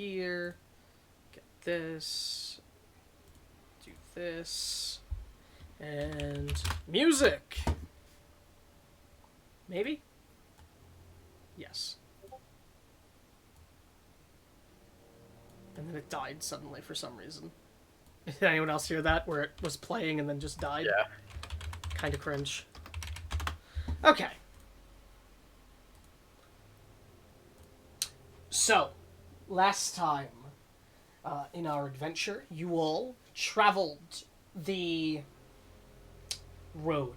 here. Get this. Do this. And music! Maybe? Yes. And then it died suddenly for some reason. Did anyone else hear that? Where it was playing and then just died? Yeah. Kind of cringe. Okay. So, last time in our adventure, you all traveled the road.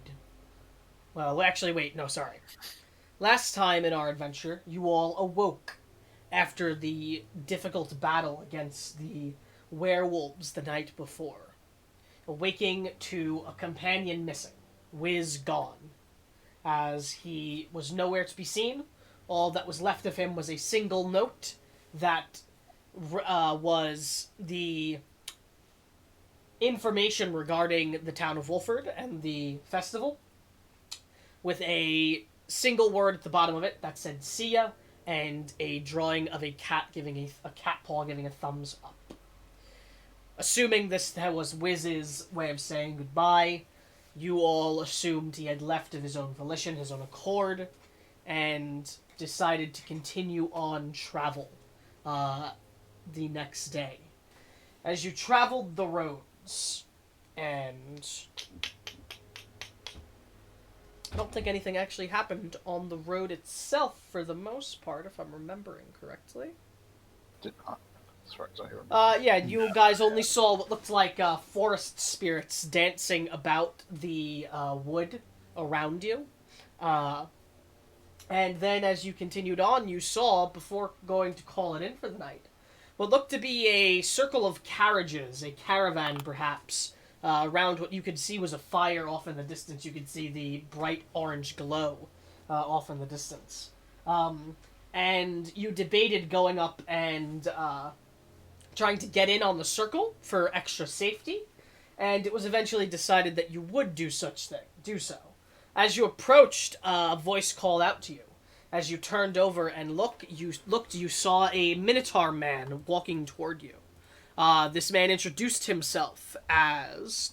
Well, actually, wait, no, sorry. Last time in our adventure, you all awoke after the difficult battle against the werewolves the night before, awaking to a companion missing, Wiz gone, as he was nowhere to be seen. All that was left of him was a single note that was the information regarding the town of Wolford and the festival, with a single word at the bottom of it that said "see ya," and a drawing of a cat giving a cat paw giving a thumbs up. Assuming this was Wiz's way of saying goodbye, you all assumed he had left of his own volition, his own accord, and decided to continue on travel the next day. As you traveled the roads, and I don't think anything actually happened on the road itself for the most part, if I'm remembering correctly. Did not. As far as I remember. Yeah, you guys only saw what looked like forest spirits dancing about the wood around you. And then as you continued on, you saw, before going to call it in for the night, what looked to be a circle of carriages, a caravan perhaps, around what you could see was a fire off in the distance. You could see the bright orange glow off in the distance. And you debated going up and trying to get in on the circle for extra safety, and it was eventually decided that you would do so. As you approached, a voice called out to you. As you turned over and you saw a Minotaur man walking toward you. This man introduced himself as...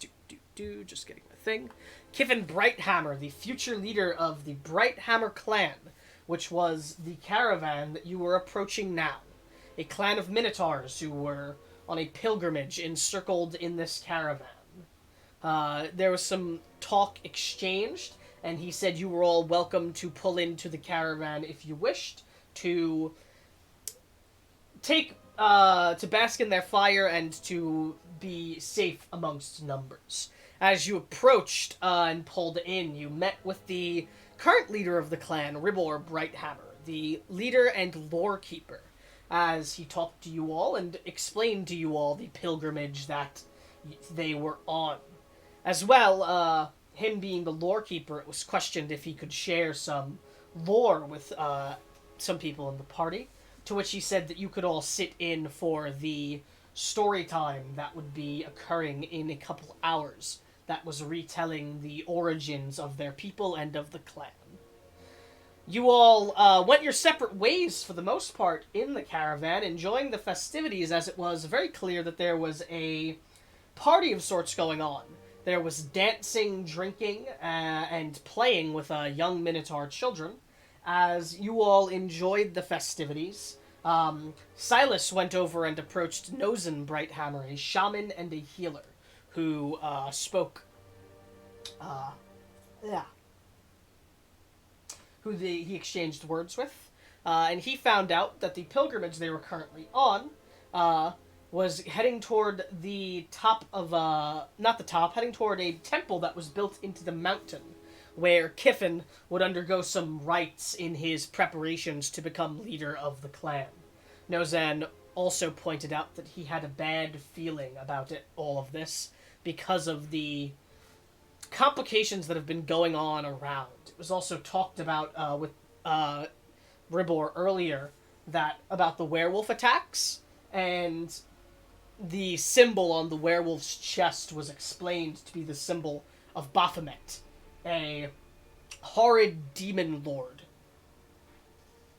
just getting my thing. Kiffin Brighthammer, the future leader of the Brighthammer clan, which was the caravan that you were approaching now. A clan of Minotaurs who were on a pilgrimage encircled in this caravan. There was some talk exchanged, and he said you were all welcome to pull into the caravan if you wished, to bask in their fire and to be safe amongst numbers. As you approached and pulled in, you met with the current leader of the clan, Ribor Brighthammer, the leader and lore keeper, as he talked to you all and explained to you all the pilgrimage that they were on. As well, him being the lore keeper, it was questioned if he could share some lore with some people in the party, to which he said that you could all sit in for the story time that would be occurring in a couple hours, that was retelling the origins of their people and of the clan. You all went your separate ways for the most part in the caravan, enjoying the festivities, as it was very clear that there was a party of sorts going on. There was dancing, drinking, and playing with young Minotaur children, as you all enjoyed the festivities. Silas went over and approached Nozen Brighthammer, a shaman and a healer, who spoke... who he exchanged words with, and he found out that the pilgrimage they were currently on was heading toward the top of heading toward a temple that was built into the mountain, where Kiffin would undergo some rites in his preparations to become leader of the clan. Nozan also pointed out that he had a bad feeling about all of this, because of the complications that have been going on around. It was also talked about with Ribor earlier, that about the werewolf attacks, and the symbol on the werewolf's chest was explained to be the symbol of Baphomet, a horrid demon lord.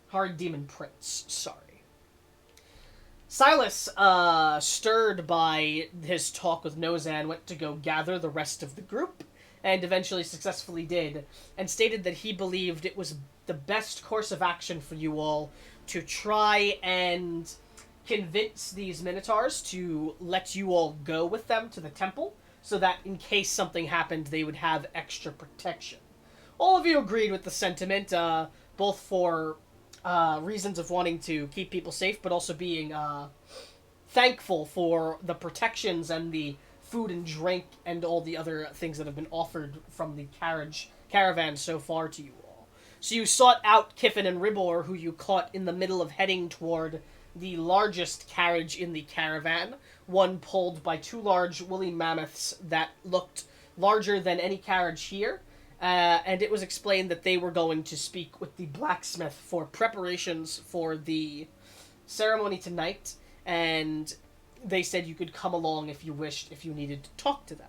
Horrid demon prince, sorry. Silas, stirred by his talk with Nozan, went to go gather the rest of the group, and eventually successfully did, and stated that he believed it was the best course of action for you all to try and convince these Minotaurs to let you all go with them to the temple, so that in case something happened, they would have extra protection. All of you agreed with the sentiment, both for reasons of wanting to keep people safe, but also being thankful for the protections and the food and drink and all the other things that have been offered from the caravan so far to you all. So you sought out Kiffin and Ribor, who you caught in the middle of heading toward the largest carriage in the caravan, one pulled by two large woolly mammoths that looked larger than any carriage here. And it was explained that they were going to speak with the blacksmith for preparations for the ceremony tonight, and they said you could come along if you wished, if you needed to talk to them.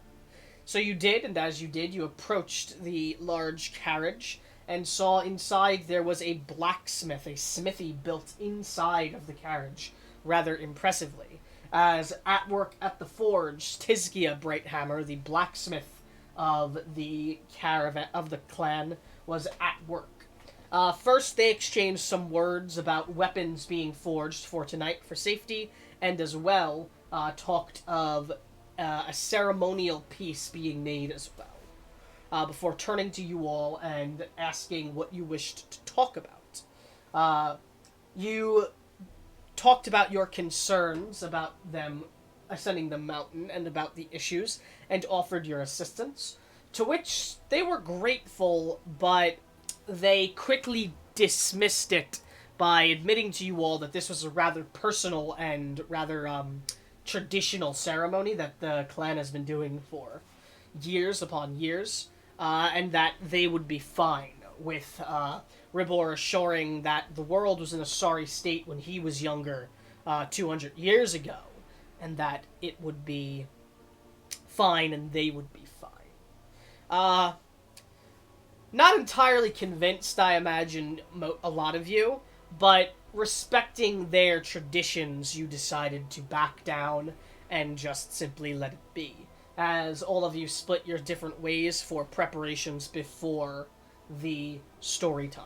So you did, and as you did, you approached the large carriage and saw inside there was a blacksmith, a smithy built inside of the carriage, rather impressively. As at work at the forge, Tizkia Brighthammer, the blacksmith of the caravan of the clan, was at work. First, they exchanged some words about weapons being forged for tonight for safety, and as well talked of a ceremonial piece being made as well, before turning to you all and asking what you wished to talk about. You talked about your concerns about them ascending the mountain and about the issues, and offered your assistance, to which they were grateful, but they quickly dismissed it by admitting to you all that this was a rather personal and rather traditional ceremony that the clan has been doing for years upon years, and that they would be fine, with Ribor assuring that the world was in a sorry state when he was younger 200 years ago, and that it would be fine and they would be fine. Not entirely convinced, I imagine, a lot of you, but respecting their traditions, you decided to back down and just simply let it be, as all of you split your different ways for preparations before the story time.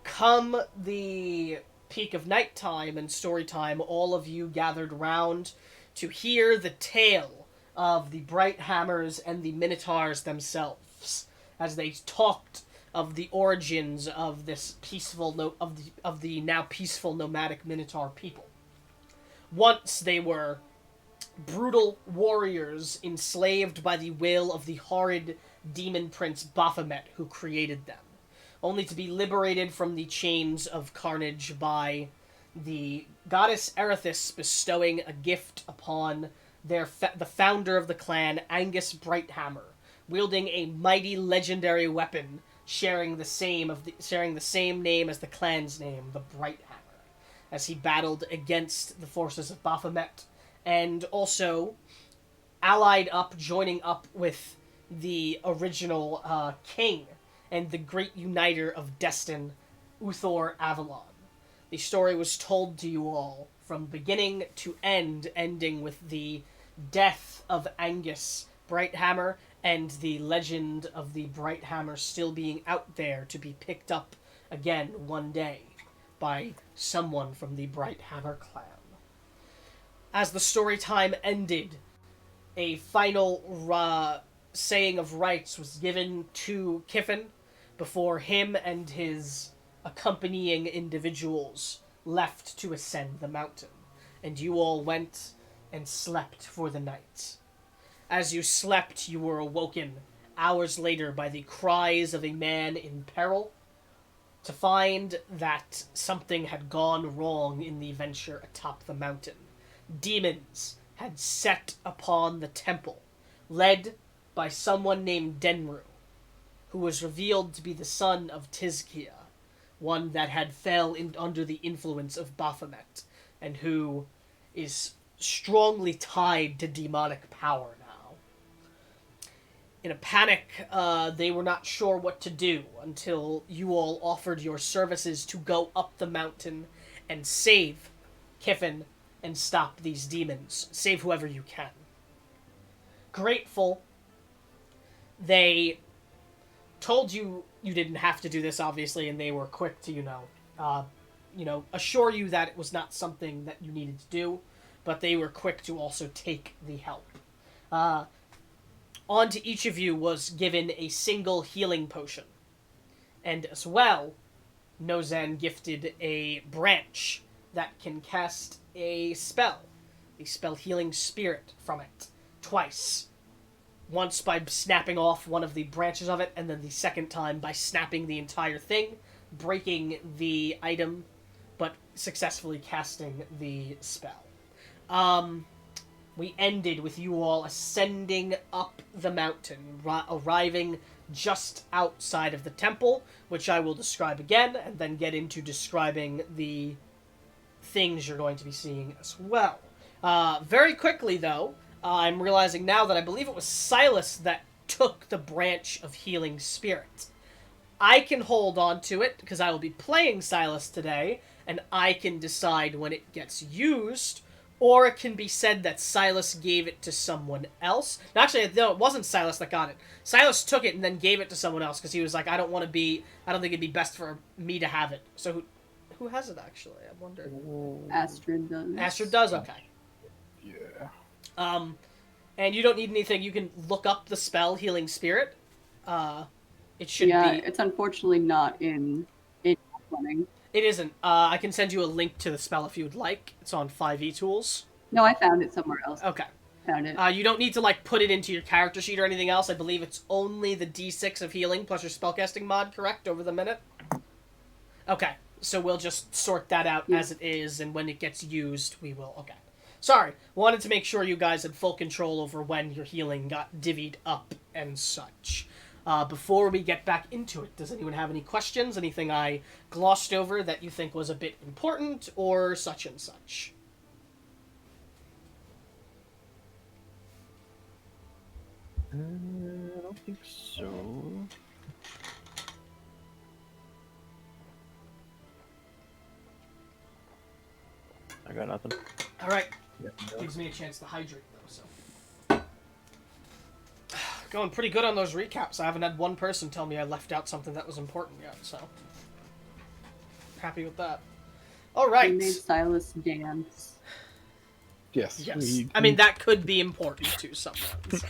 Come the peak of nighttime and story time, all of you gathered round to hear the tale of the Brighthammers and the Minotaurs themselves, as they talked of the origins of this peaceful of the now peaceful nomadic Minotaur people. Once they were brutal warriors enslaved by the will of the horrid demon prince Baphomet, who created them, only to be liberated from the chains of carnage by the goddess Erithis bestowing a gift upon the founder of the clan, Angus Brighthammer, wielding a mighty legendary weapon sharing the same name as the clan's name, the Brighthammer, as he battled against the forces of Baphomet, and also joining up with the original king and the great uniter of Destin, Uthor Avalon. The story was told to you all from beginning to end, ending with the death of Angus Brighthammer and the legend of the Brighthammer still being out there to be picked up again one day by someone from the Brighthammer clan. As the story time ended, a final saying of rites was given to Kiffin before him and his accompanying individuals left to ascend the mountain, and you all went and slept for the night. As you slept, you were awoken hours later by the cries of a man in peril, to find that something had gone wrong in the venture atop the mountain. Demons had set upon the temple, led by someone named Denru, who was revealed to be the son of Tizkia, one that had fell under the influence of Baphomet, and who is strongly tied to demonic power now. In a panic, they were not sure what to do until you all offered your services to go up the mountain and save Kiffin and stop these demons. Save whoever you can. Grateful, they told you you didn't have to do this, obviously, and they were quick to, assure you that it was not something that you needed to do, but they were quick to also take the help. Onto each of you was given a single healing potion. And as well, Nozen gifted a branch that can cast a spell. The spell Healing Spirit from it. Twice. Once by snapping off one of the branches of it, and then the second time by snapping the entire thing, breaking the item, but successfully casting the spell. We ended with you all ascending up the mountain, arriving just outside of the temple, which I will describe again, and then get into describing the things you're going to be seeing as well. Very quickly, though, I'm realizing now that I believe it was Silas that took the branch of Healing Spirit. I can hold on to it, because I will be playing Silas today, and I can decide when it gets used, or it can be said that Silas gave it to someone else. No, actually, no, it wasn't Silas that got it. Silas took it and then gave it to someone else, because he was like, I don't think it'd be best for me to have it. So who has it, actually? I wonder. Astrid does. Astrid does? Okay. Yeah. And you don't need anything. You can look up the spell Healing Spirit. It should be... Yeah, it's unfortunately not in running. It isn't. I can send you a link to the spell if you would like. It's on 5e tools. No, I found it somewhere else. Okay. Found it. You don't need to, put it into your character sheet or anything else. I believe it's only the d6 of healing plus your spellcasting mod, correct, over the minute? Okay. So we'll just sort that out as it is, and when it gets used, we will... Okay. Sorry. Wanted to make sure you guys had full control over when your healing got divvied up and such. Before we get back into it, does anyone have any questions? Anything I glossed over that you think was a bit important, or such and such? I don't think so. I got nothing. All right. Yeah, no. Gives me a chance to hydrate, though, so... Going pretty good on those recaps. I haven't had one person tell me I left out something that was important yet, so... Happy with that. Alright. We made Silas dance. Yes. Yes. I mean, that could be important to someone. So.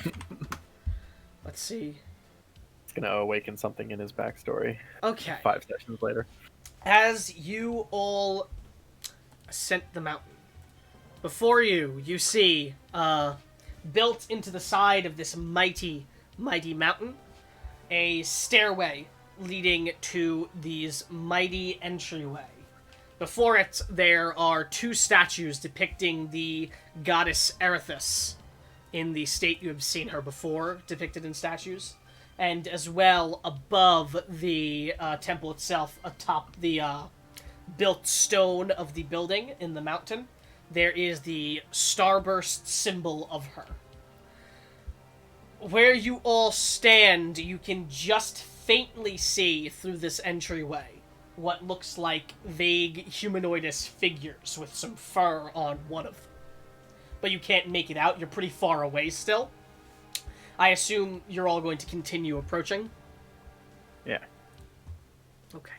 Let's see. It's gonna awaken something in his backstory. Okay. 5 sessions later. As you all ascend the mountain, before you see, built into the side of this mighty mountain, a stairway leading to these mighty entryway. Before it, there are 2 statues depicting the goddess Erithus in the state you have seen her before, depicted in statues. And as well, above the temple itself, atop the built stone of the building in the mountain, there is the starburst symbol of her. Where you all stand, you can just faintly see through this entryway what looks like vague humanoidous figures with some fur on one of them. But you can't make it out. You're pretty far away still. I assume you're all going to continue approaching? Yeah. Okay.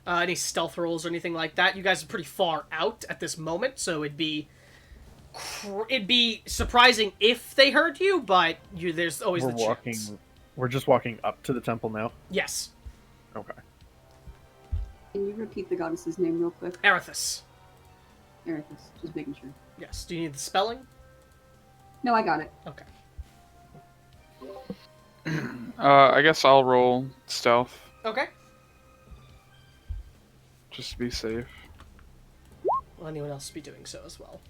Any stealth rolls or anything like that? You guys are pretty far out at this moment, so it'd be surprising if they heard you, but there's always the chance. We're just walking up to the temple now? Yes. Okay. Can you repeat the goddess's name real quick? Erithus. Erithus, just making sure. Yes. Do you need the spelling? No, I got it. Okay. I guess I'll roll stealth, Okay. just to be safe. Will anyone else be doing so as well?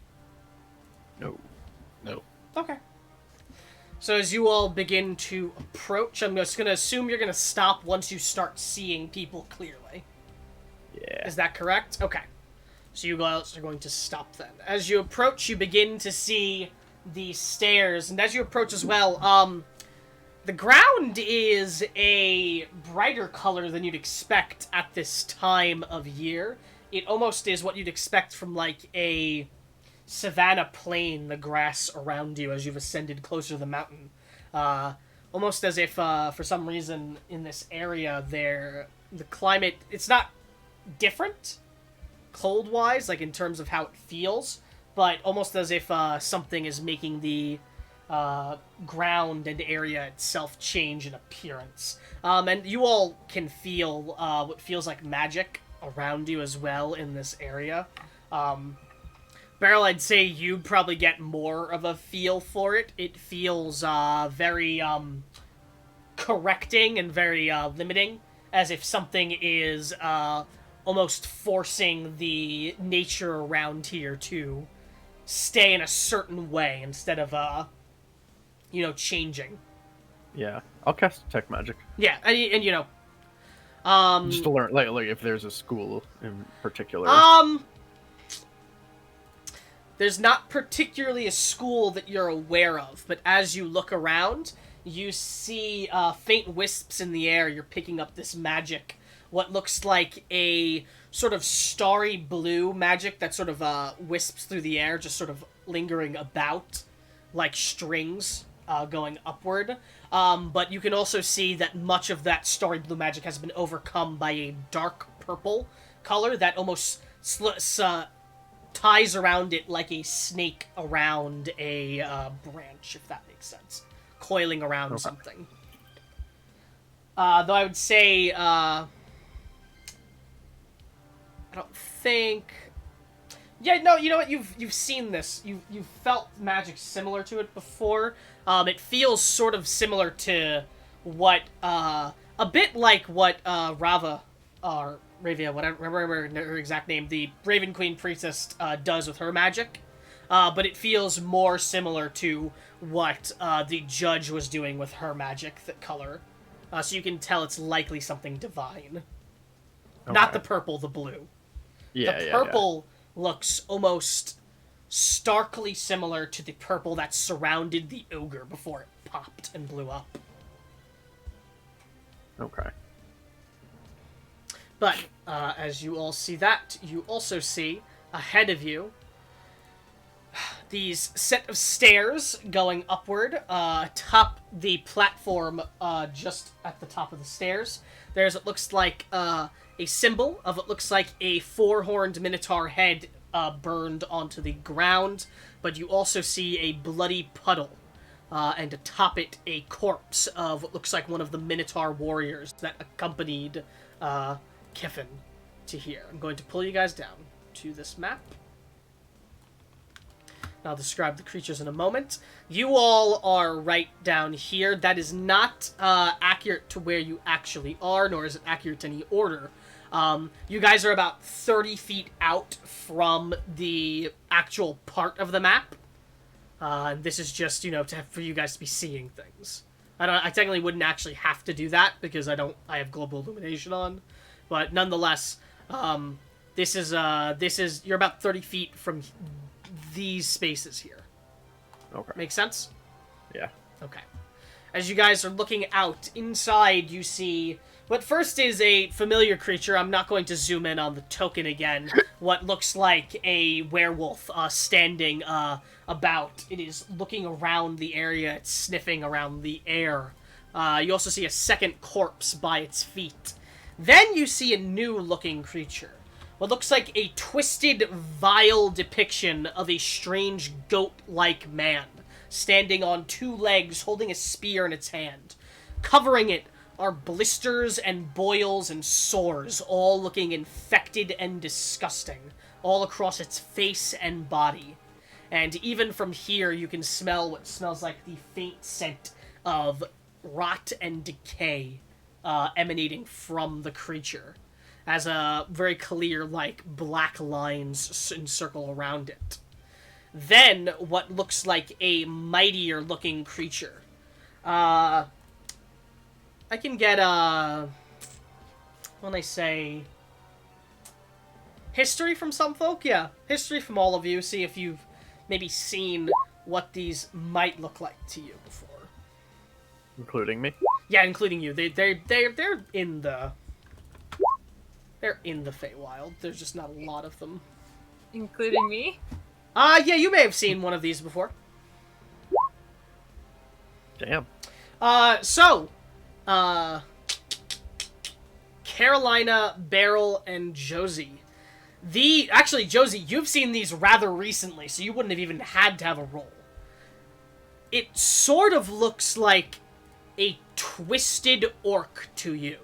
No. Okay. So as you all begin to approach, I'm just going to assume you're going to stop once you start seeing people clearly. Yeah. Is that correct? Okay. So you guys are going to stop then. As you approach, you begin to see the stairs, and as you approach as well, the ground is a brighter color than you'd expect at this time of year. it almost is what you'd expect from, like, a savanna plain, the grass around you as you've ascended closer to the mountain. Almost as if, for some reason, in this area, the climate, it's not different, cold-wise, like in terms of how it feels, but almost as if something is making the ground and area itself change in appearance. And you all can feel what feels like magic around you as well in this area. Beryl, I'd say you probably get more of a feel for it. It feels very correcting and very limiting, as if something is almost forcing the nature around here to stay in a certain way instead of, changing. Yeah, I'll cast detect magic Yeah, and just to learn, like if there's a school in particular. There's not particularly a school that you're aware of, but as you look around, you see faint wisps in the air. You're picking up this magic, what looks like a sort of starry blue magic that sort of wisps through the air, just sort of lingering about like strings going upward. But you can also see that much of that starry blue magic has been overcome by a dark purple color that almost ties around it like a snake around a branch, if that makes sense. Coiling around something. Though I would say, I don't think... Yeah, no, you know what? You've seen this. You've felt magic similar to it before. It feels sort of similar to what, a bit like what Rava, or Ravia, whatever, remember her exact name, the Raven Queen Priestess does with her magic. But it feels more similar to what the judge was doing with her magic color. So you can tell it's likely something divine. Okay. Not the purple, the blue. Yeah, the purple looks almost starkly similar to the purple that surrounded the ogre before it popped and blew up. Okay. But as you all see that, you also see ahead of you these set of stairs going upward atop the platform. Just at the top of the stairs, there's what looks like a symbol of what looks like a four-horned minotaur head burned onto the ground, but you also see a bloody puddle, and atop it a corpse of what looks like one of the minotaur warriors that accompanied Kiffin to here. I'm going to pull you guys down to this map. I'll describe the creatures in a moment. You all are right down here. That is not accurate to where you actually are, nor is it accurate to any order. You guys are about 30 feet out from the actual part of the map. This is just, for you guys to be seeing things. I technically wouldn't actually have to do that because I have global illumination on. But nonetheless, this is you're about 30 feet from these spaces here. Okay. Make sense? Yeah. Okay. As you guys are looking out, inside you see what first is a familiar creature. I'm not going to zoom in on the token again. What looks like a werewolf standing about. It is looking around the area. It's sniffing around the air. You also see a second corpse by its feet. Then you see a new-looking creature. What looks like a twisted, vile depiction of a strange goat-like man, standing on two legs, holding a spear in its hand. Covering it are blisters and boils and sores, all looking infected and disgusting, all across its face and body. And even from here, you can smell what smells like the faint scent of rot and decay emanating from the creature, as a very clear, black lines encircle around it. Then, what looks like a mightier-looking creature. I can get, when I say history from some folk? Yeah, history from all of you. See if you've maybe seen what these might look like to you before. Including me? Yeah, including you. They're in the... They're in the Feywild. There's just not a lot of them. Including me? Yeah, you may have seen one of these before. Damn. Carolina, Beryl, and Josie. Actually, Josie, you've seen these rather recently, so you wouldn't have even had to have a roll. It sort of looks like a twisted orc to you.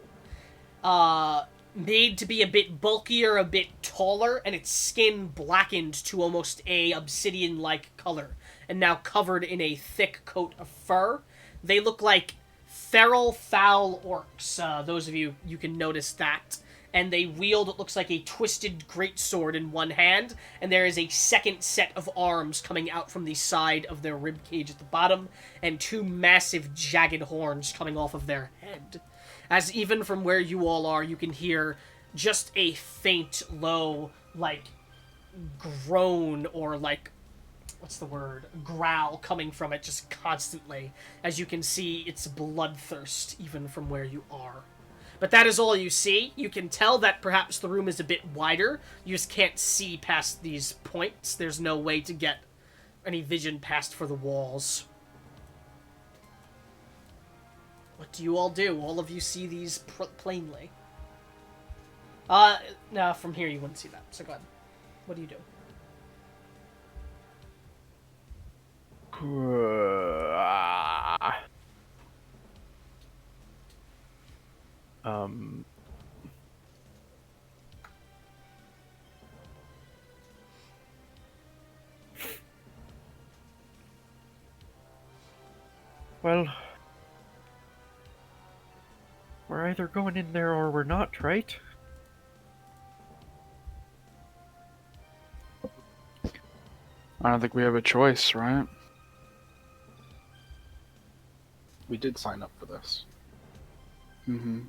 Made to be a bit bulkier, a bit taller, and its skin blackened to almost a obsidian-like color, and now covered in a thick coat of fur. They look like feral, foul orcs. Those of you can notice that. And they wield what looks like a twisted greatsword in one hand, and there is a second set of arms coming out from the side of their rib cage at the bottom, and two massive jagged horns coming off of their head. As even from where you all are, you can hear just a faint, low, like, groan or, like, what's the word? Growl coming from it just constantly, as you can see its bloodthirst even from where you are. But that is all you see. You can tell that perhaps the room is a bit wider. You just can't see past these points. There's no way to get any vision past for the walls. What do you all do? All of you see these plainly. No, from here you wouldn't see that, so go ahead. What do you do? Well, we're either going in there or we're not, right? I don't think we have a choice, right? We did sign up for this. Mm-hmm.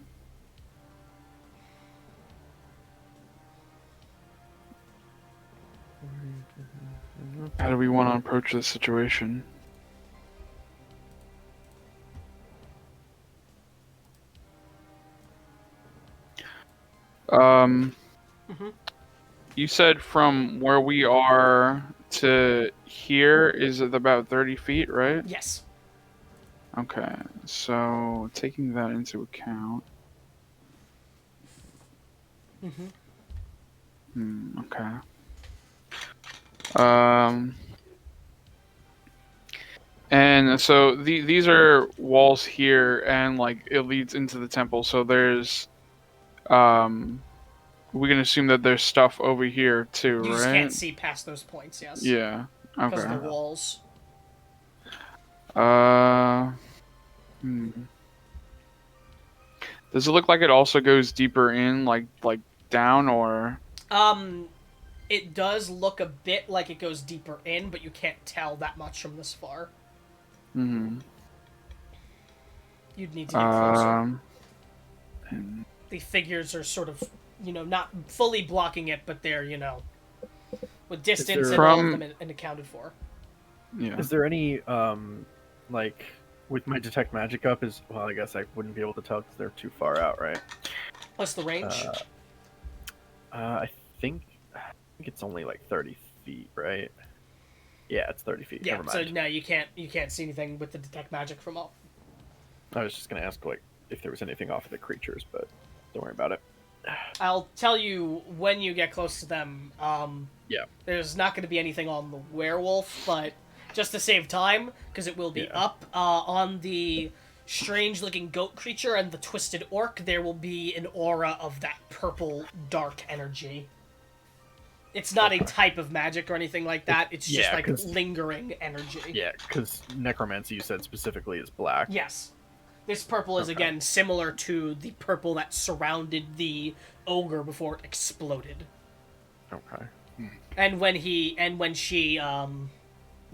How do we want to approach this situation? You said from where we are to here is it about 30 feet, right? Yes. Okay, so taking that into account. Okay. And so these are walls here, and like it leads into the temple. So there's, we can assume that there's stuff over here too, right? You just can't see past those points, yes. Yeah. Okay. Because of the walls. Does it look like it also goes deeper in, like down, or? It does look a bit like it goes deeper in, but you can't tell that much from this far. Mm-hmm. You'd need to get closer. The figures are sort of, not fully blocking it, but they're, with distance and all of them and accounted for. Yeah. Is there any, like, with my detect magic up, well, I guess I wouldn't be able to tell because they're too far out, right? What's the range? I think it's only like 30 feet, right? Yeah, it's 30 feet. Yeah, Never so mind. no, you can't see anything with the detect magic from up. I was just gonna ask like if there was anything off of the creatures, but don't worry about it. I'll tell you when you get close to them. Yeah. There's not going to be anything on the werewolf, but just to save time, because it will be up, on the strange-looking goat creature and the twisted orc, there will be an aura of that purple, dark energy. It's not a type of magic or anything like that, it's just like lingering energy. Yeah, because necromancy, you said specifically, is black. Yes. This purple is, again, similar to the purple that surrounded the ogre before it exploded. Okay. And when she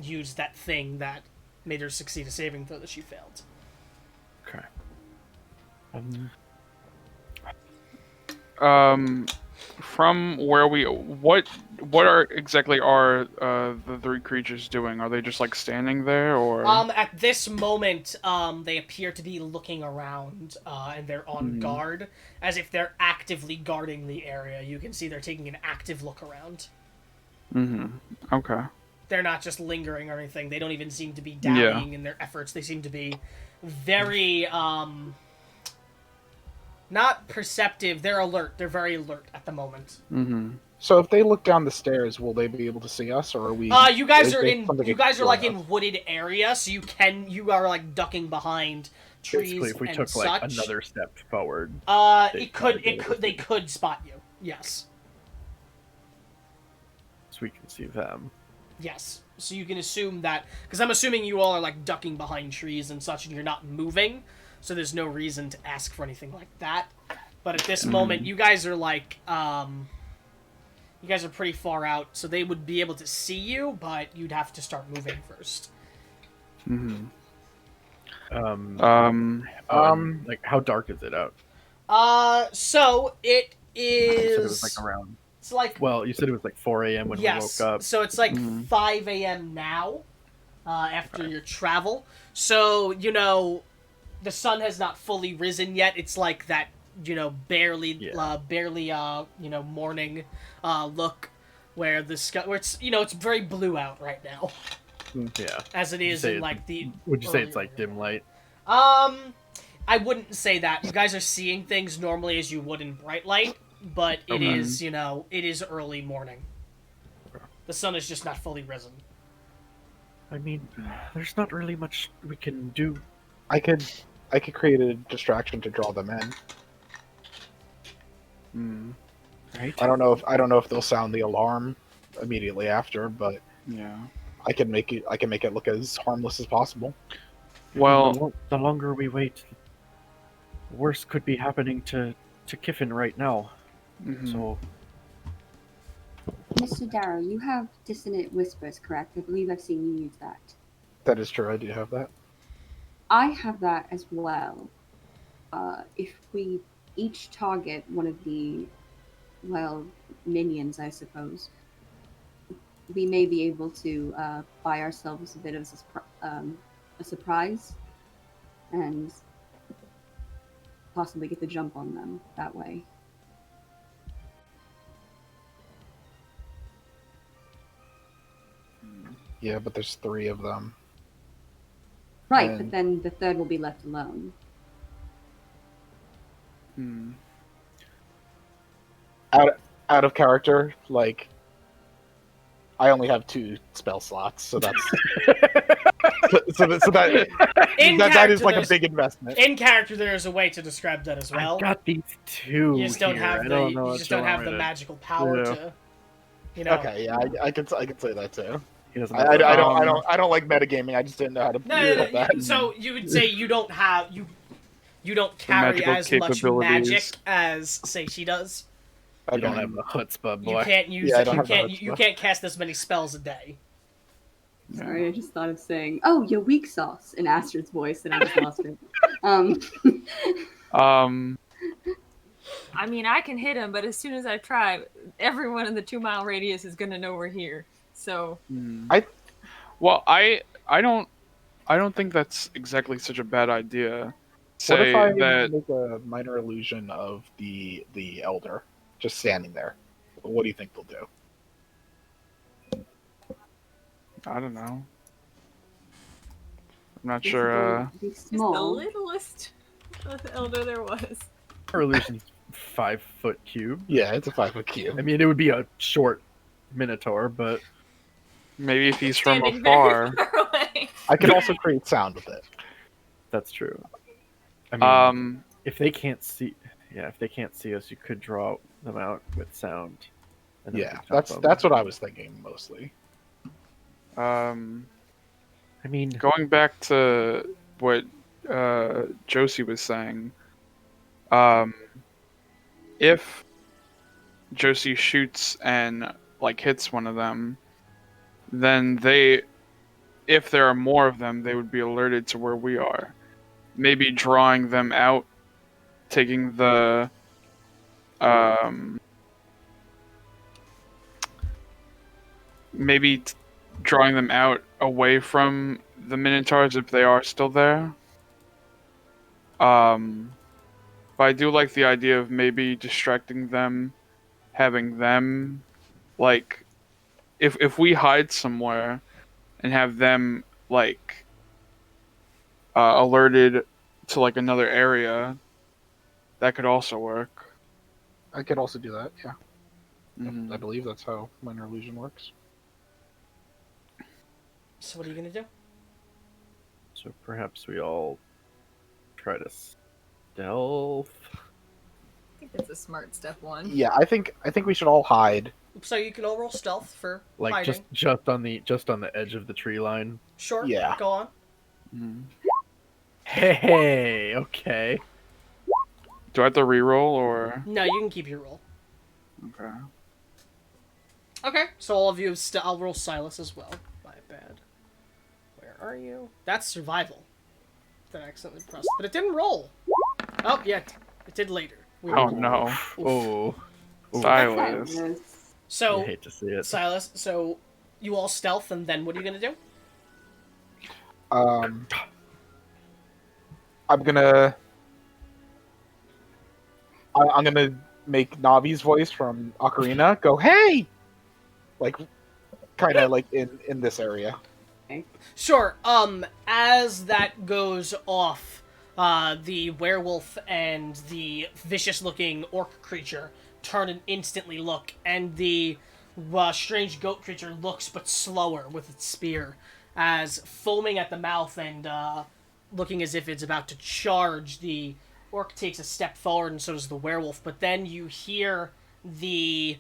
used that thing that made her succeed a saving throw that she failed. Okay. from where what are exactly are the three creatures doing? Are they just like standing there, or? At this moment, they appear to be looking around, and they're on guard, as if they're actively guarding the area. You can see they're taking an active look around. Okay. They're not just lingering or anything. They don't even seem to be dallying in their efforts. They seem to be very, not perceptive. They're alert. They're very alert at the moment. So if they look down the stairs, will they be able to see us, or are we? You guys is are there in. something You guys are like obscuring in us? wooded area, so you are like ducking behind trees Basically, if we and took such. like another step forward, They could spot you. Yes. so we can see them. Yes. So you can assume that, because I'm assuming you all are like ducking behind trees and such, and you're not moving, so there's no reason to ask for anything like that. But at this moment, you guys are like, you guys are pretty far out, so they would be able to see you, but you'd have to start moving first. Like how dark is it out? So it You said it was is. like around. It's like. Well, you said it was like 4 a.m. when we Yes. woke up. So it's like 5 a.m. now, after your travel. So, you know, the sun has not fully risen yet. It's like that, you know, barely, morning look where the sky, where it's, you know, it's very blue out right now, Yeah. as it is in like the. Would you say it's earlier like dim light? I wouldn't say that. You guys are seeing things normally as you would in bright light, but it is, you know, it is early morning. The sun is just not fully risen. I mean, there's not really much we can do. I could create a distraction to draw them in. Right? I don't know if they'll sound the alarm immediately after, but Yeah. I can make it look as harmless as possible. Well, the longer we wait, the worse could be happening to Kiffin right now. So Mr. Darrow, you have dissonant whispers, correct? I believe I've seen you use that. That is true. I do have that. I have that as well. If we each target one of the, well, minions, I suppose, we may be able to buy ourselves a bit of a surprise and possibly get the jump on them that way. Yeah, but there's 3 of them. Right, And- but then the third will be left alone. Out of character, like I only have 2 spell slots, so that's so that is like a big investment. In character, there is a way to describe that as well. I got these 2. You just don't here. have I the don't know you what just you don't have want the me to- magical power Yeah. to, you know. Okay, yeah, I could say that too. He doesn't I have don't like metagaming. I just didn't know how to No, do that. so you would say you don't have you don't carry magical as much capabilities. magic as say she does. You Okay. don't have the chutzpah, boy. You can't use Yeah, I it. don't You have the can't you chutzpah. can't cast as many spells a day. Sorry, I just thought of saying, "Oh, you're weak sauce" in Astrid's voice, and I just lost it. I mean, I can hit him, but as soon as I try, everyone in the 2-mile radius is gonna know we're here. So Well, I don't think that's exactly such a bad idea. What Say if I that make a minor illusion of the elder just standing there? What do you think they'll do? I don't know. I'm not Basically, sure. be just the small. littlest elder there was. Our illusion's 5-foot cube. Yeah, it's a 5-foot cube. I mean, it would be a short minotaur, but Maybe if he's from Standing afar. very far away. I could also create sound with it. that's true. I mean, Um, if they can't see, if they can't see us, you could draw them out with sound. and then we Yeah, could chop them. that's what I was thinking mostly. I mean, going back to what Josie was saying, if Josie shoots and like hits one of them, then if there are more of them, they would be alerted to where we are. Maybe drawing them out, taking the maybe drawing them out away from the Minotaurs if they are still there. But I do like the idea of maybe distracting them, having them, like, if we hide somewhere and have them like alerted to like another area, that could also work. I could also do that. Yeah, Mhm. I believe that's how minor illusion works. So what are you gonna do? So perhaps we all try to stealth. I think that's a smart step one. Yeah, I think we should all hide. So you can all roll stealth for Like hiding. just on the edge of the tree line. Sure. Yeah. Go on. Mhm. Hey, okay. Do I have to reroll or No, you can keep your roll. okay? Okay. So all of you have I'll roll Silas as well. My bad. Where are you? That's survival. That I accidentally pressed, but it didn't roll. Oh yeah, it did later. We Oh rolled. no, Oh, Silas. Yes. So I hate to see it. Silas, so you all stealth, and then what are you gonna do? I'm gonna I'm gonna make Navi's voice from Ocarina go, "Hey!" Like, kind of like in this area. Sure. As that goes off, the werewolf and the vicious-looking orc creature turn and instantly look, and the strange goat creature looks but slower with its spear, as foaming at the mouth and looking as if it's about to charge. The orc takes a step forward, and so does the werewolf. But then you hear the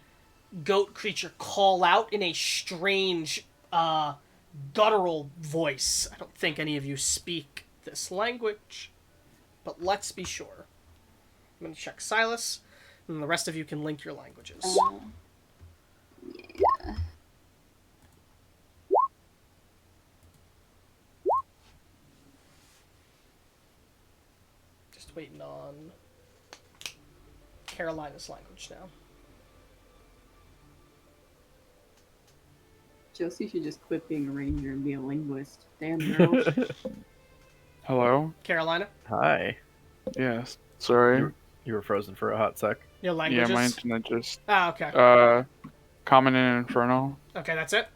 goat creature call out in a strange, guttural voice. I don't think any of you speak this language, but let's be sure. I'm going to check Silas, and the rest of you can link your languages. Yeah. Just waiting on Carolina's language now. Josie should just quit being a ranger and be a linguist. Damn girl. Hello. Carolina, Hi. Yes. Sorry. You were frozen for a hot sec. your languages. Yeah, my internet just Okay. Common and Infernal. Okay, that's it.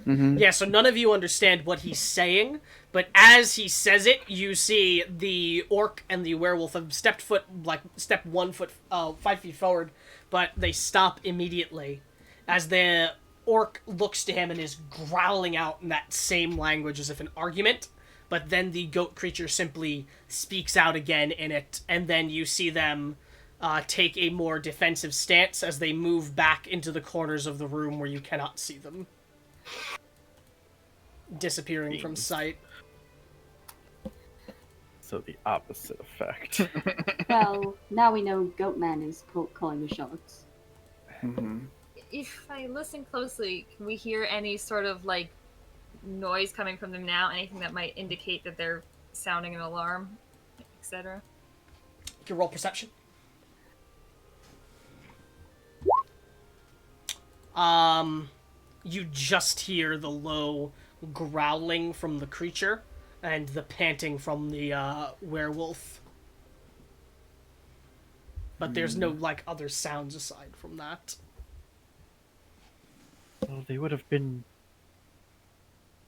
Mm-hmm. Yeah, so none of you understand what he's saying, but as he says it, you see the orc and the werewolf have step 1 foot, 5 feet forward, but they stop immediately as the orc looks to him and is growling out in that same language as if an argument, but then the goat creature simply speaks out again in it, and then you see them take a more defensive stance as they move back into the corners of the room where you cannot see them. Disappearing from sight. So the opposite effect. Well, now we know Goatman is calling the shots. Mm-hmm. If I listen closely, can we hear any sort of like noise coming from them now? Anything that might indicate that they're sounding an alarm, etc.? You can roll perception. You just hear the low growling from the creature and the panting from the werewolf. But there's no, like, other sounds aside from that. Well, they would have been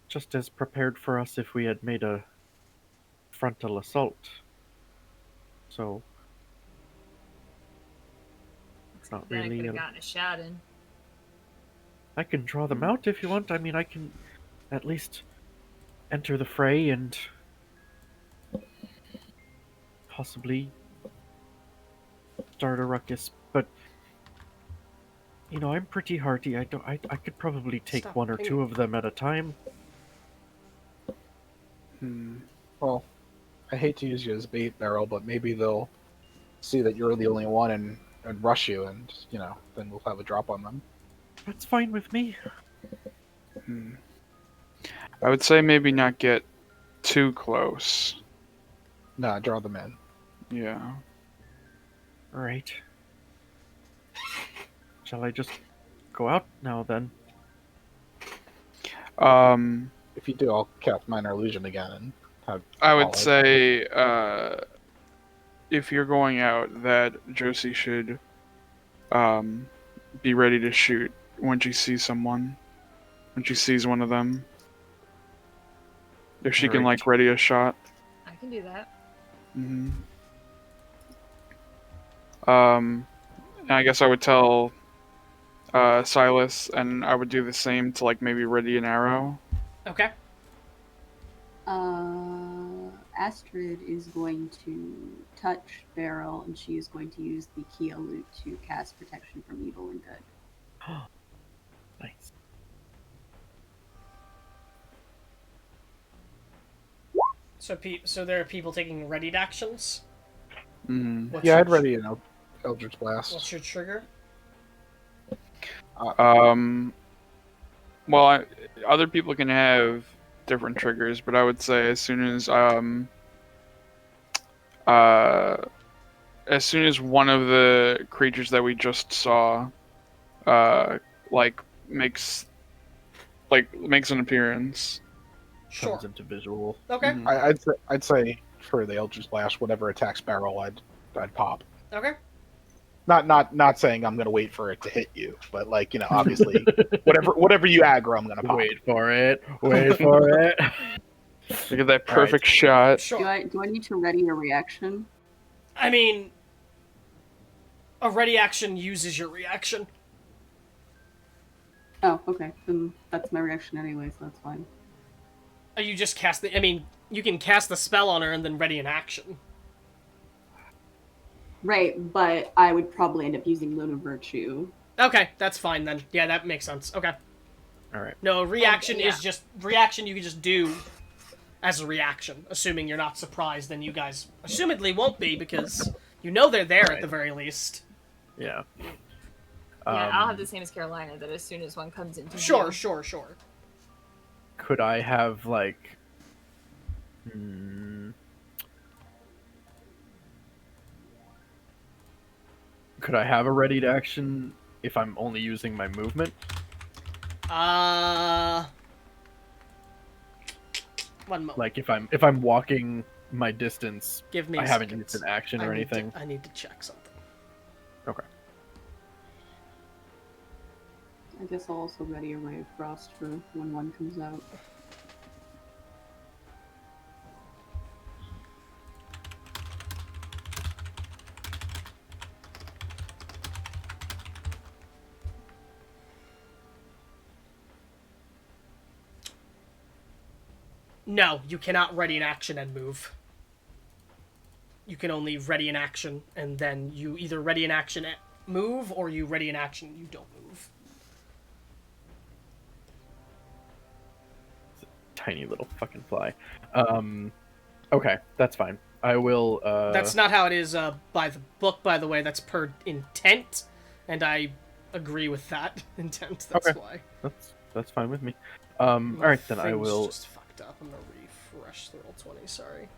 just as prepared for us if we had made a frontal assault. So, not Then I really. could have gotten a shot in. I can draw them out if you want. I mean, I can at least enter the fray and possibly start a ruckus. But you know, I'm pretty hardy. I could probably take Stop one or pinging. two of them at a time. Well, I hate to use you as bait barrel, but maybe they'll see that you're the only one and rush you, and then we'll have a drop on them. That's fine with me. I would say maybe not get too close. Nah, draw them in. Yeah. All right. Shall I just go out now then? If you do, I'll cast Minor Illusion again and have. I would all say if you're going out, that Josie should be ready to shoot when she sees someone, when she sees one of them. If she can Alright. like ready a shot. I can do that. hmm and I guess I would tell Silas, and I would do the same to like maybe ready an arrow. Okay. Astrid is going to touch Beryl, and she is going to use the Kia Loot to cast Protection from Evil and Good. Nice. So there are people taking readied actions. Mm-hmm. What's Yeah, your I'd ready an Eldritch What's Blast. your trigger? Well, other people can have different triggers, but I would say as soon as one of the creatures that we just saw, like makes an appearance. Sure. Comes into visual. Okay. Mhm. I'd say for the Eldritch Blast, whatever attacks Beryl, I'd pop. Okay. Not saying I'm gonna wait for it to hit you, but like, you know, obviously whatever you aggro, I'm gonna pop. Wait for it. Wait for it. Look at that perfect shot. Sure. Do I need to ready a reaction? I mean, a ready action uses your reaction. Oh, okay. Then that's my reaction anyway, so that's fine. You just cast the. I mean, you can cast the spell on her and then ready an action. Right, but I would probably end up using Loan of Virtue. Okay, that's fine then. Yeah, that makes sense. Okay. Alright. No, reaction yeah. is just reaction. You can just do as a reaction, assuming you're not surprised. Then you guys assumedly won't be because you know they're there at the very least. Yeah. Yeah, I'll have the same as Carolina, that as soon as one comes into Sure, view. sure. Could I have like could I have a readied action if I'm only using my movement? One moment. Like if I'm walking my distance, Give me. I a haven't second. used an action or I need to- anything. I need to check something. Okay. I guess I'll also ready a Ray of Frost for when one comes out. No, you cannot ready an action and move. You can only ready an action, and then you either ready an action and move, or you ready an action and you don't move. Tiny little fucking fly. Okay, that's fine. I will That's not how it is by the book, by the way. That's per intent, and I agree with that intent. That's Okay. why. that's fine with me. My Alright, then I thing's will just fucked up. I'm gonna refresh the roll 20. Sorry,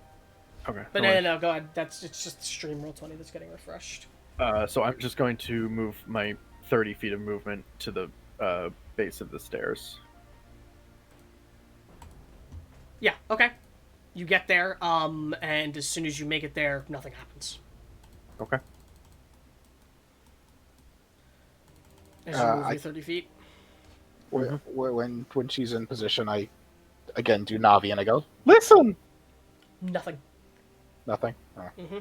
Okay. but no worries. no. Go ahead. It's just stream roll 20 that's getting refreshed. So I'm just going to move my 30 feet of movement to the base of the stairs. Yeah. Okay. You get there, and as soon as you make it there, nothing happens. Okay. As you move I- your 30 feet. When she's in position, I again do Navi and I go, listen. Nothing. Nothing. Oh. Mm-hmm.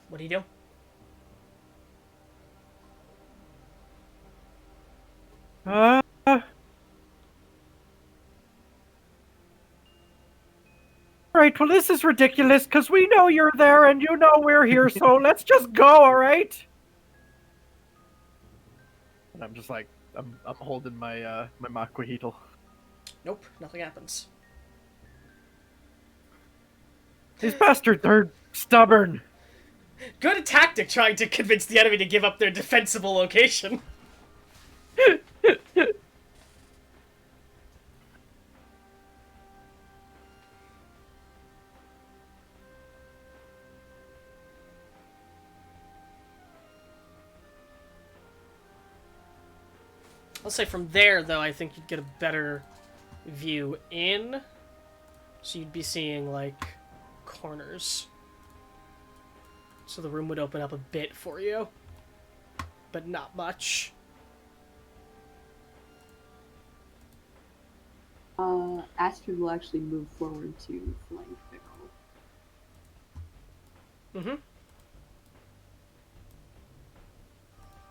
What do you do? Alright, well this is ridiculous, because we know you're there and you know we're here, so let's just go, alright? And I'm just like, I'm holding my my Maquahital. Nope. Nothing happens. These bastards are stubborn. Good tactic trying to convince the enemy to give up their defensible location. I'll say from there, though, I think you'd get a better view in. So you'd be seeing, like, corners. So the room would open up a bit for you. But not much. Astrid will actually move forward to flank Bickle. Mm-hmm.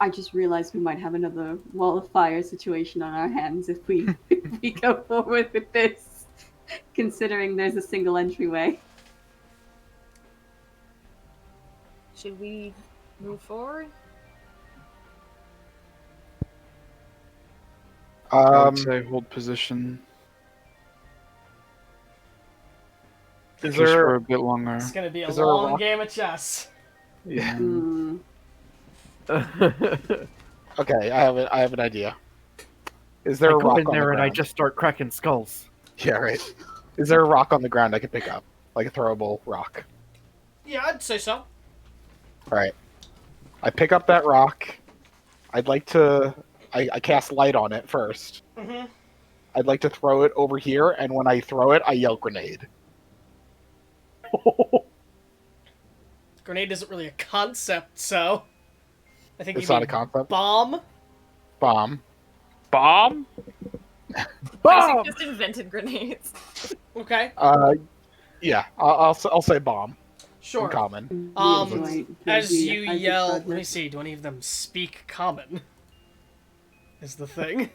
I just realized we might have another wall of fire situation on our hands if we if we go forward with this, considering there's a single entryway. Should we move forward? I would say hold position. Is Just for there? a bit longer. It's gonna be a Is there a long rock? game of chess. Yeah. Hmm. Okay, I have an idea. Is there I a go rock in on the there and I ground? just start cracking skulls. Yeah, right. Is there a rock on the ground I can pick up, like a throwable rock? Yeah, I'd say so. All right. I pick up that rock. I'd like to. I cast light on it first. Mm-hmm. I'd like to throw it over here, and when I throw it, I yell grenade. Grenade isn't really a concept, so... I think It's you not mean a concept. bomb? Bomb. Bomb? Isaac just invented grenades. Okay, Yeah. I'll say bomb. sure. In common. As you yell... Let me see, do any of them speak common? Is the thing.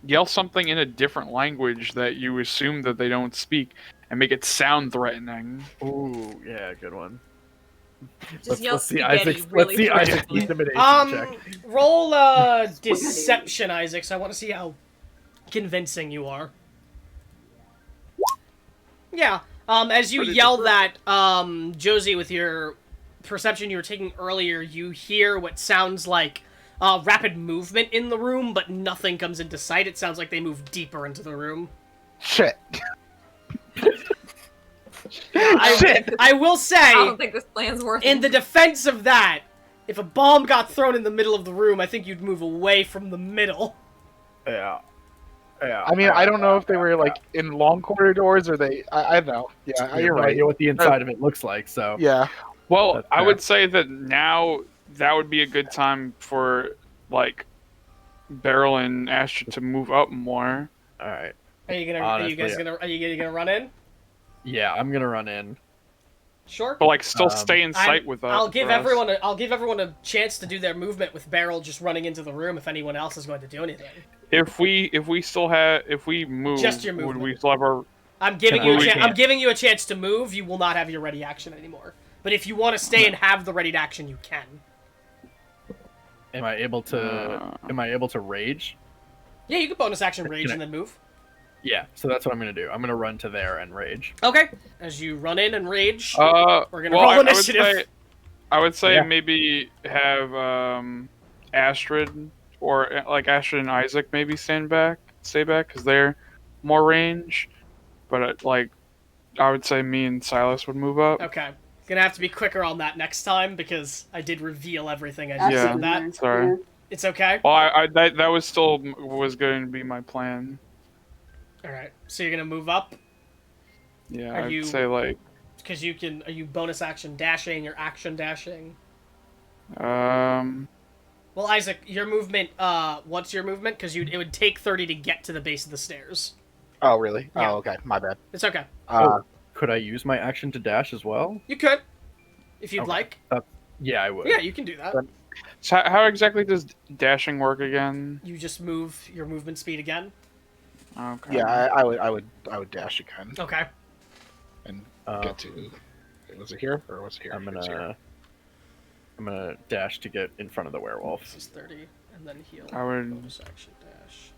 Yell something in a different language that you assume that they don't speak and make it sound threatening. Ooh, yeah, good one. Just yell see spaghetti Isaac's, really let's see Isaac's threateningly. intimidation check. Roll deception, Isaac, so I want to see how convincing you are. Yeah, as you yell that, Josie, with your perception you were taking earlier, you hear what sounds like rapid movement in the room, but nothing comes into sight. It sounds like they move deeper into the room. Shit. I will I say, don't think this plan's working. in the defense of that, if a bomb got thrown in the middle of the room, I think you'd move away from the middle. Yeah. Yeah. I mean, I don't know if they were like in long corridors or they. I don't know. Yeah, I have you're no right. idea what the inside of it looks like, so. Yeah. Well, That's I fair. would say that now that would be a good time for, like, Beryl and Astrid to move up more. Alright. Are you Honestly, gonna run in? Yeah, I'm gonna run in. Sure. But, like, still Um, stay in sight with us. I'll give for us. everyone a chance to do their movement with Beryl just running into the room if anyone else is going to do anything. If we move, Just your would movement. we still have our... I'm giving Can you I- a we chance. I'm can't. giving you a chance to move. You will not have your ready action anymore. But if you want to stay and have the ready action, you can. Am I able to rage? Yeah, you can bonus action rage Can I- and then move. Yeah, so that's what I'm gonna do. I'm gonna run to there and rage. Okay. As you run in and rage, We're gonna roll initiative. I would say Yeah. maybe have Astrid or like Astrid and Isaac maybe stay back because they're more range. But I would say me and Silas would move up. okay. Gonna have to be quicker on that next time because I did reveal everything as you Yeah. said that. Sorry. It's okay. Well, I that was still was going to be my plan. All right. So you're gonna move up Yeah, Are I'd you- say like because you can. Are you bonus action dashing or action dashing? um Well, Isaac, your movement. What's your movement? Because it would take 30 to get to the base of the stairs. Oh, really? Yeah. Oh, okay. My bad. It's okay. Could I use my action to dash as well? You could, if you'd Okay. like. Yeah, I would. Yeah, you can do that. so how exactly does dashing work again? You just move your movement speed again. Okay. Yeah, I would dash again Okay. and Uh, get to. Was it here or was it here? I'm It was here. gonna dash to get in front of the werewolf. This is 30, and then heal. I would Bonus action dash.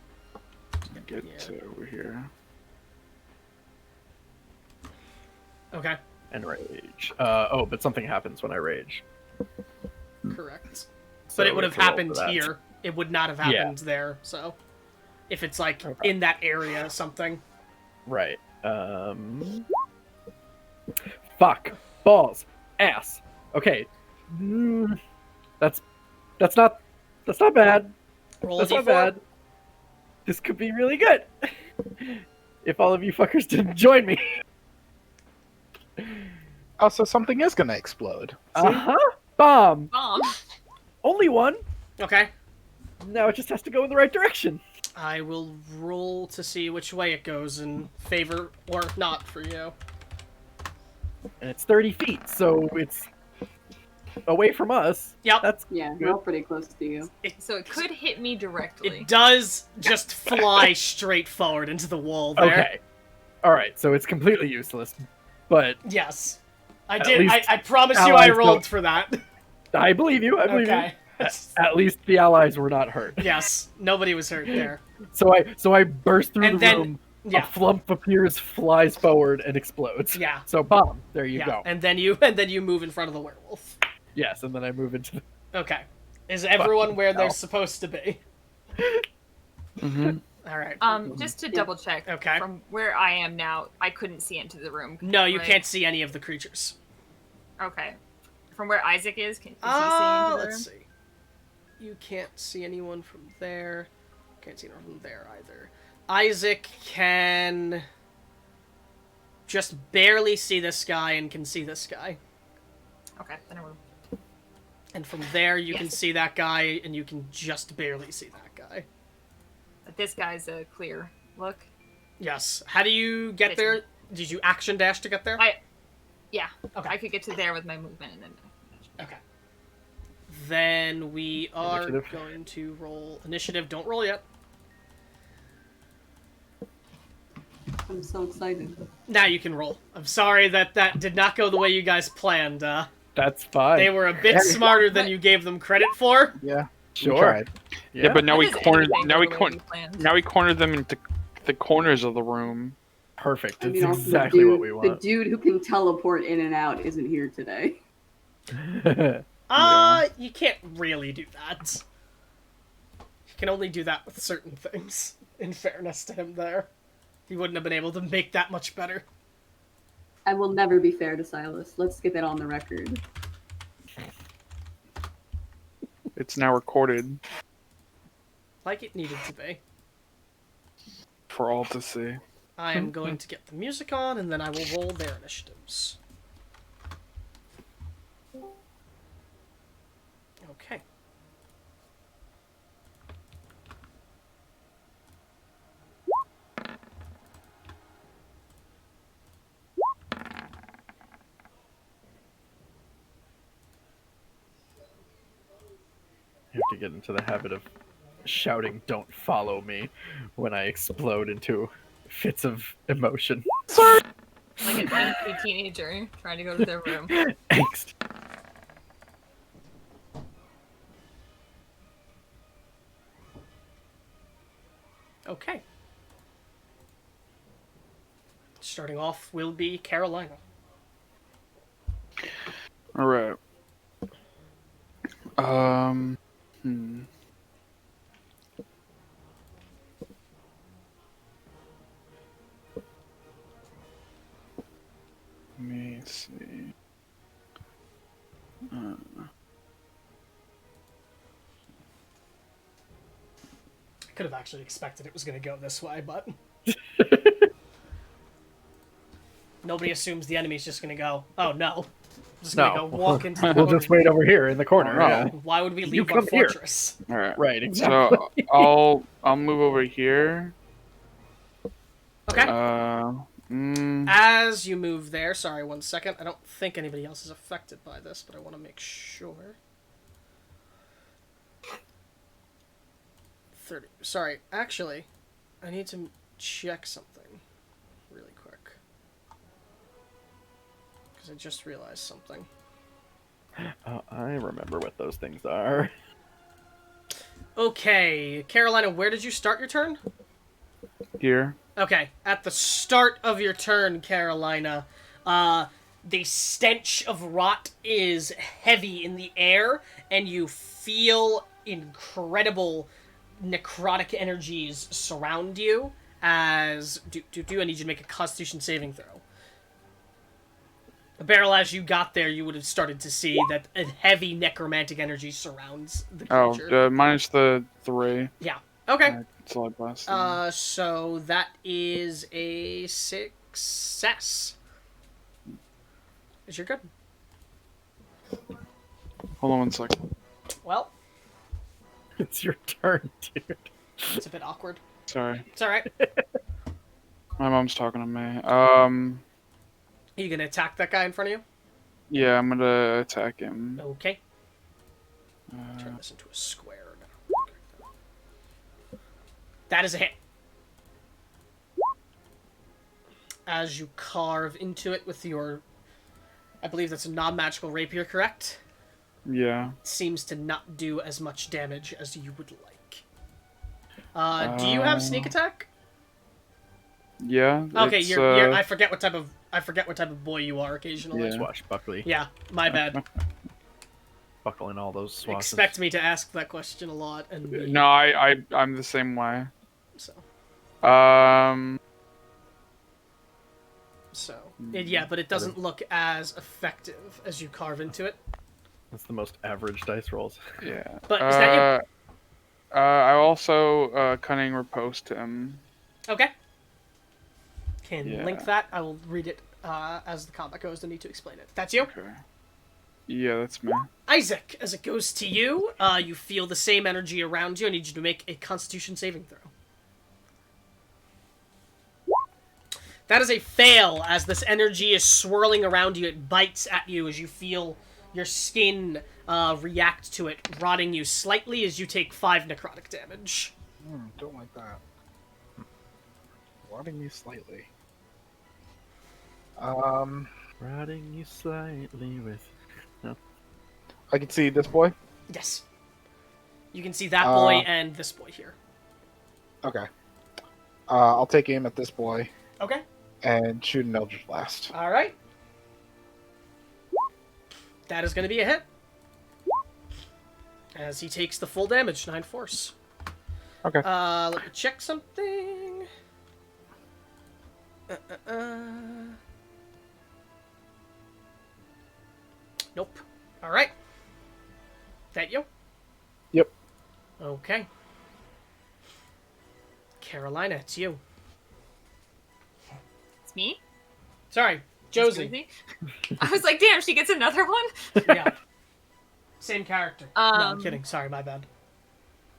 get Yeah. to over here. Okay. And rage. But something happens when I rage. Correct. So But it would we have have to roll happened for that. here. It would not have Yeah. happened there. So, if it's like Okay. in that area, or something. Right. Fuck. Balls. Ass. Okay. That's not bad. Roll a That's not d4. bad. This could be really good. If all of you fuckers didn't join me. Oh, so something is gonna explode. See? Uh-huh. Bomb. Bomb. Only one. Okay. Now it just has to go in the right direction. I will roll to see which way it goes in favor or not for you. And it's 30 feet, so it's away from us. Yep. That's Yeah, good. we're all pretty close to you. So it could hit me directly. It does just fly straight forward into the wall there. Okay. Alright, so it's completely useless. But Yes. I At did. least I promise you I allies rolled don't- for that. I believe you. I believe Okay. you. At least the allies were not hurt. Yes. Nobody was hurt there. So I burst through And the then- room. Yeah. A flump appears, flies forward, and explodes. Yeah. So bomb. There you Yeah. go. And then you move in front of the werewolf. Yes, and then I move into the... Okay. Is everyone where they're hell. supposed to be? Mm-hmm. All right. Just to double check. Okay. From where I am now, I couldn't see into the room. No, you right? can't see any of the creatures. Okay. From where Isaac is he see into the room? Let's see. You can't see anyone from there. Can't see anyone from there either. Isaac can just barely see this guy and can see this guy. Okay, then I will. And from there, you can Yes. see that guy, and you can just barely see that guy. But this guy's a clear look. Yes. How do you get It's- there? Did you action dash to get there? Yeah. Okay. I could get to there with my movement and then. Okay. Then we are Initiative. going to roll initiative. Don't roll yet. I'm so excited. Now you can roll. I'm sorry that did not go the way you guys planned. That's fine. They were a bit smarter than you gave them credit for. Yeah. we Sure. tried. Yeah, but now we How does cornered. anything Now go we the way cornered. planned? Now we cornered them into the corners of the room. Perfect. I That's mean, also exactly what we The want. dude who can teleport in and out isn't here today. You can't really do that. You can only do that with certain things. In fairness to him there. He wouldn't have been able to make that much better. I will never be fair to Silas. Let's get that on the record. It's now recorded Like it needed to be. for all to see. I am going to get the music on, and then I will roll their initiatives. Okay. You have to get into the habit of shouting, "Don't follow me," when I explode into fits of emotion. Like an angry teenager trying to go to their room. Angst. Okay. Starting off will be Carolina. All right. Hmm. Let me see. I could have actually expected it was going to go this way, but nobody assumes the enemy's just going to go, oh no. I'm just going to No. go walk into the We'll corner. just wait over here in the corner. Oh. Yeah. Why would we You leave our come here. fortress? All right. Right. Exactly. So I'll move over here. Okay. Mm, As you move there, sorry, 1 second. I don't think anybody else is affected by this, but I want to make sure. 30. Sorry, actually, I need to check something really quick. Because I just realized something. I remember what those things are. Okay, Carolina, where did you start your turn? here. Okay, at the start of your turn, Carolina, the stench of rot is heavy in the air, and you feel incredible necrotic energies surround you as... I need you to make a Constitution saving throw. Barrel, as you got there, you would have started to see that a heavy necromantic energy surrounds the Oh, creature. minus the 3. Yeah. Okay. It's a lot less. So that is a success. Is you're good. Hold on one second. Well, It's your turn, dude. it's a bit awkward. Sorry. It's alright. My mom's talking to me. Are you gonna attack that guy in front of you? Yeah, I'm gonna attack him. Okay. Turn this into a square now. That is a hit. As you carve into it with your... I believe that's a non-magical rapier, correct? Yeah. It seems to not do as much damage as you would like. Do you have sneak attack? Yeah. Okay, it's, you're I forget what type of boy you are occasionally. Yeah. Swashbuckly. Yeah, my bad. Buckling all those swashes. Expect me to ask that question a lot, and No, I'm the same way. so Um. yeah, but it doesn't look as effective as you carve into it. That's the most average dice rolls. Yeah. But is that I also cunning riposte him. Okay. Can Yeah. link that. I will read it as the combat goes. I need to explain it. That's you. Okay. Yeah, that's me. Isaac, as it goes to you, you feel the same energy around you. I need you to make a Constitution saving throw. That is a fail, as this energy is swirling around you. It bites at you as you feel your skin react to it, rotting you slightly as you take 5 necrotic damage. Don't like that. Rotting me slightly. Riding you slightly with... No. I can see this boy. Yes. You can see that boy and this boy here. Okay. I'll take aim at this boy Okay. and shoot an Eldritch Blast. Alright. That is going to be a hit. As he takes the full damage, 9 force. Okay. Let me check something. Nope. Alright. That you? Yep. Okay. Carolina, it's you. It's me? Sorry, Josie. Josie? I was like, damn, she gets another one? Yeah. Same character. No, I'm Um, kidding. Sorry, my bad.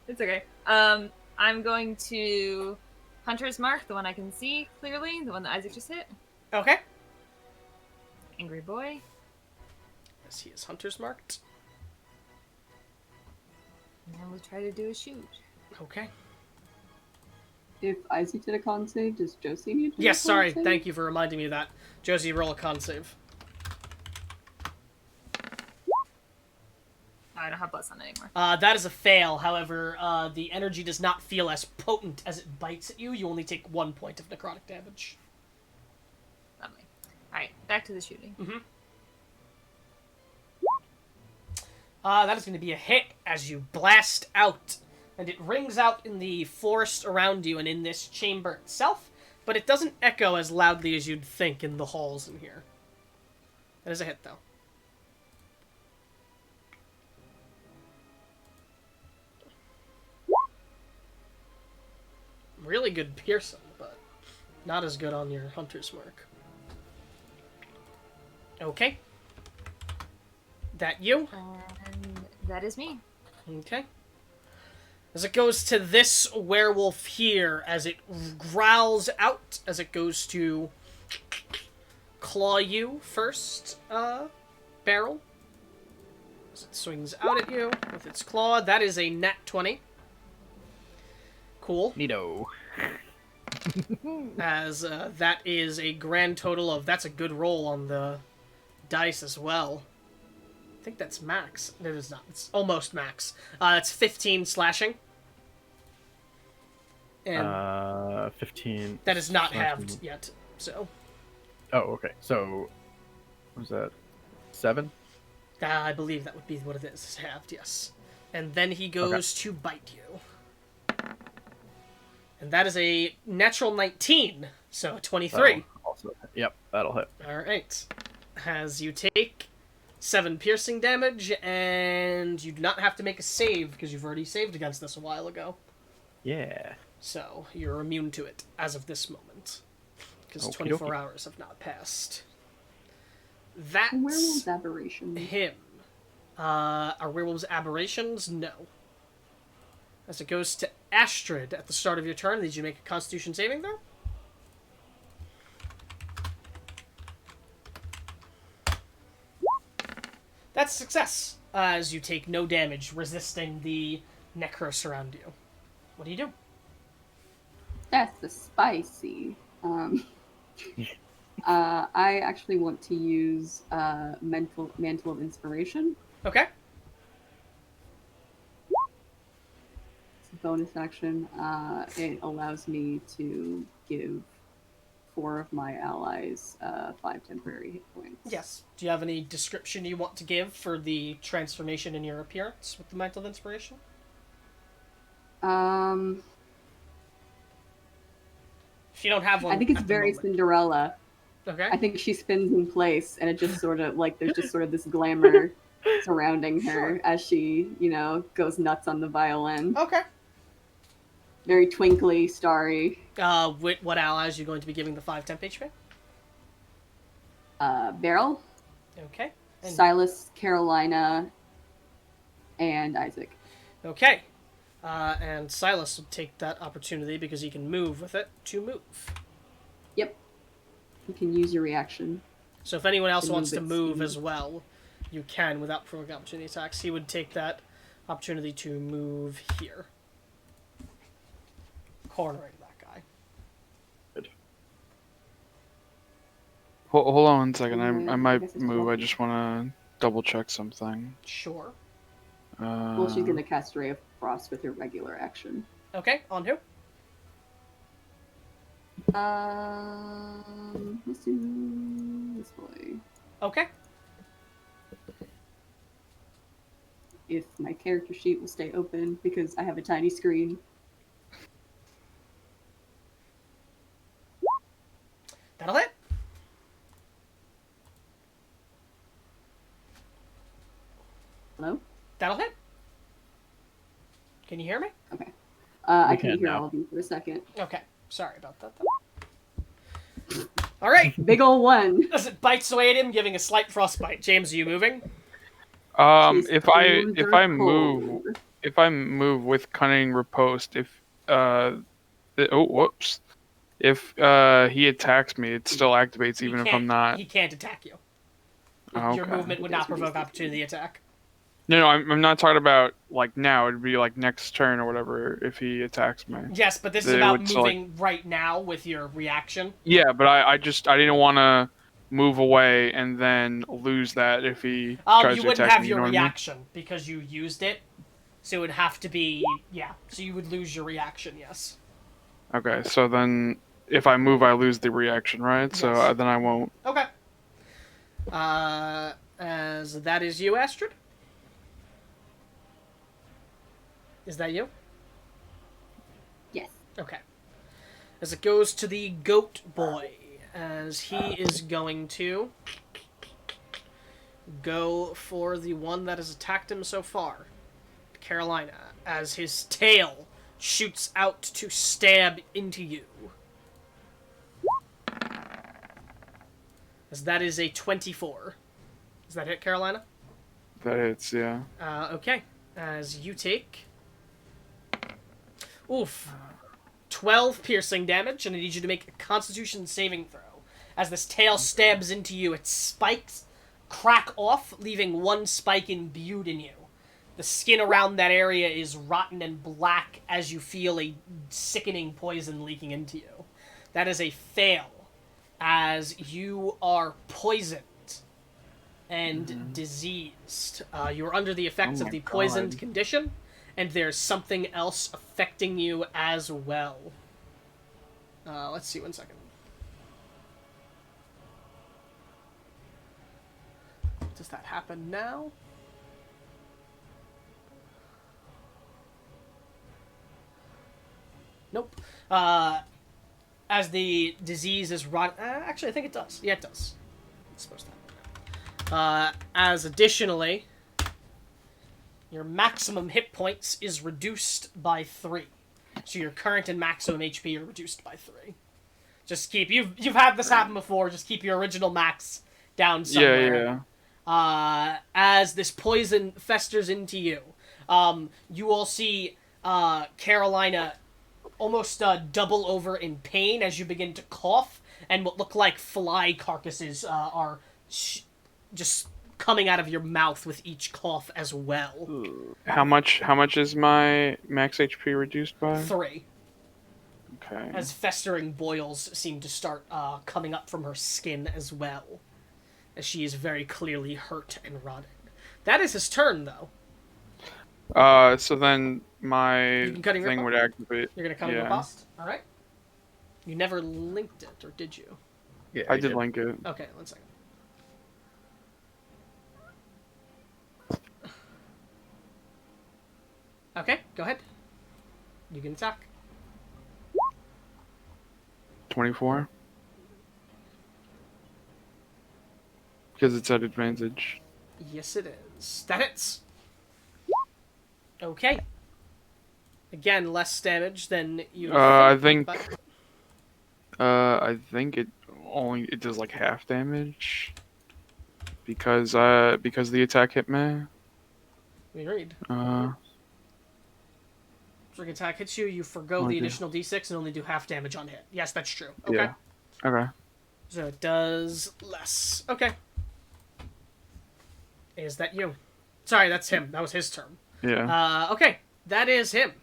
It's okay. I'm going to Hunter's Mark, the one I can see clearly, the one that Isaac just hit. Okay. Angry boy. Yes, he is hunter's marked. And then we'll try to do a shoot. Okay. If Isaac did a con save, does Josie need to do Yes, a con sorry. save? Thank you for reminding me of that. Josie, roll a con save. I don't have Bless on anymore. That is a fail. However, the energy does not feel as potent as it bites at you. You only take 1 point of necrotic damage. Lovely. Alright, back to the shooting. That is going to be a hit as you blast out. And it rings out in the forest around you and in this chamber itself. But it doesn't echo as loudly as you'd think in the halls in here. That is a hit, though. Really good piercing, but not as good on your hunter's mark. Okay. That you? And that is me. Okay. As it goes to this werewolf here, as it growls out, as it goes to claw you first, Barrel. As it swings out at you with its claw, that is a nat 20. Cool. Neato. As that is a grand total of... That's a good roll on the dice as well. I think that's max. It is not. It's almost max. It's 15 slashing. And 15. that is not slashing. halved yet, so... Oh, okay. So, what was that? 7? I believe that would be what it is. It's halved, yes. And then he goes to bite you. And that is a natural 19, so 23. Also, yep, that'll hit. Alright. as you take 7 piercing damage, and you do not have to make a save because you've already saved against this a while ago. Yeah. So you're immune to it as of this moment, because Okie 24 dokie. hours have not passed. That's Werewolf's aberration. him. Are werewolves aberrations? No. As it goes to Astrid at the start of your turn, did you make a Constitution saving throw? That's a success, as you take no damage, resisting the necros around you. What do you do? That's the spicy. I actually want to use Mantle of Inspiration. Okay. It's a bonus action. It allows me to give 4 of my allies 5 temporary hit points. Yes. Do you have any description you want to give for the transformation in your appearance with the Mantle of Inspiration? If you don't have one, I think it's at the very moment. Cinderella. Okay. I think she spins in place, and it just sort of like there's just sort of this glamour surrounding her Sure. as she, goes nuts on the violin. Okay. Very twinkly, starry. What allies are you going to be giving the 5 temp HP? Beryl, Okay. And- Silas, Carolina, and Isaac. Okay. And Silas will take that opportunity because he can move with it to move. Yep. You can use your reaction. So if anyone else To wants to move move its as well, you can without provoking opportunity attacks. He would take that opportunity to move here. Cornering that guy. Hold on one second. I I guess might it's move. I 12. just want to double check something. Sure. Well, she's going to cast Ray of Frost with her regular action. Okay, on who? Let's do this boy. Okay. If my character sheet will stay open, because I have a tiny screen. That'll hit. Hello? That'll hit. Can you hear me? Okay. I can can hear now. all of you for a second. Okay. Sorry about that. All right. Big ol' one. As it bites away at him, giving a slight frostbite. James, are you moving? She's If cold I or move cold. if I move with cunning riposte, whoops. If he attacks me, it still activates even if I'm not. He can't attack you. Oh, Your okay. movement would not provoke opportunity attack. No, I'm not talking about like now. It'd be like next turn or whatever if he attacks me. Yes, but this is They about would still, moving right now with your reaction. Yeah, but I didn't want to move away and then lose that if he tries You to wouldn't attack have me. your You know what I mean? reaction because you used it. So it would have to be, yeah. So you would lose your reaction, yes. Okay, so then if I move, I lose the reaction, right? So Yes. then I won't. Okay. As that is you, Astrid? Is that you? Yes. Okay. As it goes to the goat boy, as he is going to go for the one that has attacked him so far, Carolina, as his tail shoots out to stab into you. As that is a 24. Does that hit, Carolina? That hits, yeah. Okay. As you take... Oof. 12 piercing damage, and I need you to make a Constitution saving throw. As this tail stabs into you, its spikes crack off, leaving one spike imbued in you. The skin around that area is rotten and black as you feel a sickening poison leaking into you. That is a fail, as you are poisoned and diseased. You are under the effects Oh of my the poisoned God. condition, and there's something else affecting you as well. Let's see, 1 second. Does that happen now? Nope. As the disease is rot... actually, I think it does. Yeah, it does. It's supposed to happen now. As additionally, your maximum hit points is reduced by 3. So your current and maximum HP are reduced by 3. Just keep you've had this happen before. Just keep your original max down somewhere. As this poison festers into you, you all see Carolina almost double over in pain as you begin to cough, and what look like fly carcasses are just coming out of your mouth with each cough as well. How much is my max HP reduced by? 3. Okay. As festering boils seem to start coming up from her skin as well, as she is very clearly hurt and rotting. That is his turn, though. So then my You can cut in your thing would activate. You're gonna cut him Yeah. riposte? Alright. You never linked it, or did you? Yeah, I did link it. Okay, 1 second. Okay, go ahead. You can attack. 24. Because it's at advantage. Yes, it is. That hits. Okay. Again, less damage than you. I think. but- I think it does like half damage. Because the attack hit me. Agreed. Uh. If an attack hits you, you forgo the Okay. additional d6 and only do half damage on hit. Yes, that's true. Okay. Yeah. Okay. So it does less. Okay. Is that you? Sorry, that's him. That was his turn. Yeah. Okay. That is him.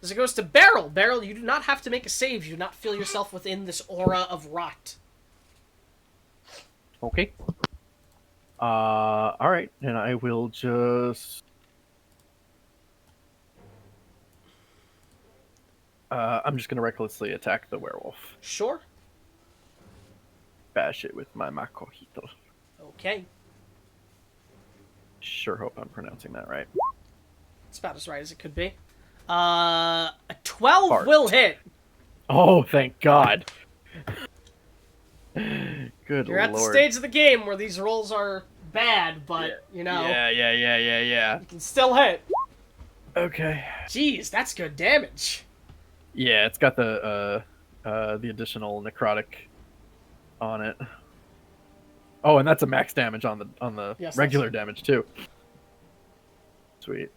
As it goes to Beryl. Beryl, you do not have to make a save. You do not feel yourself within this aura of rot. Okay. Alright, and I will just... I'm just gonna recklessly attack the werewolf. Sure. Bash it with my Makohito. Okay. Sure hope I'm pronouncing that right. It's about as right as it could be. A 12 Fart. will hit. Oh, thank God. Good You're at the lord. stage of the game where these rolls are bad, but, you know, Yeah. you can still hit. Okay. Jeez, that's good damage. Yeah, it's got the additional necrotic on it. Oh, and that's a max damage on the Yes, regular damage too. Sweet.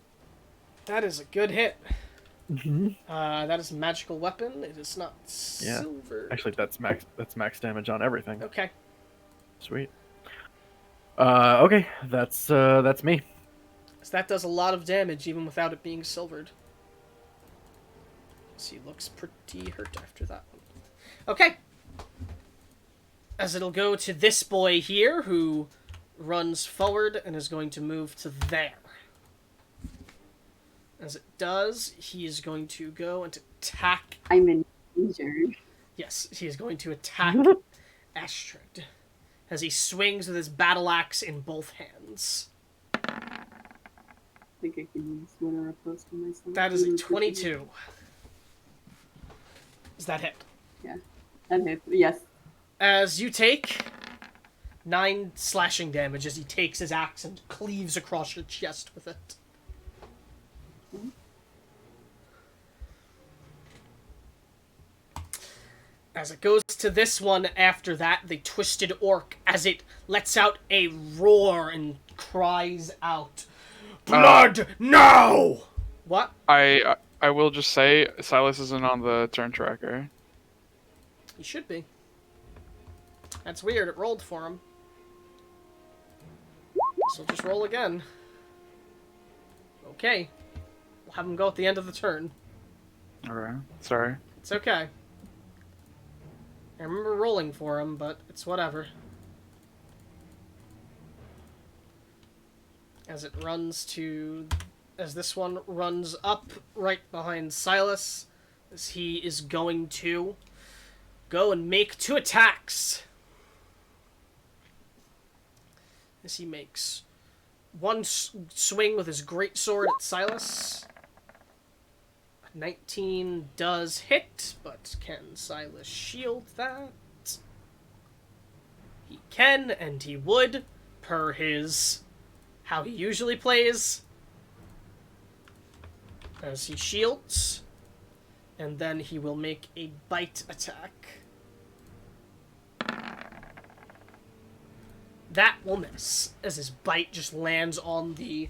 That is a good hit. Mm-hmm. That is a magical weapon. It is not Yeah. silver. Actually, that's max damage on everything. Okay. Sweet. Okay, that's me. So that does a lot of damage even without it being silvered. So he looks pretty hurt after that one. Okay. As it'll go to this boy here, who runs forward and is going to move to there. As it does, he is going to go and attack. I'm in danger. Yes, he is going to attack Astrid as he swings with his battle axe in both hands. I think I can use one or opposed to myself. That is a 22. Is that hit? That hit. Yes. As you take 9 slashing damage as he takes his axe and cleaves across your chest with it. As it goes to this one after that, the twisted orc, as it lets out a roar and cries out, "Blood now!" What? I will just say Silas isn't on the turn tracker. He should be. That's weird, it rolled for him. So just roll again. Okay. We'll have him go at the end of the turn. Okay. Sorry. It's okay. I remember rolling for him, but it's whatever. As this one runs up right behind Silas, as he is going to go and make 2 attacks. As he makes one swing with his greatsword at Silas. 19 does hit, but can Silas shield that? He can, and he would. per how he usually plays. As he shields. And then he will make a bite attack. That will miss, as his bite just lands on the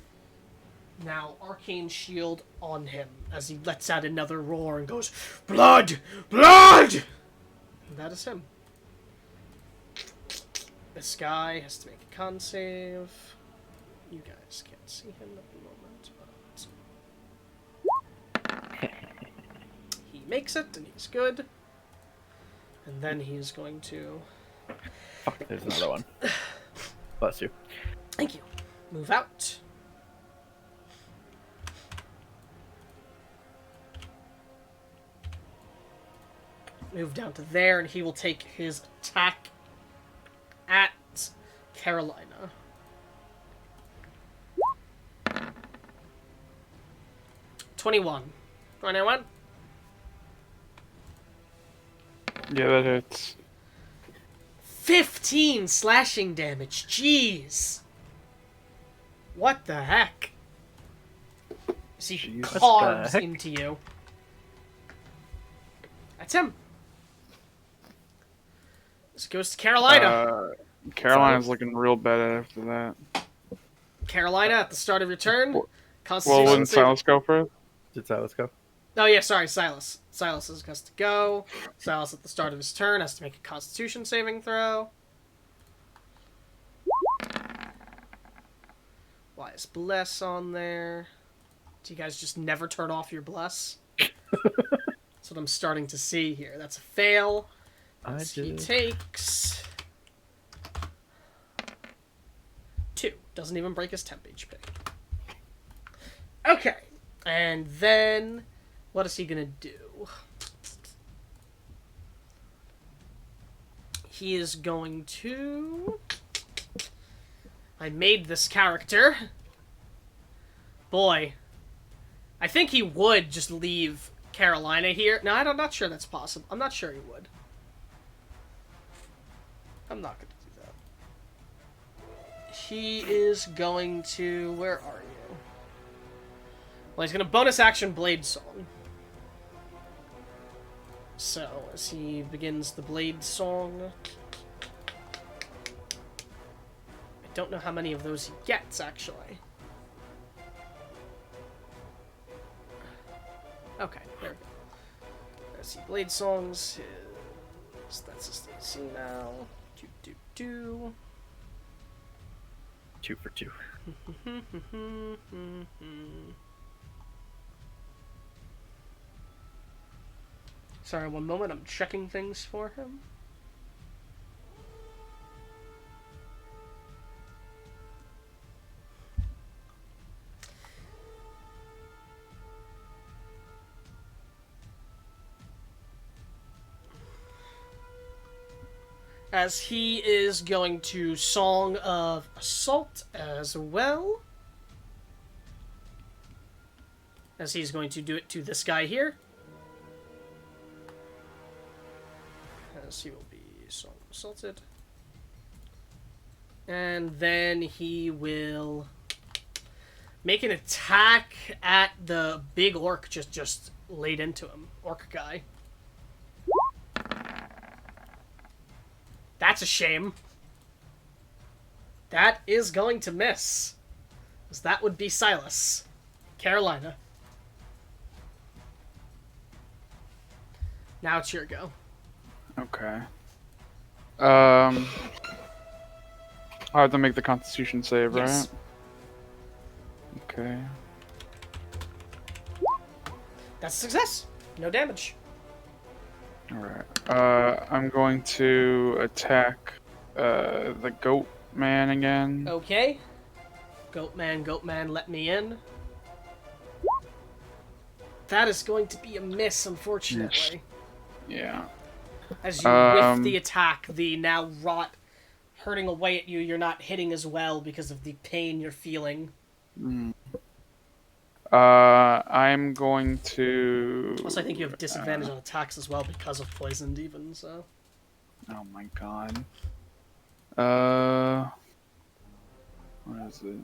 now arcane shield on him, as he lets out another roar and goes, "Blood! Blood!" And that is him. This guy has to make a con save. You guys can't see him at the moment, but he makes it, and he's good. And then he's going to... Fuck, there's another one. Bless you. Thank you. Move out. Move down to there, and he will take his attack at Carolina. $21. 21? Yeah, that hits. 15 slashing damage. Jeez. What the heck? As he Jeez, carves what the heck? into you. That's him. This goes to Carolina. Carolina's looking real bad after that. Carolina, at the start of your turn. Well, Constitution wouldn't saving- Silas go first? Did Silas go? Oh yeah, sorry, Silas. Silas has to go. Silas at the start of his turn has to make a Constitution saving throw. Why is Bless on there? Do you guys just never turn off your Bless? That's what I'm starting to see here. That's a fail. He takes 2. Doesn't even break his temp HP. Okay. And then, what is he gonna do? He is going to... I made this character. Boy. I think he would just leave Carolina here. No, I'm not sure that's possible. I'm not sure he would. I'm not going to do that. He is going to... Where are you? Well, he's going to bonus action Blade Song. So, as he begins the Blade Song... I don't know how many of those he gets, actually. Okay, there we go. Let's see, Blade Songs is... That's his AC now. 2. 2 for 2. Sorry, one moment. I'm checking things for him. As he is going to Song of Assault as well. As he's going to do it to this guy here. As he will be Song of Assaulted. And then he will make an attack at the big orc just laid into him. Orc guy. That's a shame. That is going to miss. Because that would be Silas. Carolina. Now it's your go. Okay. I have to make the Constitution save, Yes. right? Okay. That's a success. No damage. Alright. I'm going to attack the goat man again. Okay. Goat man, let me in. That is going to be a miss, unfortunately. Yeah. As you whiff the attack, the now rot hurting away at you, you're not hitting as well because of the pain you're feeling. I'm going to... Also, I think you have disadvantage on attacks as well because of poisoned even, so... Oh my god. What is it?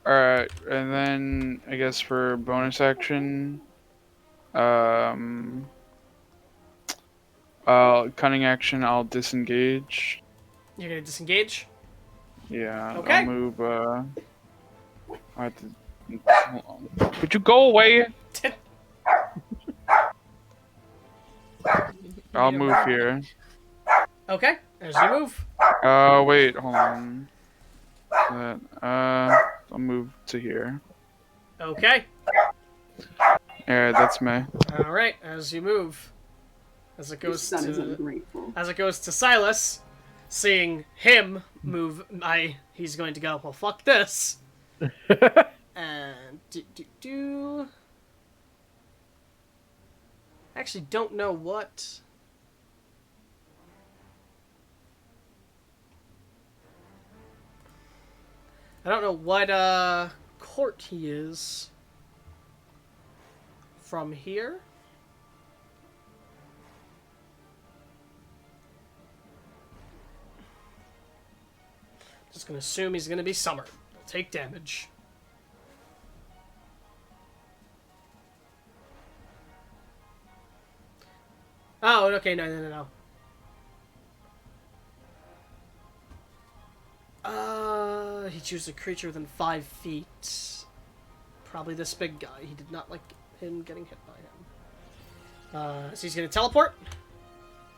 Alright, and then I guess for bonus action, cunning action, I'll disengage. You're gonna disengage? Yeah, Okay. I'll move, I have to, hold on. Could you go away? I'll move here. Okay, as you move. Wait, hold on. I'll move to here. Okay. Yeah, that's me. All right, as you move. As it Your goes son is to ungrateful. as it goes to Silas, seeing him move, he's going to go, well, fuck this. And actually don't know what. I don't know what court he is from here. Just gonna assume he's gonna be summer. He'll take damage. Oh, okay, no. He chooses a creature within 5 feet. Probably this big guy. He did not like him getting hit by him. So he's gonna teleport.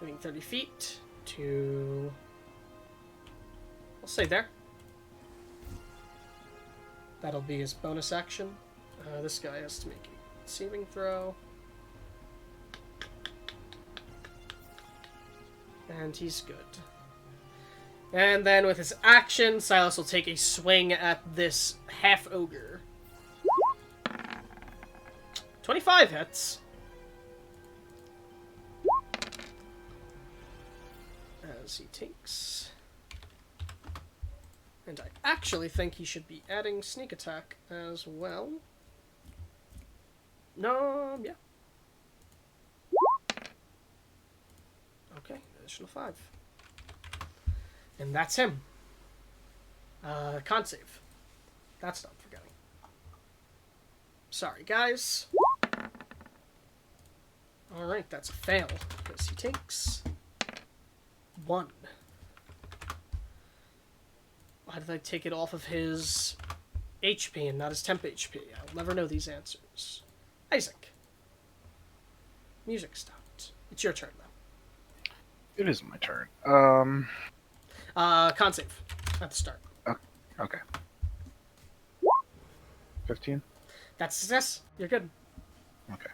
Moving 30 feet to... I'll say there. That'll be his bonus action. This guy has to make a saving throw. And he's good. And then with his action, Silas will take a swing at this half-ogre. 25 hits. As he takes... And I actually think he should be adding sneak attack as well. No, yeah. Okay, additional 5. And that's him. Con save. That's not forgetting. Sorry, guys. Alright, that's a fail. Because he takes 1. Why did I take it off of his HP and not his temp HP? I'll never know these answers. Isaac. Music stopped. It's your turn, though. It is my turn. Con save. At the start. Okay. 15? That's a success. You're good. Okay.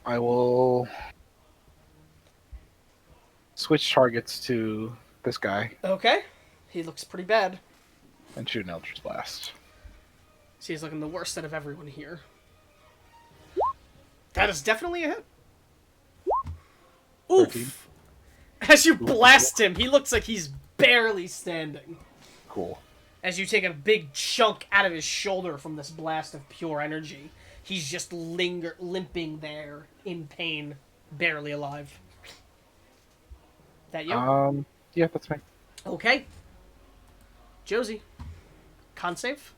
I will switch targets to this guy Okay. He looks pretty bad. and shoot an Eldritch Blast. So he's looking the worst out of everyone here. That is definitely a hit. Oof! 13. As you blast him, he looks like he's barely standing. Cool. As you take a big chunk out of his shoulder from this blast of pure energy, he's just limping there in pain, barely alive. That you? Yeah, that's me. Okay. Josie. Con save.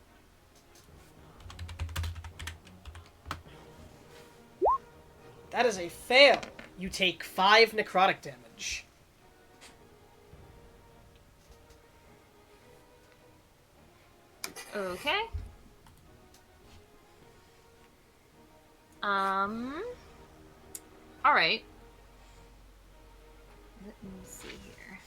That is a fail. You take 5 necrotic damage. Okay. All right. Let me see here.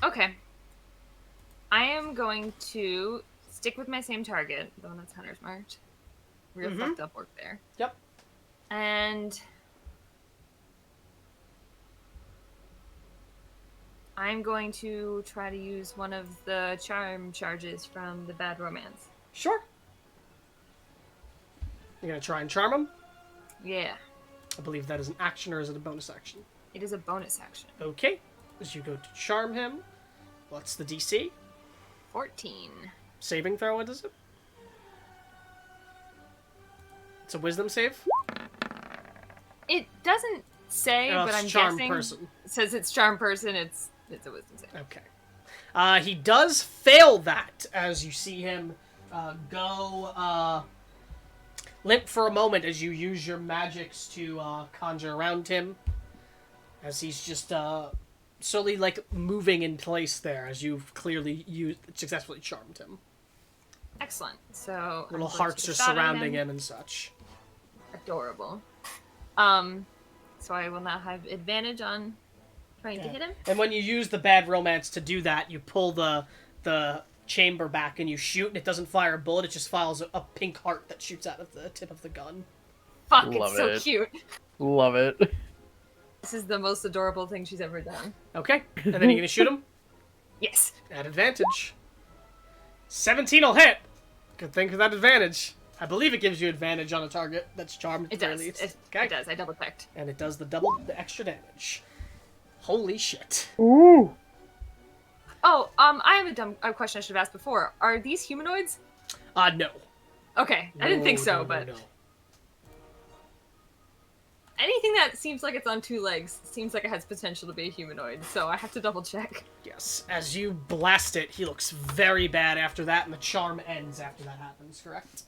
Okay. I am going to stick with my same target, the one that's Hunter's marked. Real fucked up work there. Yep. And I'm going to try to use one of the charm charges from the Bad Romance. Sure. You're gonna try and charm him? Yeah, I believe that is an action, or is it a bonus action? it is a bonus action. Okay. As you go to charm him, What's the DC? 14. Saving throw, what is it? It's a wisdom save? It doesn't say, Oh, but it's I'm charm guessing. person. It says it's charm person. It's a wisdom save. Okay. He does fail that as you see him go limp for a moment as you use your magics to conjure around him. As he's just slowly moving in place there as you've clearly successfully charmed him. Excellent. So Little I'm going hearts to are shot at surrounding him and such. Adorable. So I will now have advantage on trying to hit him. And when you use the bad romance to do that, you pull the chamber back and you shoot, and it doesn't fire a bullet, it just fires a pink heart that shoots out of the tip of the gun. Fuck, Love it's so it. cute. Love it. This is the most adorable thing she's ever done. Okay, and then you're gonna shoot him Yes. at advantage. 17 will hit. Good thing for that advantage. I believe it gives you advantage on a target that's charmed at It the very does. least. It does. I double checked. And it does the extra damage. Holy shit. Ooh. Oh, I have a question I should have asked before. Are these humanoids? No. Okay, I didn't think No, so, no, but no. anything that seems like it's on two legs seems like it has potential to be a humanoid, so I have to double check. Yes, as you blast it, he looks very bad after that, and the charm ends after that happens, correct?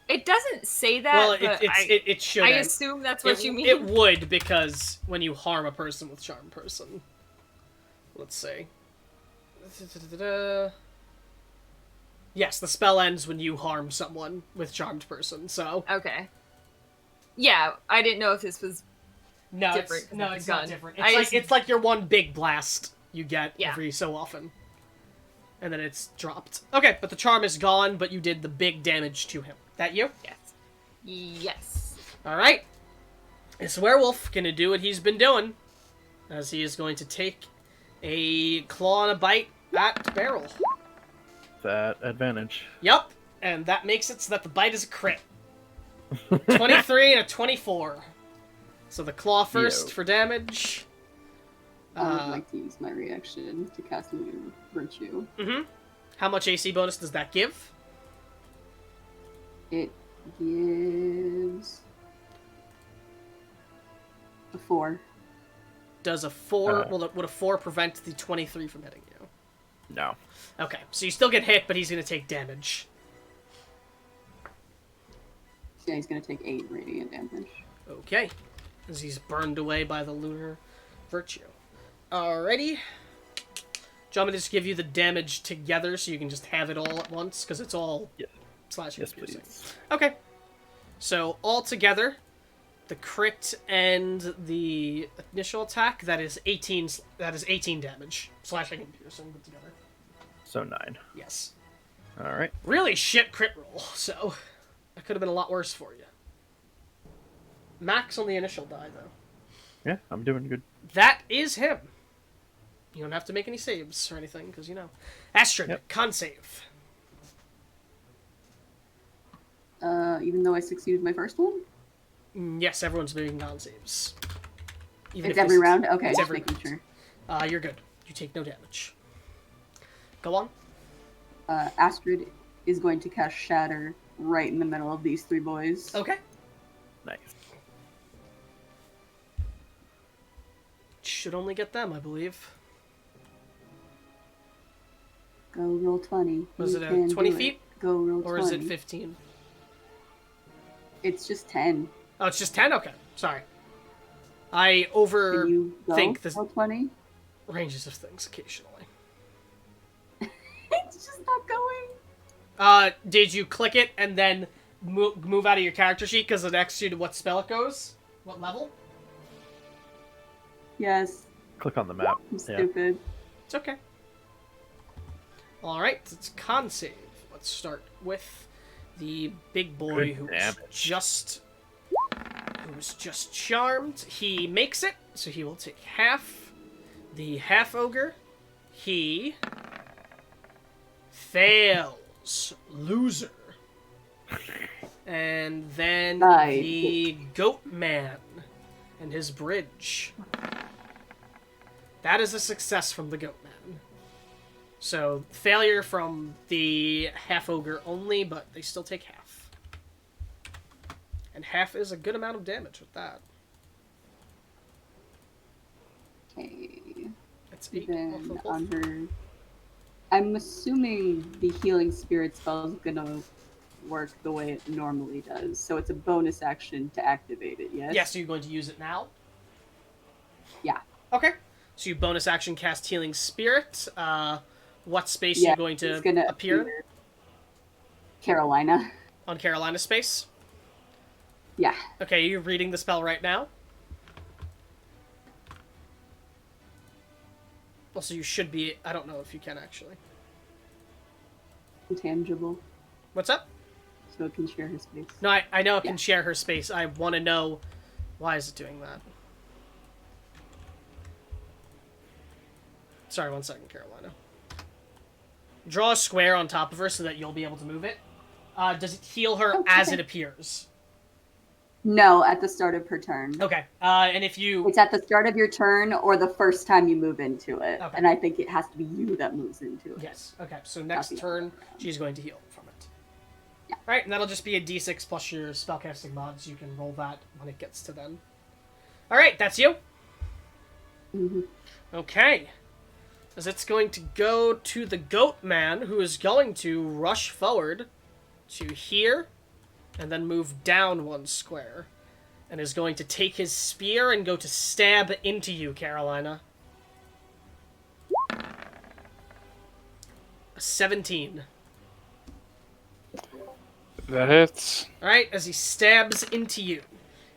It doesn't say that, Well, but it should. I assume that's what you mean. It would, because when you harm a person with charm person. Let's see. Yes, the spell ends when you harm someone with charmed person, so... Okay. Yeah, I didn't know if this was No, different. it's, no, with it's the not gun. different. I It's like your one big blast you get Yeah. every so often. And then it's dropped. Okay, but the charm is gone, but you did the big damage to him. That you? Yes. Yes. Alright. This werewolf gonna do what he's been doing. As he is going to take a claw and a bite at Barrel. That advantage. Yep. And that makes it so that the bite is a crit. 23 and a 24. So the claw first Yo. for damage. I would like to use my reaction to cast Renewal Virtue. Mm-hmm. How much AC bonus does that give? It gives a 4. Does a 4... would a 4 prevent the 23 from hitting you? No. Okay, so you still get hit, but he's going to take damage. Yeah, he's gonna take 8 radiant damage. Okay. As he's burned away by the lunar virtue. Alrighty. Do you want me to just give you the damage together so you can just have it all at once? Because it's all Yeah. slashing Yes, and piercing. please. Okay. So, all together, the crit and the initial attack, that is 18 damage. Slashing and piercing put together. So 9. Yes. All right. Really shit crit roll, so that could have been a lot worse for you. Max on the initial die, though. Yeah, I'm doing good. That is him. You don't have to make any saves or anything, because, you know. Astrid, Yep. con save. Even though I succeeded my first one? Yes, everyone's making con saves. Even It's if every this- round? Okay, it's just every making round. sure. You're good. You take no damage. Go on. Astrid is going to cast Shatter right in the middle of these 3 boys. Okay. Nice. Should only get them, I believe. Go roll 20. Was You it can 20 do feet? Go roll 20. Or is it 15? It's just 10. Oh, it's just 10? Okay. Sorry. I Can you go overthink the roll 20? ranges of things occasionally. It's just not going. Did you click it and then move out of your character sheet because it asks you to what spell it goes? What level? Yes, Click on the map. I'm Yeah. stupid. It's okay. Alright, it's con save. Let's start with the big boy Good who's damage. just charmed. He makes it, so he will take half. The half ogre, he fails. Loser. And then Right. the Goat Man and his bridge. That is a success from the Goat Man. So, failure from the half ogre only, but they still take half. And half is a good amount of damage with that. Okay. That's 8 Then off of on both. her, I'm assuming the healing spirit spell is gonna work the way it normally does. So it's a bonus action to activate it. Yes. Yeah, so you're going to use it now? Yeah. Okay. So you bonus action cast Healing Spirit. What space are you going it's to gonna appear in? Carolina. On Carolina space? Yeah. Okay, you're reading the spell right now? Also, you should be... I don't know if you can, actually. Intangible. What's up? So it can share her space. No, I know it can Yeah. share her space. I want to know... Why is it doing that? Sorry, 1 second, Carolina. Draw a square on top of her so that you'll be able to move it. Does it heal her as Okay. it appears? No, at the start of her turn. Okay. And if you... It's at the start of your turn or the first time you move into it. Okay. And I think it has to be you that moves into it. Yes. Okay. So next the turn, other way around. she's going to heal from it. Yeah. All right, and that'll just be a d6 plus your spellcasting mods. You can roll that when it gets to then. All right, that's you. Mhm. Okay. As it's going to go to the Goat Man, who is going to rush forward to here, and then move down 1 square, and is going to take his spear and go to stab into you, Carolina. A 17. That hits. Alright, as he stabs into you,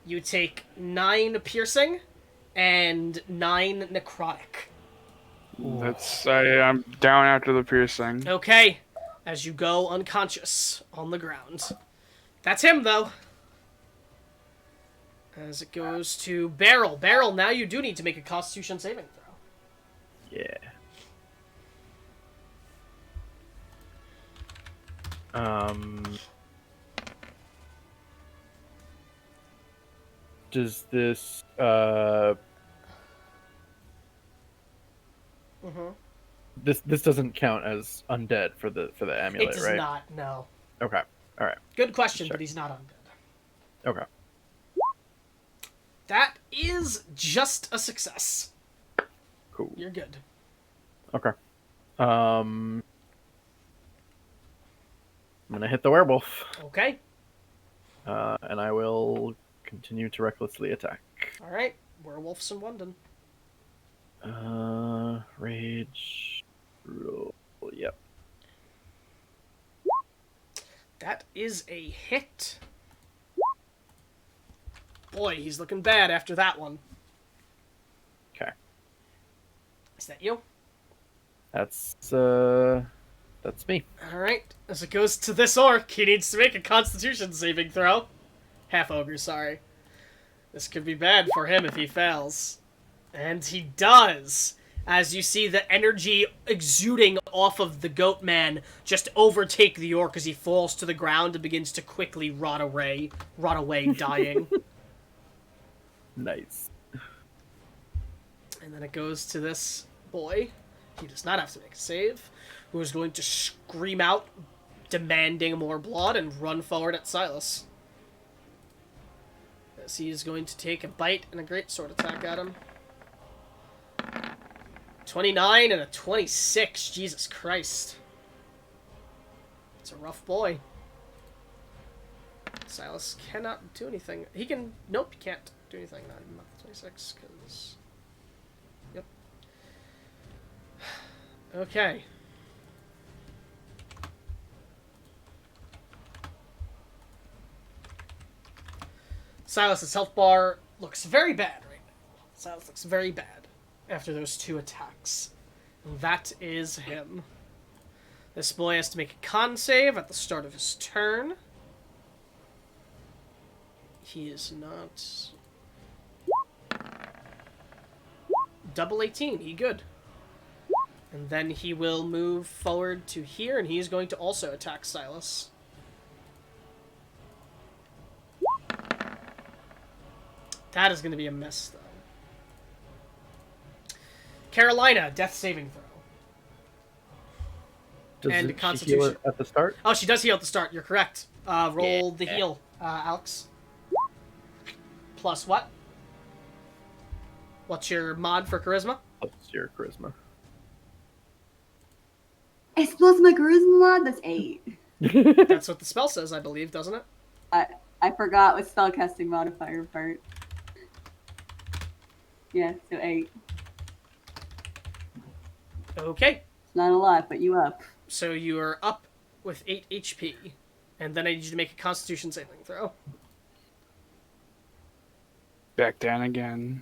you take 9 piercing and 9 necrotic. I'm down after the piercing. Okay, as you go unconscious on the ground. That's him, though. As it goes to Beryl. Beryl, now you do need to make a Constitution saving throw. Yeah. Does this this doesn't count as undead for the amulet, It does right? not, no. Okay. All right. Good question, Sure. but he's not undead. Okay. That is just a success. Cool. You're good. Okay. I'm gonna hit the werewolf, Okay. and I will continue to recklessly attack. Alright. Werewolves in London. Rage roll. Yep. That is a hit. Boy, he's looking bad after that one. Okay. Is that you? That's me. Alright. As it goes to this orc, he needs to make a Constitution saving throw. Half ogre, sorry. This could be bad for him if he fails. And he does! As you see the energy exuding off of the Goat Man just overtake the orc as he falls to the ground and begins to quickly rot away, dying. Nice. And then it goes to this boy. He does not have to make a save. Who is going to scream out, demanding more blood, and run forward at Silas. As he is going to take a bite and a greatsword attack at him. 29 and a 26. Jesus Christ. It's a rough boy. Silas cannot do anything. He can... Nope, he can't do anything. Not 26, because... Yep. Okay. Silas's health bar looks very bad right now. Silas looks very bad after those 2 attacks. And that is him. This boy has to make a con save at the start of his turn. He is not... Double 18, he good. And then he will move forward to here, and he is going to also attack Silas. That is going to be a miss, though. Carolina, death saving throw. Does And she heal Constitution. it at the start? Oh, she does heal at the start. You're correct. Roll the heal, Alex. Plus what? What's your mod for charisma? Plus your charisma. It's plus my charisma mod. That's 8. That's what the spell says, I believe, doesn't it? I forgot what spellcasting modifier part. Yeah, so 8. Okay. It's not a lot, but you up. So you are up with 8 HP. And then I need you to make a Constitution saving throw. Back down again.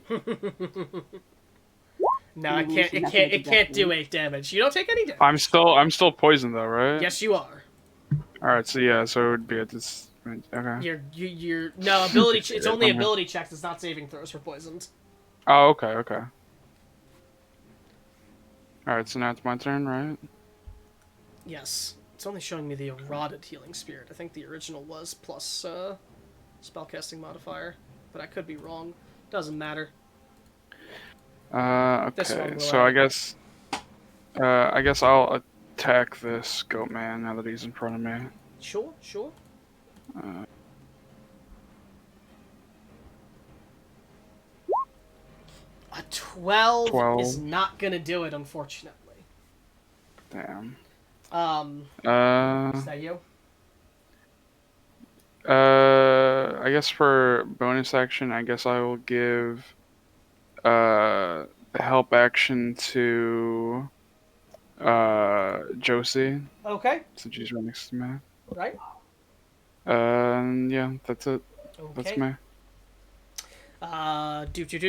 No, it can't do 8 damage. You don't take any damage. I'm still poisoned though, right? Yes, you are. All right, so yeah, so it would be at this. Okay. You're no ability. It's only ability checks. It's not saving throws for poisoned. Oh, okay. All right, so now it's my turn, right? Yes, it's only showing me the eroded healing spirit. I think the original was plus spellcasting modifier, but I could be wrong. Doesn't matter. Okay. So I guess I'll attack this goat man now that he's in front of me. Sure. A 12 is not gonna do it, unfortunately. Damn. Is that you? I guess for bonus action, I guess I will give the help action to Josie. Okay. Since she's right next to me. Right. Yeah, that's it. Okay. That's me.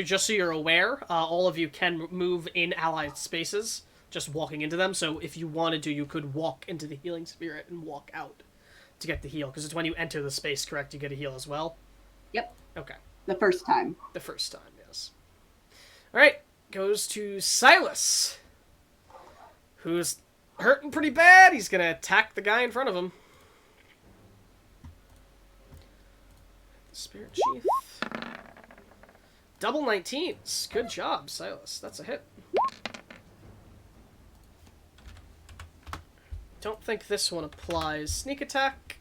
Just so you're aware, all of you can move in allied spaces, just walking into them. So if you wanted to, you could walk into the healing spirit and walk out to get the heal. Because it's when you enter the space, correct, you get a heal as well? Yep. Okay. The first time. The first time, yes. Alright, goes to Silas, who's hurting pretty bad. He's gonna attack the guy in front of him. Spirit Sheath. Double 19s. Good job, Silas. That's a hit. Don't think this one applies. Sneak attack.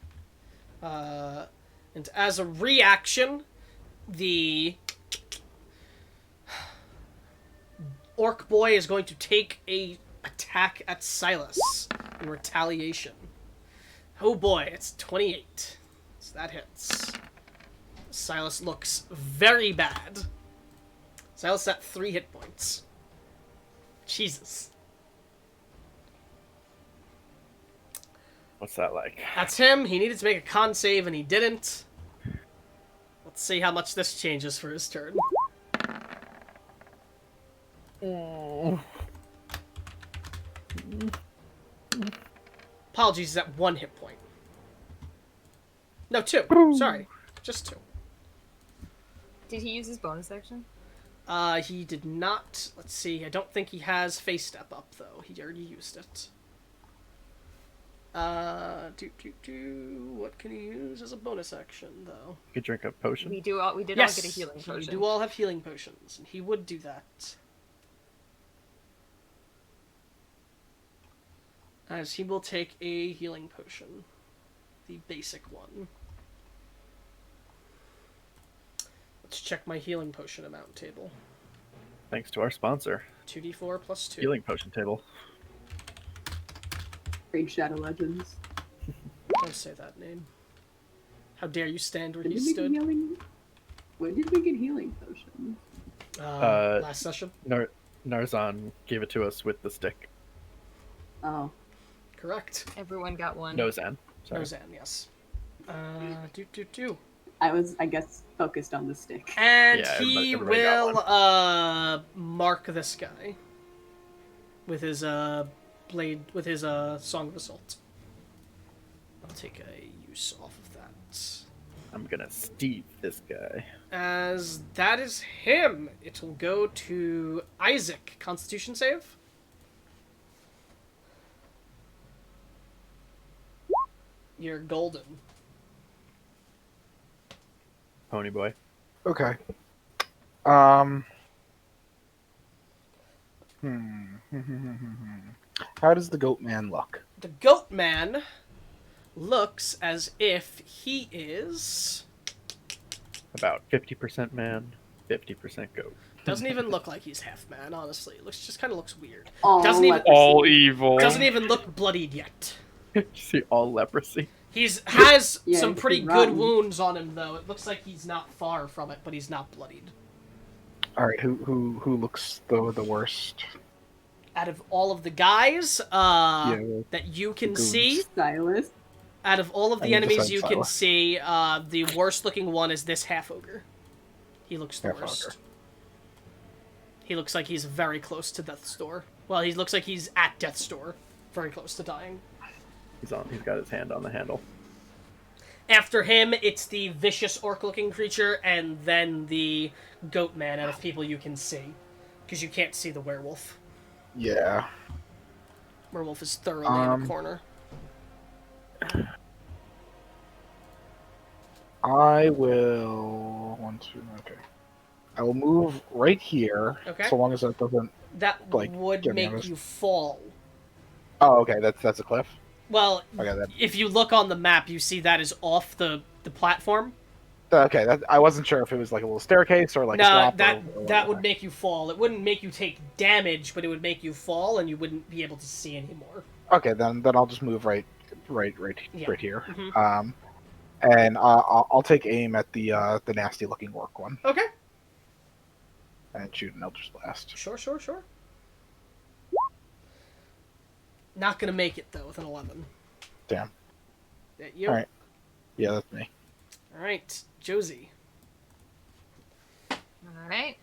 And as a reaction, the orc boy is going to take a attack at Silas in retaliation. Oh boy, it's 28. So that hits. Silas looks very bad. Silas at 3 hit points. Jesus. What's that like? That's him. He needed to make a con save and he didn't. Let's see how much this changes for his turn. Apologies, he's at 1 hit point. No, 2. Sorry. Just 2. Did he use his bonus action? He did not. Let's see. I don't think he has face step up, though. He already used it. What can he use as a bonus action, though? You could drink a potion. We did all get a healing potion. We do all have healing potions, and he would do that. As he will take a healing potion. The basic one. Let's check my healing potion amount table. Thanks to our sponsor. 2d4 plus 2. Healing potion table. Raid Shadow Legends. Don't say that name. How dare you stand where When he did we get stood? healing? When did we get healing potions? Last session? Narzan gave it to us with the stick. Oh. Correct. Everyone got one. Nozan. Sorry. Nozan, yes. I was, I guess, focused on the stick. And Yeah, he everybody got will mark this guy with his blade, with his Song of Assault. I'll take a use off of that. I'm gonna Steve this guy. As that is him, it will go to Isaac. Constitution save. You're golden. Pony boy. Okay. Um. How does the goat man look? The goat man looks as if he is. About 50% man, 50% goat. Doesn't even look like he's half man, honestly. It looks just kind of looks weird. All Doesn't even- leprosy. All evil. Doesn't even look bloodied yet. You see all leprosy. Has Yeah, some he's pretty good rotten. wounds on him though. It looks like he's not far from it, but he's not bloodied. All right, who looks the worst? Out of all of the guys well, that you can goons. see, Silas. out of all of I the need to enemies find you can Silas. see, the worst looking one is this half ogre. He looks the Half worst. ogre. He looks like he's very close to death's door. Well, he looks like he's at death's door, very close to dying. He's got his hand on the handle. After him, it's the vicious orc-looking creature, and then the goat man out of people you can see. Because you can't see the werewolf. Yeah. Werewolf is thoroughly in a Um, corner. I will okay. I will move right here. Okay. So long as that doesn't. That like, would get me make honest. you fall. Oh, okay. That's a cliff. Well, Okay, if you look on the map, you see that is off the platform. okay. I wasn't sure if it was like a little staircase or like a No, drop. that would make you fall. It wouldn't make you take damage, but it would make you fall, and you wouldn't be able to see anymore. Okay, then I'll just move right Yeah. here. Mhm. And I'll take aim at the nasty looking orc one Okay. and shoot an Eldritch Blast. Sure. Not gonna make it though with an 11. Damn. That you? All right. Yeah, that's me. All right, Josie. All right.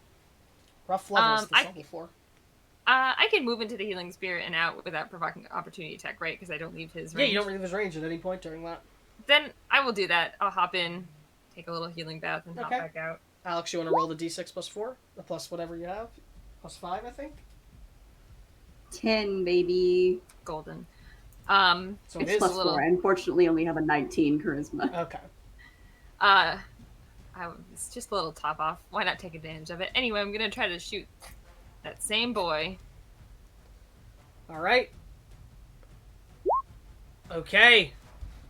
Rough levels this I- level 4. I can move into the healing spirit and out without provoking opportunity attack, right? Because I don't leave his Yeah, range. you don't leave his range at any point during that. Then I will do that. I'll hop in, take a little healing bath, and hop Okay. back out. Alex, you want to roll the d6 plus 4? The plus whatever you have? Plus 5, I think? 10, baby. Golden. So it It's is plus a little- 4. I unfortunately only have a 19 charisma. Okay. It's just a little top off. Why not take advantage of it? Anyway, I'm gonna try to shoot that same boy. Alright. Okay.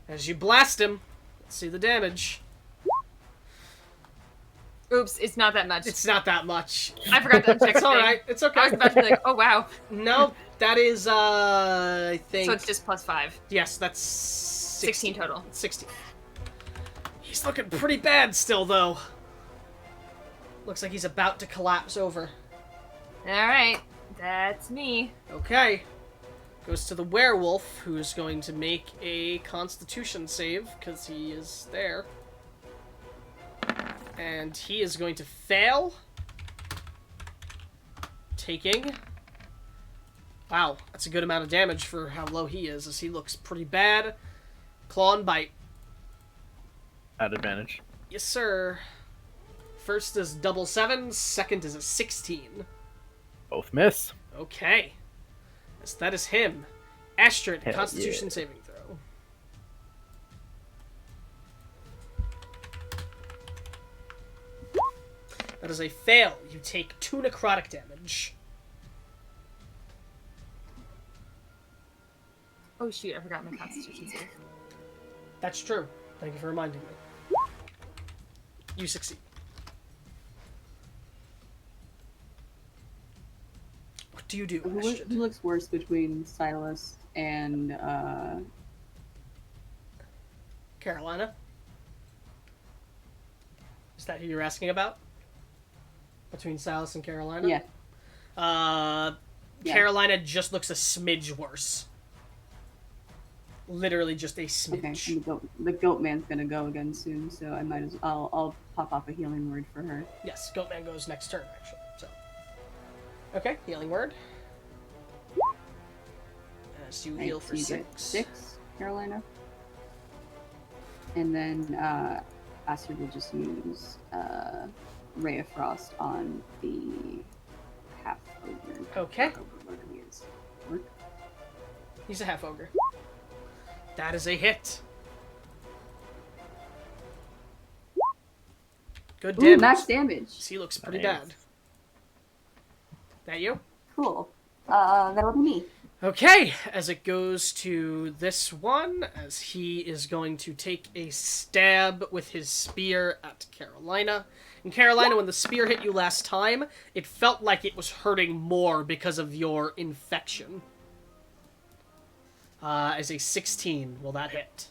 As you blast him, let's see the damage. Oops, it's not that much. It's not that much. I forgot to check. It's alright. It's okay. I was about to be like, oh wow. No, that is, I think... So it's just plus 5. Yes, that's 16 total. 16. He's looking pretty bad still, though. Looks like he's about to collapse over. Alright, that's me. Okay. Goes to the werewolf, who's going to make a constitution save, because he is there. And he is going to fail. Taking... Wow, that's a good amount of damage for how low he is, as he looks pretty bad. Claw and bite. At advantage. Yes, sir. First is double 7, second is a 16. Both miss. Okay. Yes, that is him. Astrid, Hell Constitution yeah. saving throw. That is a fail. You take 2 necrotic damage. Oh shoot, I forgot my constitution save. That's true. Thank you for reminding me. You succeed. What do you do, Who Astrid? looks worse between Silas and Carolina? Is that who you're asking about? Between Silas and Carolina? yeah. Yeah. Carolina just looks a smidge worse. Literally just a Okay, smidge. and the goat man's gonna go again soon, so I might as I'll pop off a healing word for her. Yes, Goatman goes next turn, actually. So, okay, healing word. As you heal for You get 6. 6, Carolina. And then Astrid will just use Ray of Frost on the half ogre. Okay. Whatever he is. Work. He's a half ogre. That is a hit. Good Ooh, damage. max damage. He looks pretty Nice. bad. That you? Cool. That'll be me. Okay, as it goes to this one, as he is going to take a stab with his spear at Carolina. And Carolina, when the spear hit you last time, it felt like it was hurting more because of your infection. As a 16, will that hit?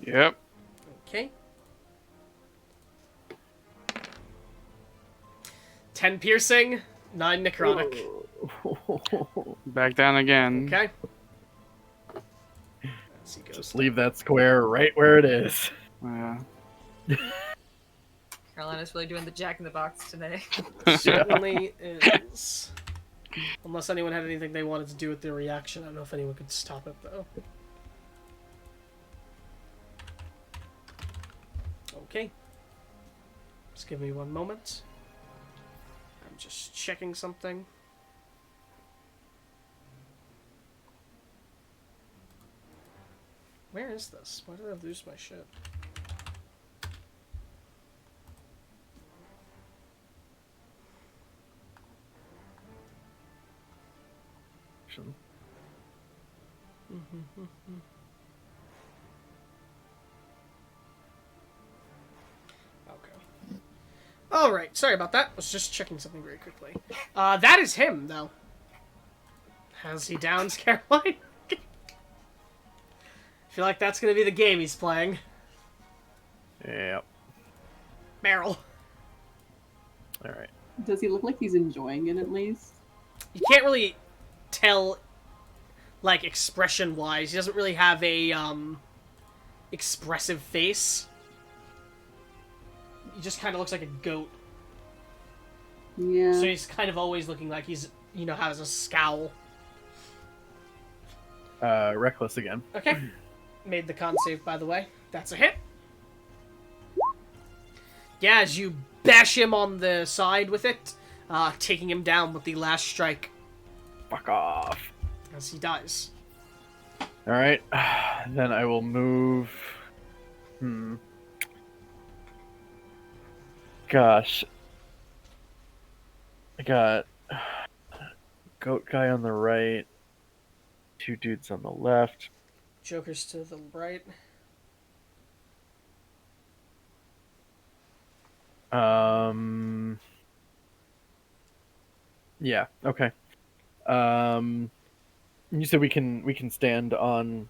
Yep. Okay. 10 piercing, 9 necrotic. Back down again. Okay. As he goes Just leave that square right where it is. Yeah. Carolina's really doing the Jack in the Box today. certainly is. Unless anyone had anything they wanted to do with their reaction. I don't know if anyone could stop it, though. Okay. Just give me one moment. I'm just checking something. Where is this? Why did I lose my shit? Okay. Alright, sorry about that. I was just checking something very quickly. That is him, though. Has he downs Caroline? I feel like that's gonna be the game he's playing. Yep. Meryl. Alright. Does he look like he's enjoying it at least? You can't really tell, like, expression-wise. He doesn't really have a, expressive face. He just kind of looks like a goat. Yeah. So he's kind of always looking like he's, you know, has a scowl. Reckless again. Okay. Made the con save, by the way. That's a hit. Yeah, as you bash him on the side with it, taking him down with the last strike Fuck off. as he dies. Alright. Then I will move. Gosh. I got goat guy on the right, 2 dudes on the left. Joker's to the right. Yeah, okay. You said we can stand on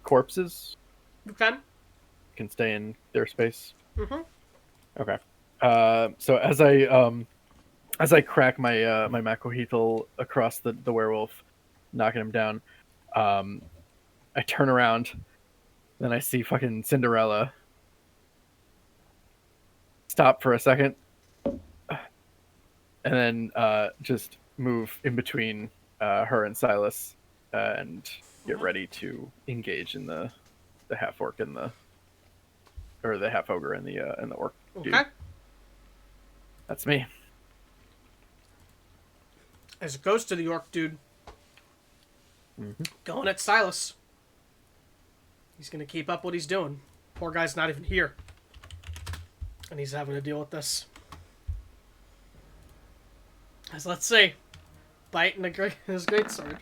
corpses? Okay. Can stay in their space? Mm-hmm. Okay. So as I crack my my Makohethal across the werewolf, knocking him down, I turn around, then I see fucking Cinderella stop for a second, and then just move in between her and Silas, and get ready to engage in the half orc and the half ogre and the orc dude. Okay. That's me. As it goes to the orc dude, going at Silas. He's gonna keep up what he's doing. Poor guy's not even here. And he's having to deal with this. As let's see. Bite in his greatsword.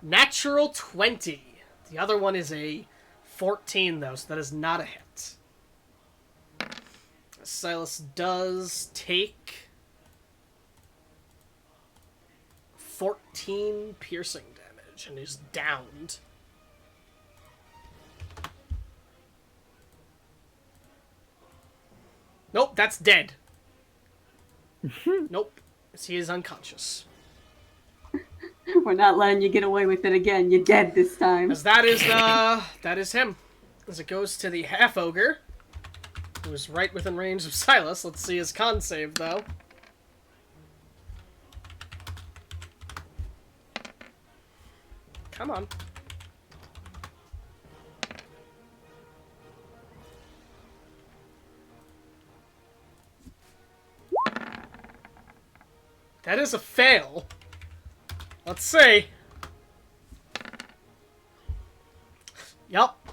Natural 20. The other one is a 14, though, so that is not a hit. Silas does take 14 piercing damage and is downed. Nope, that's dead. Nope. He is unconscious. We're not letting you get away with it again. You're dead this time. As that is him. As it goes to the half ogre, who is right within range of Silas. Let's see his con save though. Come on. That is a fail. Let's see. Yup.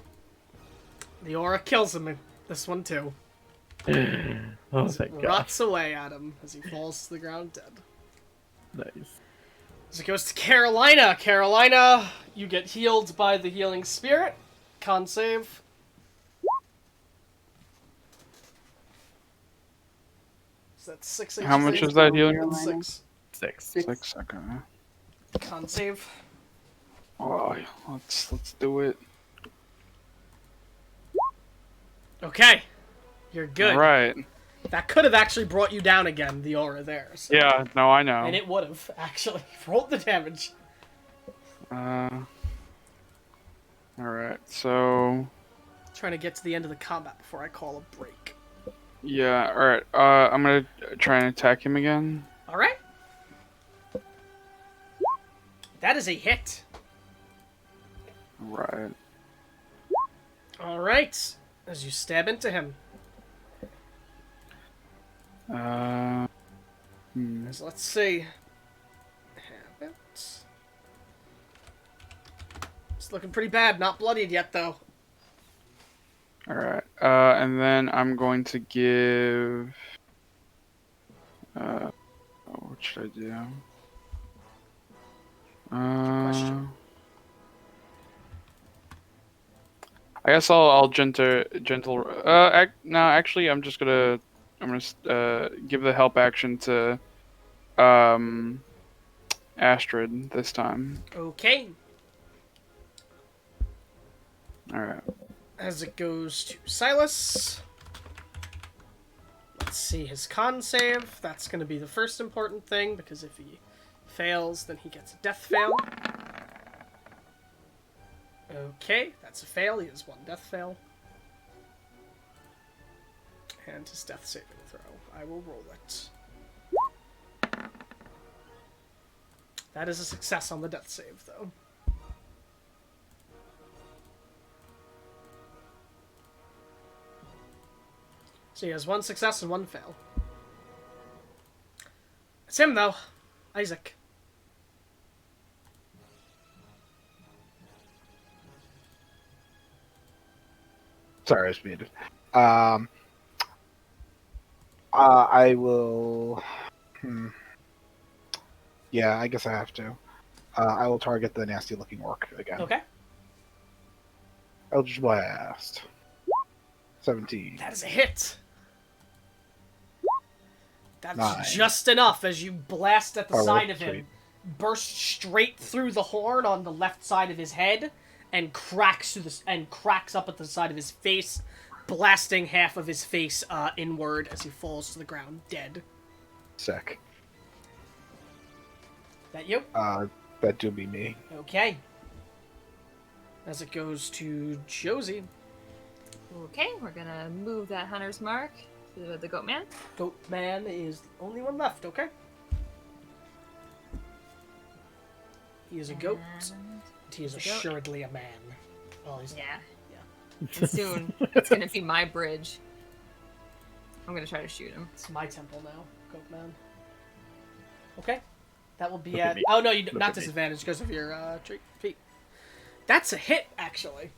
The aura kills him in this one too. Oh, As it thank God. rots away at him as he falls to the ground dead. Nice. As it goes to Carolina. Carolina, you get healed by the healing spirit. Con save. So that's 6 How much HP. is that healing? Carolina. 6. 6. 6. Okay. Con save. Oh, let's do it. Okay. You're good. Right. That could have actually brought you down again, the aura there. So. Yeah. No, I know. And it would have, actually. Rolled the damage. All right. So. Trying to get to the end of the combat before I call a break. Yeah. All right. I'm gonna try and attack him again. Alright. That is a hit. Right. Alright. As you stab into him. So let's see. Have it. It's looking pretty bad. Not bloodied yet, though. All right. And then I'm going to give. What should I do? Question. I guess I'll gentle. No, actually, I'm gonna give the help action to Astrid this time. Okay. All right. As it goes to Silas. Let's see his con save. That's going to be the first important thing, because if he fails, then he gets a death fail. Okay, that's a fail. He has 1 death fail. And his death saving throw. I will roll it. That is a success on the death save, though. So he has 1 success and 1 fail. It's him, though. Isaac. Sorry, I was muted. I will. Yeah, I guess I have to. I will target the nasty-looking orc again. Okay. Eldritch Blast. 17. That is a hit. That's 9. just enough as you blast at the Oh, side of sweet. him. Burst straight through the horn on the left side of his head and cracks up at the side of his face, blasting half of his face inward as he falls to the ground dead. Sick. That you? That do be me. Okay. As it goes to Josie. Okay, we're gonna move that hunter's mark to the goat man. Goat man is the only one left, okay? He is a goat. And- He is he's a goat. assuredly a man. Well, he's Yeah. Yeah. And soon it's gonna be my bridge. I'm gonna try to shoot him. It's my temple now, goat man. Okay. That will be Look at at... me. Oh, no, you Look not at me. disadvantage because of your feet. That's a hit, actually.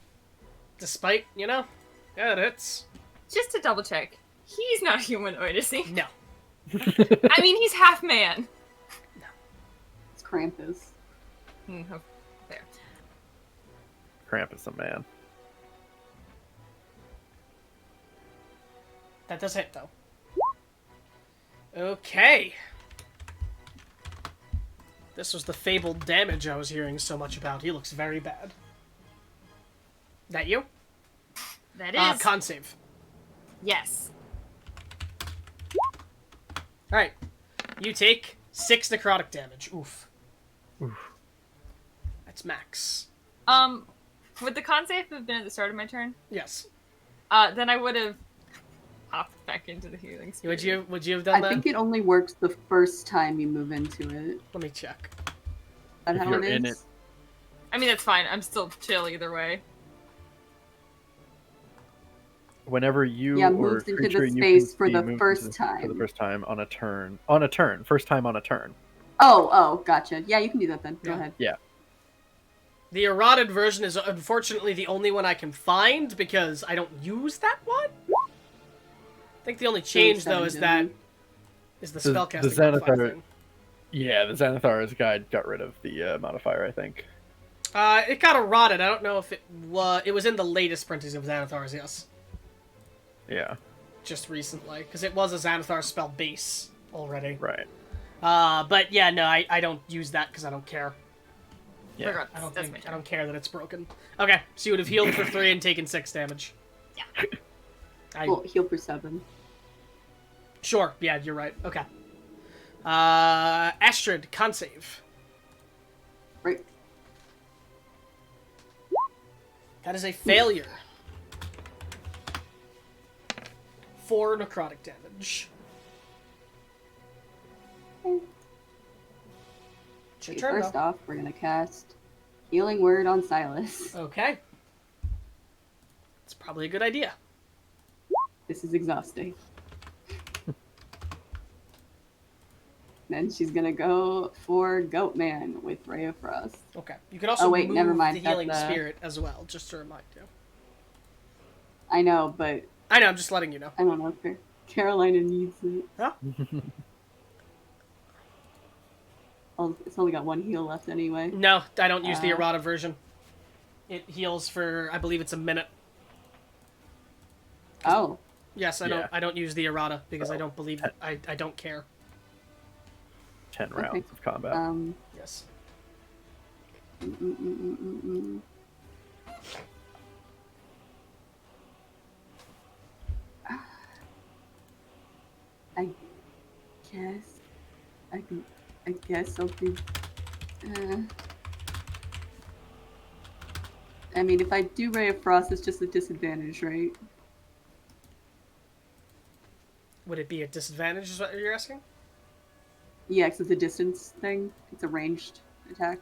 Despite, yeah, it hits. Just to double check, he's not humanoid, is he? No. I mean, he's half man. It's Krampus. Oh, there. Krampus a man. That does hit, though. Okay. This was the fabled damage I was hearing so much about. He looks very bad. That you? That is. Con save. Yes. Alright. You take 6 necrotic damage. Oof. That's max. Would the con save have been at the start of my turn? Yes. Then I would have hopped back into the healing spirit. Would you have done I that? think it only works the first time you move into it. Let me check. Is that If how you're it in is? it. I mean, that's fine. I'm still chill either way. Whenever you Yeah, or moves into the creature you space can for see the moves first into the space for the time. first time on a turn. On a turn. First time on a turn. Oh, gotcha. Yeah, you can do that then. Go Yeah. ahead. Yeah. The eroded version is unfortunately the only one I can find because I don't use that one. I think the only change though is that is the spellcasting modifier Xanathar- thing. Yeah, the Xanathar's guide got rid of the modifier, I think. It got eroded. I don't know if it was in the latest printings of Xanathar's, yes. Yeah. Just recently, because it was a Xanathar spell base already. Right. But yeah, no, I don't use that because I don't care. Yeah. Regardless, I don't that's think my I turn. don't care that it's broken. Okay, so you would have healed for 3 and taken 6 damage. Yeah. Well, heal for 7. Sure, yeah, you're right. Okay. Astrid, con save. Right. That is a failure. 4 necrotic damage. It's your Okay, turn, first though. off, we're gonna cast Healing Word on Silas. Okay. It's probably a good idea. This is exhausting. Then she's gonna go for Goatman with Ray of Frost. Okay. You could also Oh, wait, move never mind. the healing That's, spirit as well, just to remind you. I know, but I know, I'm just letting you know. I don't know if Carolina needs it. Huh? Oh, it's only got 1 heal left anyway. No, I don't use the Uh, errata version. It heals for, I believe it's a minute. Oh, Yes, I Yeah. don't use the errata because So, I don't believe I don't care. 10 Okay. rounds of combat. Yes. mm, mm, mm, mm, mm, mm. I guess I guess I'll do. I mean, if I do Ray of Frost, it's just a disadvantage, right? Would it be a disadvantage is what you're asking? Yeah, 'cause it's a distance thing. It's a ranged attack.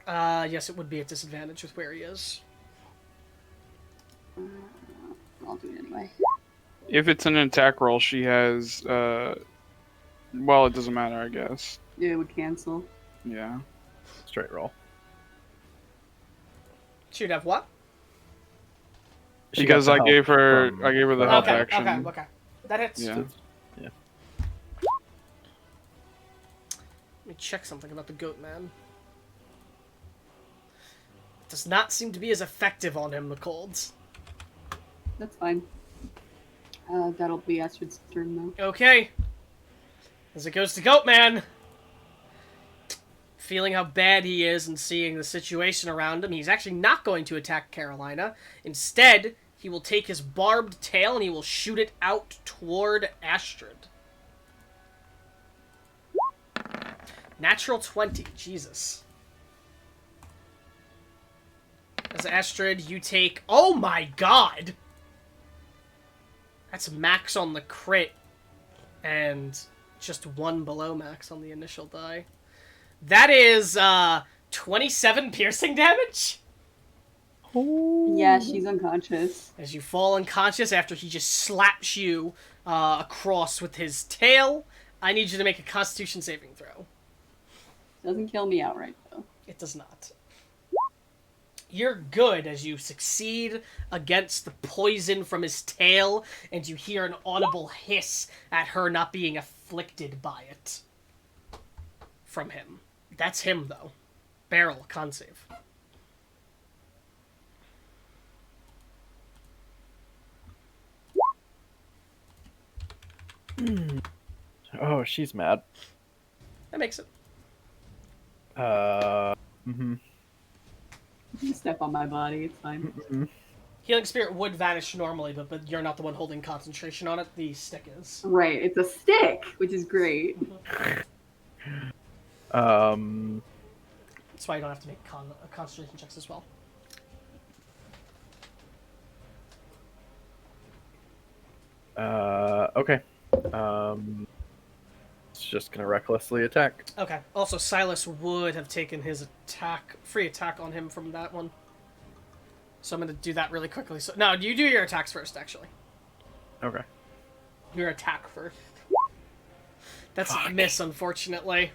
Yes, it would be a disadvantage with where he is. I'll do it anyway. If it's an attack roll, she has. Well, it doesn't matter, I guess. Yeah, it would cancel. Yeah. Straight roll. She'd have what? She Because got I the gave help her, from I gave her the help Okay, action. okay. That hits. Yeah. Yeah. Let me check something about the goat man. Does not seem to be as effective on him, the colds. That's fine. That'll be Astrid's turn though. Okay. As it goes to Goatman. Feeling how bad he is and seeing the situation around him, he's actually not going to attack Carolina. Instead, he will take his barbed tail and he will shoot it out toward Astrid. Natural 20. Jesus. As Astrid, you take... Oh my god! That's max on the crit. And just 1 below max on the initial die. That is, 27 piercing damage? Yeah, she's unconscious. As you fall unconscious after he just slaps you across with his tail, I need you to make a Constitution saving throw. Doesn't kill me outright though. It does not. You're good as you succeed against the poison from his tail, and you hear an audible hiss at her not being afflicted by it. From him. That's him, though. Barrel, con save. Oh, she's mad. That makes it. Mm-hmm. You step on my body, it's fine. Healing Spirit would vanish normally, but you're not the one holding concentration on it. The stick is. Right, it's a stick, which is great. That's why you don't have to make concentration checks as well. Okay. It's just gonna recklessly attack. Okay. Also, Silas would have taken his free attack on him from that one. So I'm going to do that really quickly. So no, you do your attacks first, actually. Okay. Your attack first. That's a Fuck. miss, unfortunately.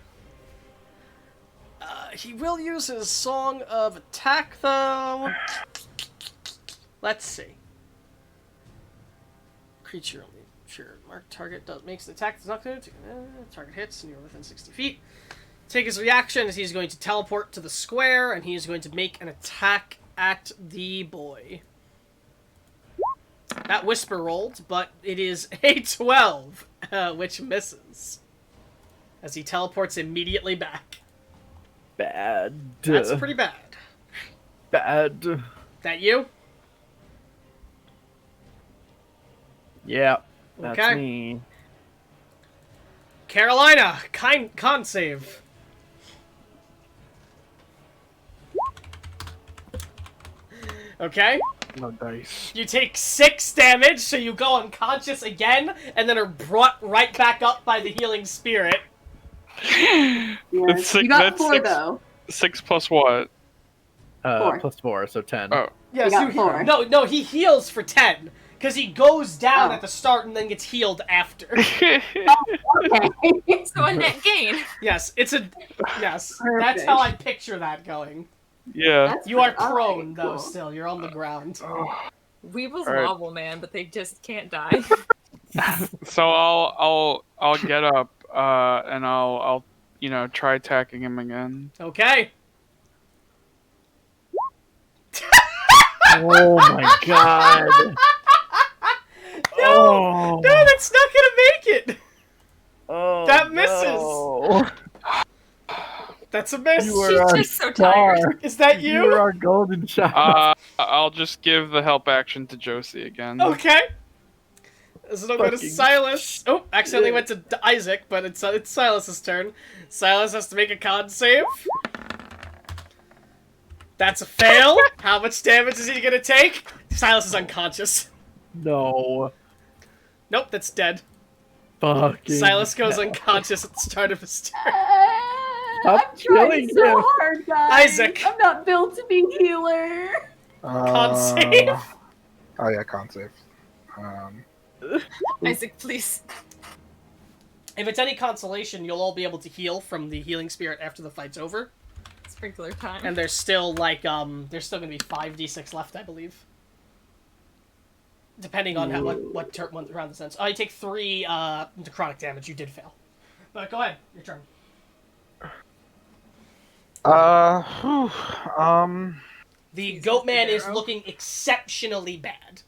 He will use his Song of Attack, though. Let's see. Creature only. Sure. Mark target makes the attack. Does not target hits, and you're within 60 feet. Take his reaction as he's going to teleport to the square, and he's going to make an attack at the boy. That whisper rolled, but it is a 12, which misses. As he teleports immediately back. Bad. That's pretty bad. Bad. That you? Yeah, that's Okay. me. Carolina, con save. Okay. No dice. You take 6 damage, so you go unconscious again, and then are brought right back up by the healing spirit. Yes. That's You got that's 4 six. though. 6 plus what? 4. Plus 4, so 10. Oh. Yes, got 4. No, he heals for 10. Because he goes down Oh. at the start and then gets healed after. Okay. So a net gain. Yes, it's a... Yes, Perfect. that's how I picture that going. Yeah. That's You are pretty- alright, prone, though, cool. still. You're on the ground. Weevil's Alright. novel, man, but they just can't die. So I'll get up and I'll try attacking him again. Okay. Oh my god. No, that's not gonna make it. Oh, That misses. no. That's a miss. You She's are our just so star. tired. Is that You are you? our golden child. I'll just give the help action to Josie again. Okay. This will go to Fucking Silas. Oh, accidentally went to Isaac, but it's Silas's turn. Silas has to make a con save. That's a fail. How much damage is he gonna take? Silas is unconscious. No. Nope, that's dead. Fucking Silas goes unconscious at the start of his turn. Stop I'm trying killing so him. hard, guys. Isaac. I'm not built to be healer. Con save. Oh yeah, con save. Isaac, please. If it's any consolation, you'll all be able to heal from the healing spirit after the fight's over. Sprinkler time. And there's still like there's still gonna be 5d6 left, I believe. Depending on how what round this ends. Oh, you take 3 necrotic damage. You did fail. But go ahead, your turn. The Jesus, goat man is Darrow. looking exceptionally bad.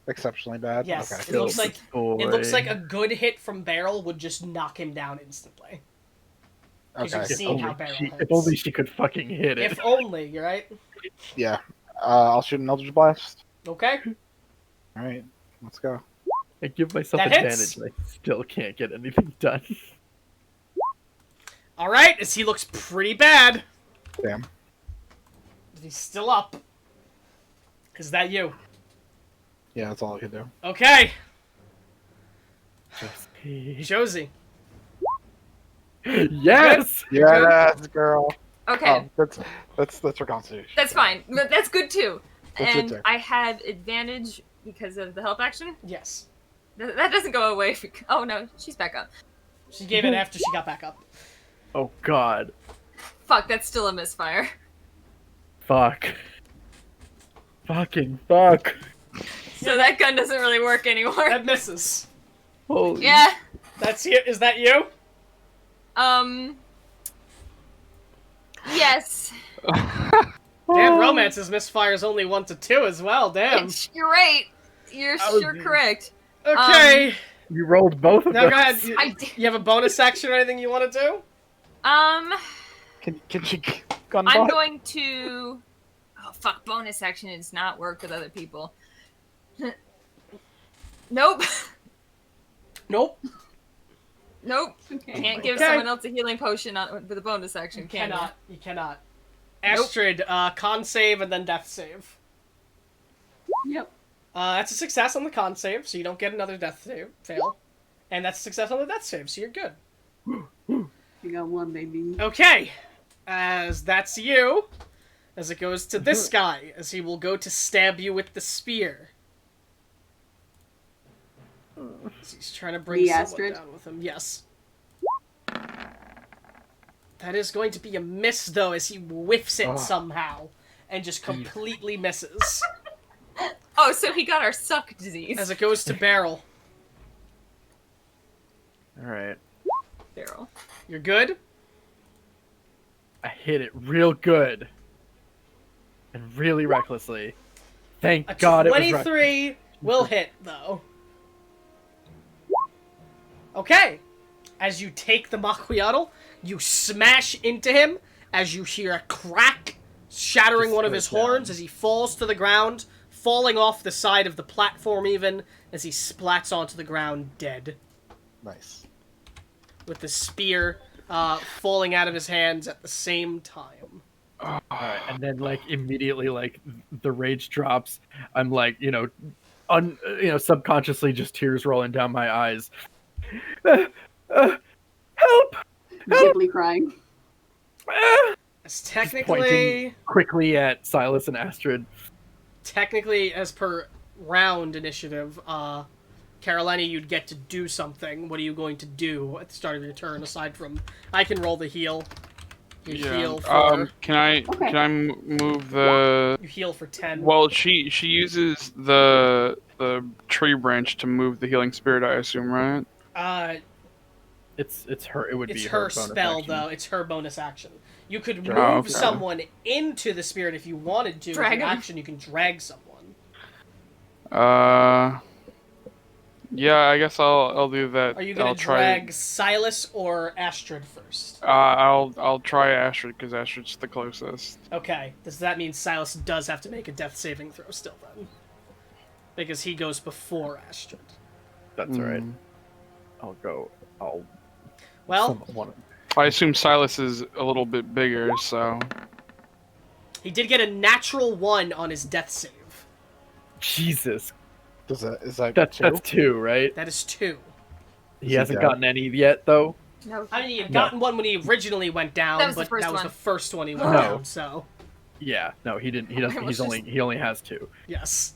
exceptionally bad. Yes, Okay. it looks Kill like this boy. it looks like a good hit from Barrel would just knock him down instantly. Because Okay. you've If seen only how Barrel she- hits. if only she could fucking hit it. If only, you're right. Yeah. I'll shoot an Eldritch Blast. Okay. All right. Let's go. I give myself That hits. advantage, and I still can't get anything done. All right, as he looks pretty bad. Damn. But he's still up. Is that you? Yeah, that's all I can do. Okay, Josie. Josie. Yes. Yes, girl. Okay, That's for Constitution. that's fine. But that's good too. That's good And too. I had advantage because of the help action. Yes. That doesn't go away. Oh no, she's back up. She gave it after she got back up. Oh god. Fuck, that's still a misfire. Fuck. Fucking fuck. So that gun doesn't really work anymore. That misses. Holy. Yeah. That's you. Is that you? Yes. Damn, romance's misfires only 1 to 2 as well. Damn. You're right. You're Oh, sure dude. correct. Okay. You rolled both of Now them. go ahead. You, I did. you have a bonus action or anything you want to do? Can she gun I'm bot? going to. Oh fuck! Bonus action does not work with other people. Nope. Nope. Nope. Okay. Can't give Okay. someone else a healing potion with a bonus action. You Can cannot. You cannot. Nope. Astrid, con save and then death save. Yep. That's a success on the con save, so you don't get another death save fail. And that's a success on the death save, so you're good. You got 1, baby. Okay. As that's you. As it goes to this guy, as he will go to stab you with the spear. As he's trying to bring The someone Astrid? down with him. Yes. That is going to be a miss, though, as he whiffs it Ugh. somehow. And just completely misses. Oh, so he got our suck disease. As it goes to Barrel. All right. Barrel. You're good? I hit it real good. And really recklessly. Thank A God it was reckless. 23 will hit, though. Okay. As you take the Macquiatl, you smash into him as you hear a crack, shattering Just one of slid his down. horns as he falls to the ground, falling off the side of the platform even, as he splats onto the ground dead, Nice. with the spear falling out of his hands at the same time. All right, and then like immediately, like the rage drops. I'm like, subconsciously just tears rolling down my eyes. Help! Ghibli crying. As Just pointing quickly at Silas and Astrid. technically, as per round initiative, Carolina, you'd get to do something. What are you going to do at the start of your turn, aside from I can roll the heal? You heal for Can I move the? you heal for 10. Well, she uses the tree branch to move the healing spirit, I assume, right? It's her. It would It's be her her bonus spell, action. though. It's her bonus action. You could move Oh, okay. someone into the spirit if you wanted to. Drag As an him. action, you can drag someone. Yeah, I guess I'll do that. Are you gonna I'll try. drag Silas or Astrid first? I'll try Astrid because Astrid's the closest. Okay. Does that mean Silas does have to make a death saving throw still then? Because he goes before Astrid. That's all right. I'll Well, I assume Silas is a little bit bigger, so. he did get a natural 1 on his death save. Jesus. Is that That's 2? 2, right? That is 2. He he hasn't dead? gotten any yet, though. No. I mean, he had gotten one when he originally went down, That was the but first that was one. the first one he went No. down, so Yeah, no, he didn't. He doesn't. was He only has 2. yes.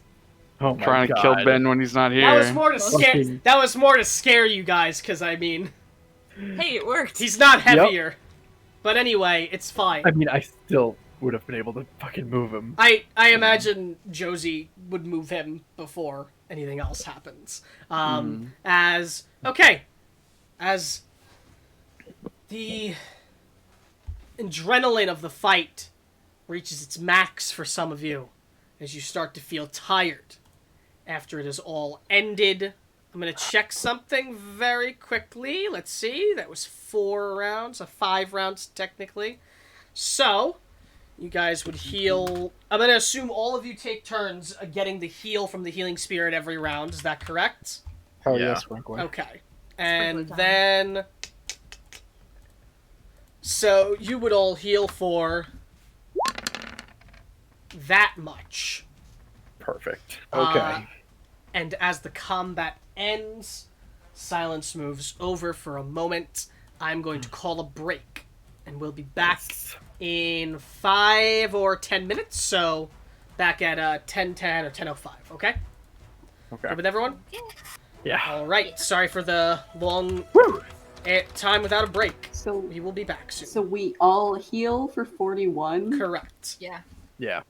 Oh my Trying God. to kill Ben when he's not here. That was more to scare. Fucking- That was more to scare you guys, because I mean, Hey, it worked. he's not heavier. But anyway, it's fine. I mean, I still would have been able to fucking move him. I imagine Josie would move him before anything else happens. As the adrenaline of the fight reaches its max for some of you, as you start to feel tired after it is all ended. I'm going to check something very quickly. Let's see. That was 4 rounds, 5 rounds technically. So, you guys would heal. I'm going to assume all of you take turns getting the heal from the healing spirit every round. Is that correct? Hell Yeah. yes, Sprinkler. Okay. And time. then... So, you would all heal for... that much. Perfect. Okay. And as the combat ends, silence moves over for a moment. I'm going to call a break. And we'll be back in 5 or 10 minutes. So, back at 10:10 or 10:05, okay? Okay. Good with everyone? Yeah. Alright, sorry for the long time without a break. So, We will be back soon. so we all heal for 41. Correct. Yeah. Yeah.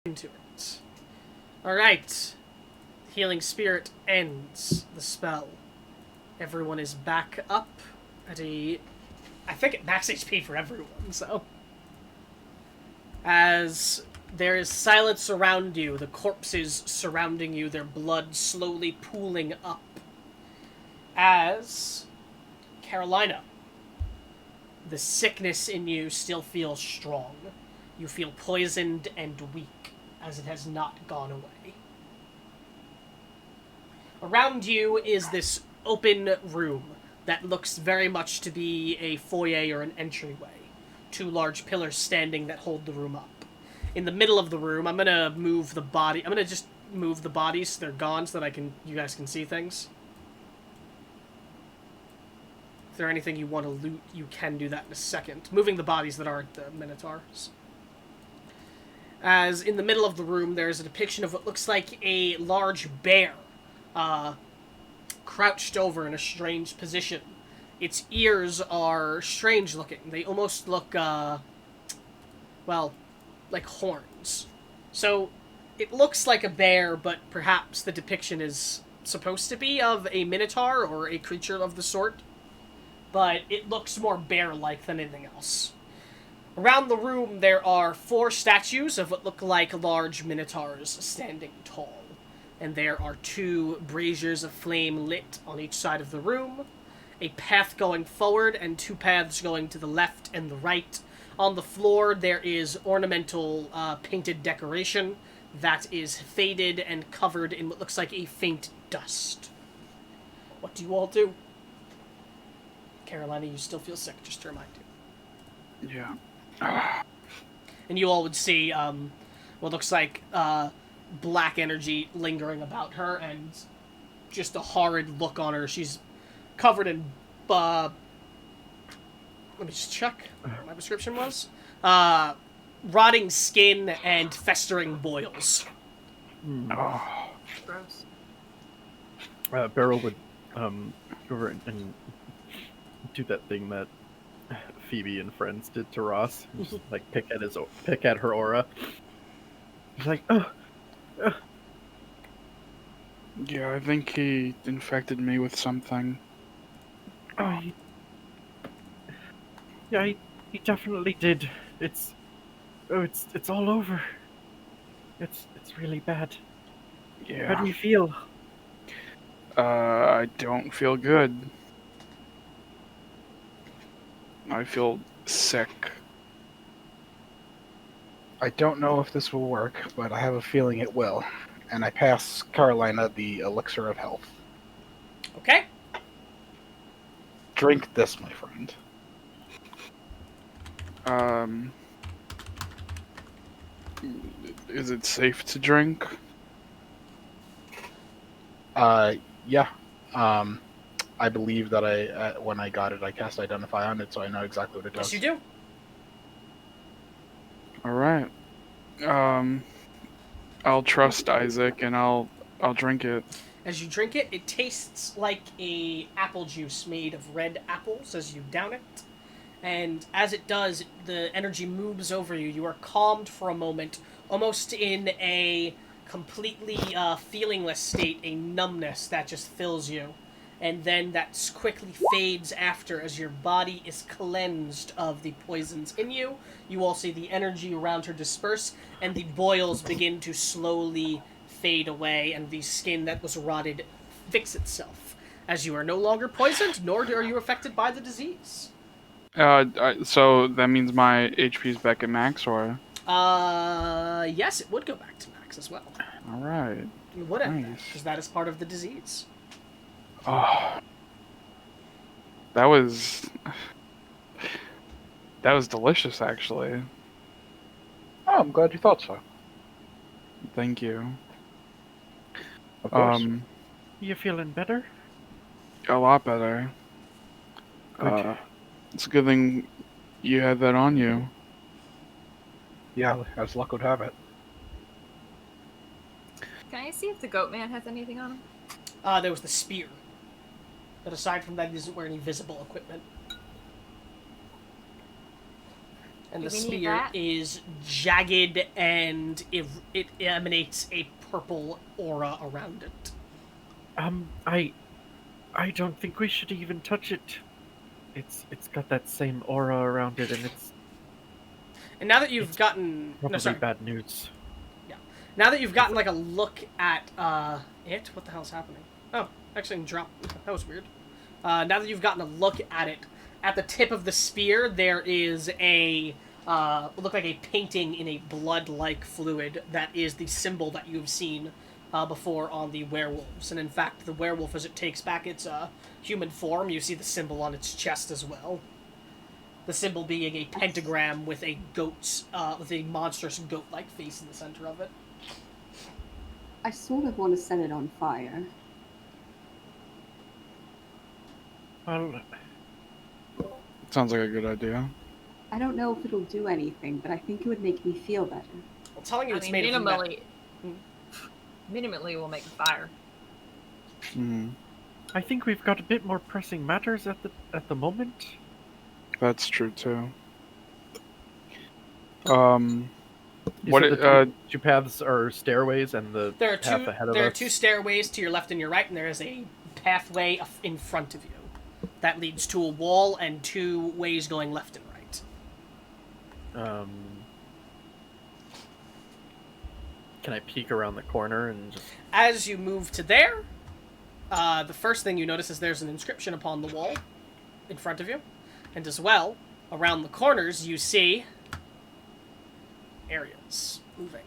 into it. Alright. Healing Spirit ends the spell. Everyone is back up at I think at max HP for everyone, so. As there is silence around you, the corpses surrounding you, their blood slowly pooling up. As Carolina, the sickness in you still feels strong. You feel poisoned and weak, as it has not gone away. Around you is this open room that looks very much to be a foyer or an entryway. 2 large pillars standing that hold the room up. In the middle of the room, I'm gonna move the body. I'm gonna just move the bodies so they're gone so that you guys can see things. If there's anything you want to loot, you can do that in a second. Moving the bodies that aren't the Minotaurs. As in the middle of the room, there's a depiction of what looks like a large bear, crouched over in a strange position. Its ears are strange looking. They almost look, well, like horns. So, it looks like a bear, but perhaps the depiction is supposed to be of a minotaur or a creature of the sort. But it looks more bear-like than anything else. Around the room, there are 4 statues of what look like large minotaurs standing tall. And there are 2 braziers of flame lit on each side of the room, a path going forward, and 2 paths going to the left and the right. On the floor, there is ornamental painted decoration that is faded and covered in what looks like a faint dust. What do you all do? Carolina, you still feel sick, just to remind you. Yeah. And you all would see what looks like black energy lingering about her, and just a horrid look on her. She's covered in let me just check what my prescription was. Rotting skin and festering boils. Oh. Gross. Beryl would go over and do that thing that Phoebe and friends did to Ross, just like pick at her aura. He's like, Yeah, I think he infected me with something. he definitely did. It's all over. It's really bad. Yeah. How do you feel? I don't feel good. I feel sick. I don't know if this will work, but I have a feeling it will. And I pass Carolina the elixir of health. Okay. Drink this, my friend. Is it safe to drink? Yeah. I believe that when I got it, I cast Identify on it, so I know exactly what it does. Yes, you do. All right. I'll trust Isaac and I'll drink it. As you drink it, it tastes like a apple juice made of red apples as you down it. And as it does, the energy moves over you. You are calmed for a moment, almost in a completely feelingless state, a numbness that just fills you. And then that quickly fades after as your body is cleansed of the poisons in you. You all see the energy around her disperse, and the boils begin to slowly fade away, and the skin that was rotted fix itself. As you are no longer poisoned, nor are you affected by the disease. So that means my HP's back at max, or? Yes, it would go back to max as well. All right. It would have, Nice. because that is part of the disease. Oh, that was delicious, actually. Oh, I'm glad you thought so. Thank you. Of course. You feeling better? A lot better. Good. It's a good thing you had that on you. Yeah, as luck would have it. Can I see if the goat man has anything on him? There was the spear. But aside from that, he doesn't wear any visible equipment. And Do the we need spear that? is jagged and it emanates a purple aura around it. I don't think we should even touch it. It's got that same aura around it, and it's And now that you've It's gotten probably bad news. now that you've gotten like a look at it, what the hell's happening? Oh, actually drop. That was weird. Now that you've gotten a look at it, at the tip of the spear there is a look like a painting in a blood-like fluid that is the symbol that you've seen before on the werewolves. And in fact, the werewolf, as it takes back its human form, you see the symbol on its chest as well. The symbol being a pentagram with a with a monstrous goat-like face in the center of it. I sort of want to set it on fire. Well, Sounds like a good idea. I don't know if it'll do anything, but I think it would make me feel better. I'm telling you, I it's mean, made of metal. minimally will make a fire. Mm, I think we've got a bit more pressing matters at the moment. that's true too. You What said it, the two paths are stairways, and the There are path two. ahead of There are us. two stairways to your left and your right, and there is a pathway in front of you that leads to a wall and two ways going left and right. Can I peek around the corner and just? As you move to there, the first thing you notice is there's an inscription upon the wall in front of you, and as well around the corners you see areas moving,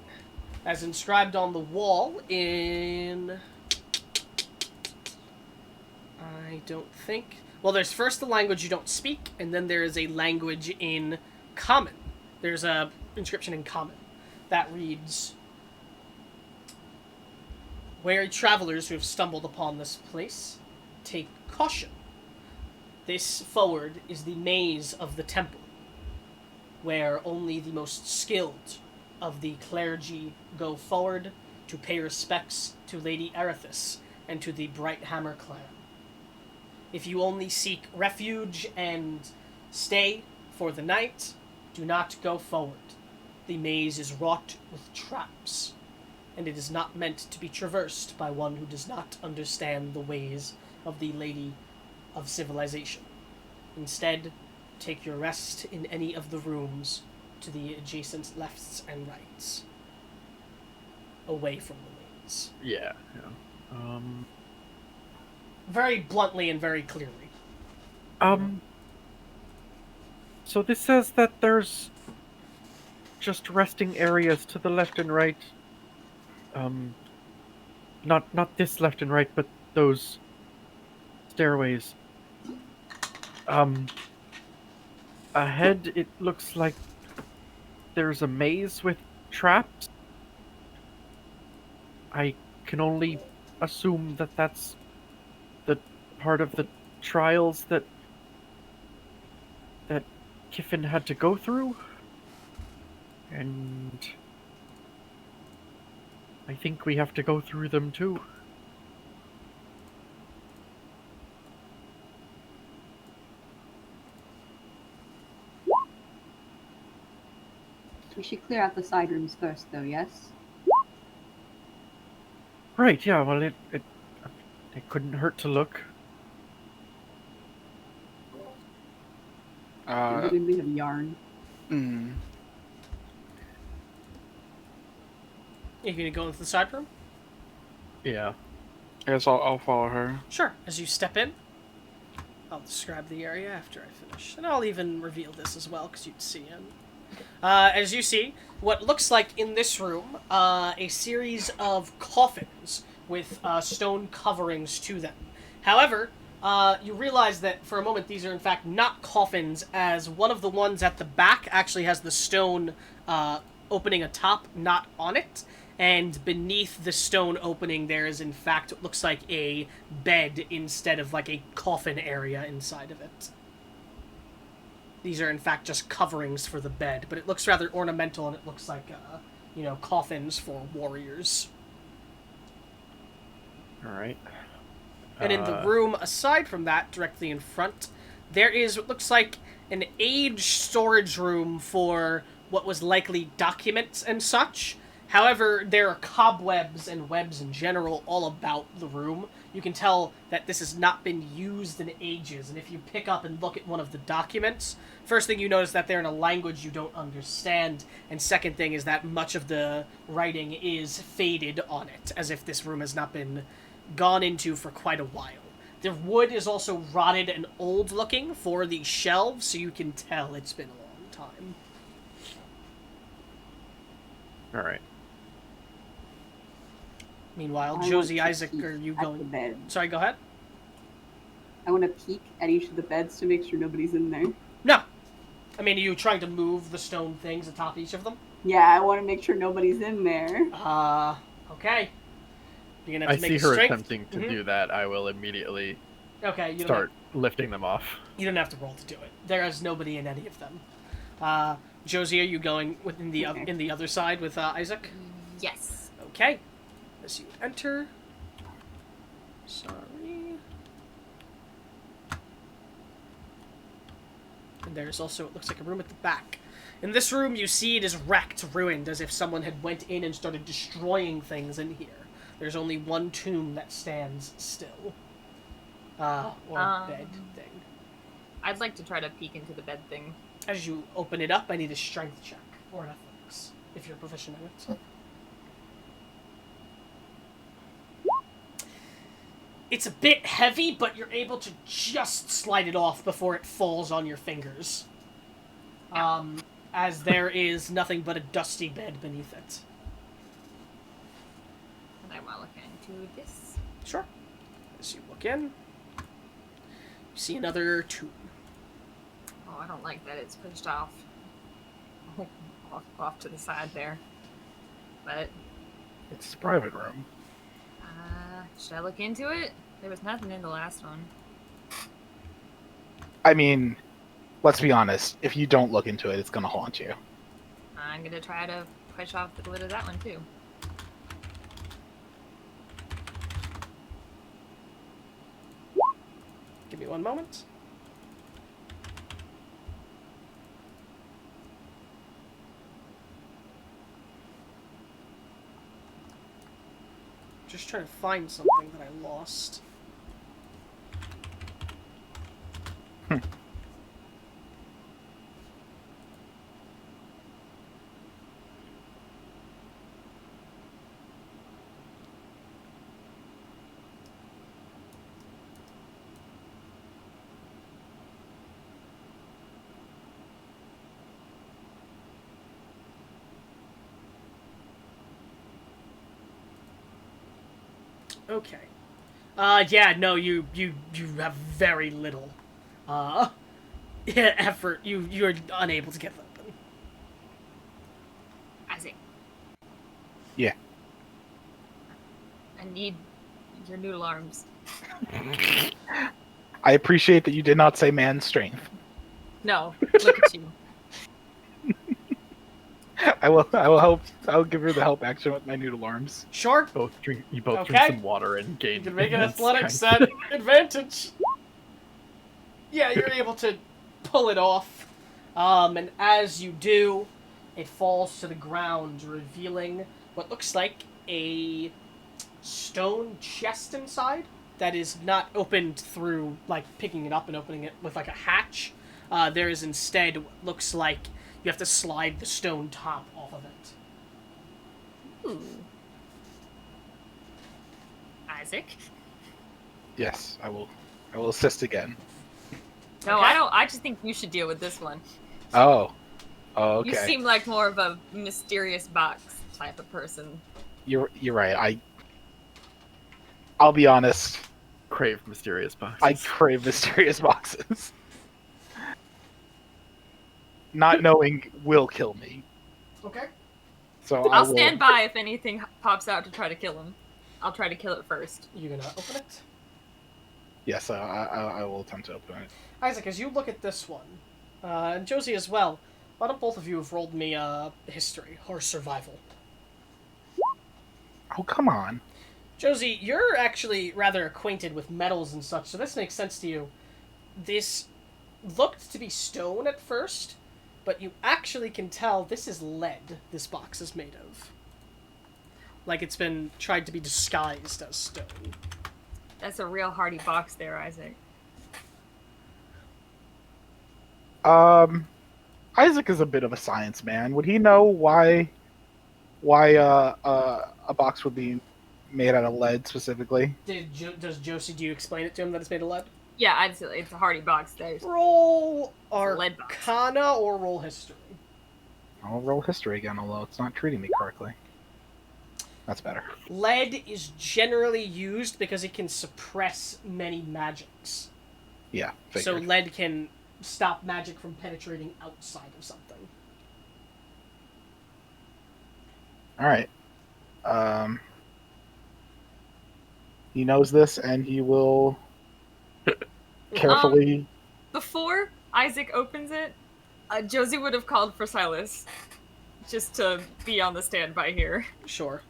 as inscribed on the wall in. I don't think. Well, there's first the language you don't speak, and then there is a language in Common. There's a inscription in Common that reads, "Wary travelers who have stumbled upon this place, take caution. This forward is the maze of the temple, where only the most skilled of the clergy go forward to pay respects to Lady Erithis and to the Bright Hammer clan. If you only seek refuge and stay for the night, do not go forward. The maze is wrought with traps, and it is not meant to be traversed by one who does not understand the ways of the Lady of Civilization. Instead, take your rest in any of the rooms to the adjacent lefts and rights, away from the maze." Yeah. Very bluntly and very clearly. So this says that there's just resting areas to the left and right. Not this left and right, but those stairways. Ahead it looks like there's a maze with traps. I can only assume that that's the part of the trials that Kiffin had to go through. And I think we have to go through them too. We should clear out the side rooms first, though, yes? Right, yeah, well it couldn't hurt to look. We have yarn. mm, You gonna go into the side room? Yeah. I guess I'll follow her. Sure. As you step in, I'll describe the area after I finish. And I'll even reveal this as well, because you'd see it. As you see, what looks like in this room, a series of coffins with stone coverings to them. However, you realize that for a moment these are in fact not coffins, as one of the ones at the back actually has the stone opening atop, not on it. And beneath the stone opening there is in fact what looks like a bed instead of like a coffin area inside of it. These are in fact just coverings for the bed, but it looks rather ornamental and it looks like, coffins for warriors. Alright. And in the room aside from that, directly in front, there is what looks like an age storage room for what was likely documents and such. However, there are cobwebs and webs in general all about the room. You can tell that this has not been used in ages, and if you pick up and look at one of the documents, first thing you notice that they're in a language you don't understand, and second thing is that much of the writing is faded on it, as if this room has not been gone into for quite a while. The wood is also rotted and old looking for the shelves, so you can tell it's been a long time. All right. Meanwhile, I Josie, want to Isaac, peek are you at the going? bed. Sorry, go ahead. I want to peek at each of the beds to make sure nobody's in there. No. I mean, are you trying to move the stone things atop each of them? Yeah, I want to make sure nobody's in there. Okay. You're gonna I have to see make a her strength. attempting to Mhm. do that. I will immediately Okay, you start lifting them off. you don't have to roll to do it. There is nobody in any of them. Josie, are you going within the Okay. in the other side with Isaac? Yes. Okay. As you enter. Sorry. And there's also, it looks like a room at the back. In this room, you see it is wrecked, ruined, as if someone had went in and started destroying things in here. There's only one tomb that stands still. Or bed thing. I'd like to try to peek into the bed thing. As you open it up, I need a strength check or an athletics, if you're proficient in it. It's a bit heavy, but you're able to just slide it off before it falls on your fingers. As there is nothing but a dusty bed beneath it. And I want to look into this. Sure. As you look in, you see another tomb. Oh, I don't like that it's pushed off. Off to the side there. But, It's a private room. should I look into it? There was nothing in the last one. I mean, let's be honest. If you don't look into it, it's gonna haunt you. I'm gonna try to push off the lid of that one too. Give me one moment. Just trying to find something that I lost. Okay. Yeah, no, you have very little, effort. You're unable to get them open. Isaac. Yeah. I need your noodle arms. I appreciate that you did not say man's strength. No, look at you. I will help. I'll give her the help action with my noodle arms. Sure. You both Okay. drink some water and gain. You can make an immense athletics strength. advantage. Yeah, you're able to pull it off. And as you do, it falls to the ground, revealing what looks like a stone chest inside that is not opened through, like, picking it up and opening it with, like, a hatch. There is instead what looks like you have to slide the stone top off of it. Ooh. Isaac? Yes, I will. I will assist again. No, Okay. I don't. I just think you should deal with this one. Oh. Oh, okay. You seem like more of a mysterious box type of person. You're right. I'll be honest. Crave mysterious boxes. I crave mysterious boxes. Not knowing will kill me. Okay. So I I'll will. stand by if anything pops out to try to kill him. I'll try to kill it first. You gonna open it? Yes, I will attempt to open it. Isaac, as you look at this one, and Josie as well, why don't both of you have rolled me history or survival? Oh, come on. Josie, you're actually rather acquainted with metals and such, so this makes sense to you. This looked to be stone at first, but you actually can tell this is lead this box is made of. Like it's been tried to be disguised as stone. That's a real hardy box there, Isaac. Isaac is a bit of a science man. Would he know why a box would be made out of lead specifically? Does Josie, do you explain it to him that it's made of lead? Yeah, absolutely. It's a hardy box. There's Roll lead box. Arcana or roll history. I'll roll history again, although it's not treating me correctly. That's better. Lead is generally used because it can suppress many magics. Yeah, So figured. lead can stop magic from penetrating outside of something. All right. He knows this, and he will carefully. Before Isaac opens it, Josie would have called for Silas, just to be on the standby here. Sure.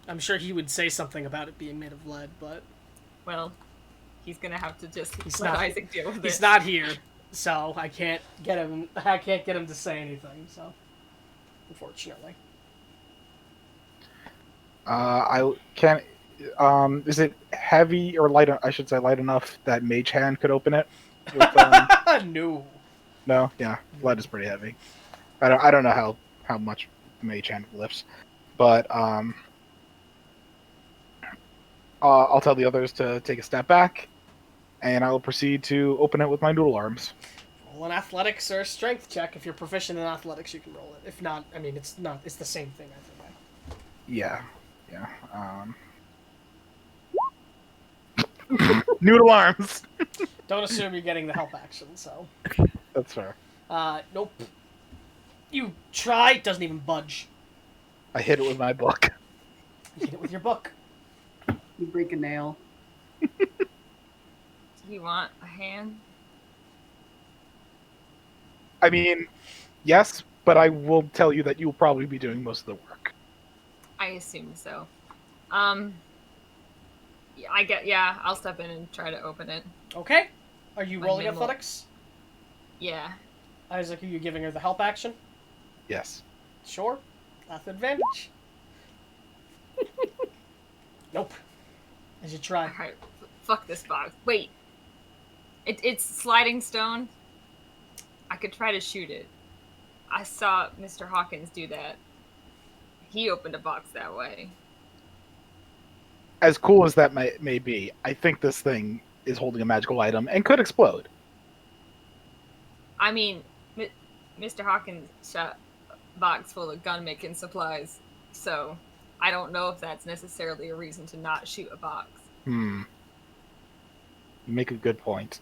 I'm sure he would say something about it being made of lead, but Well, he's gonna have to just He's let not- Isaac deal with it. he's not here, so I can't get him to say anything, so unfortunately. I can. Is it heavy or light? I should say light enough that Mage Hand could open it. With, No. no, yeah, lead is pretty heavy. I don't know how much Mage Hand lifts, but I'll tell the others to take a step back, and I will proceed to open it with my noodle arms. Roll an athletics or a strength check. If you're proficient in athletics, you can roll it. If not, I mean, it's the same thing, I think. Yeah. Noodle arms. Don't assume you're getting the help action, so. That's fair. Nope. You try, it doesn't even budge. I hit it with my book. You hit it with your book. You break a nail. Do you want a hand? I mean, yes, but I will tell you that you will probably be doing most of the work. I assume so. Yeah, I'll step in and try to open it. Okay. Are you My rolling minimal- athletics? Yeah. Isaac, are you giving her the help action? Yes. Sure. That's advantage. Nope. As you try. Alright, fuck this box. Wait. It's sliding stone. I could try to shoot it. I saw Mr. Hawkins do that. He opened a box that way. As cool as that may be, I think this thing is holding a magical item and could explode. I mean, Mr. Hawkins shot a box full of gun-making supplies, so I don't know if that's necessarily a reason to not shoot a box. You make a good point.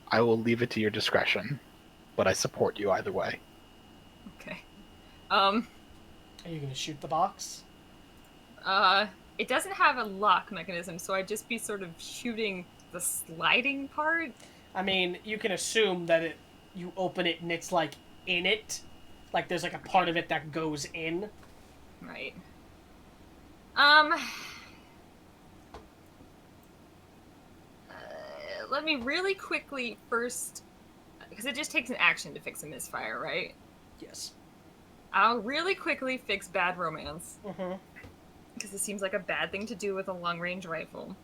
I will leave it to your discretion, but I support you either way. Okay. Are you going to shoot the box? It doesn't have a lock mechanism, so I'd just be sort of shooting the sliding part. I mean, you can assume that you open it and it's, like, in it. Like, there's, like, a part of it that goes in. Right. Let me really quickly first, because it just takes an action to fix a misfire, right? Yes. I'll really quickly fix bad romance, Mm-hmm. because it seems like a bad thing to do with a long-range rifle.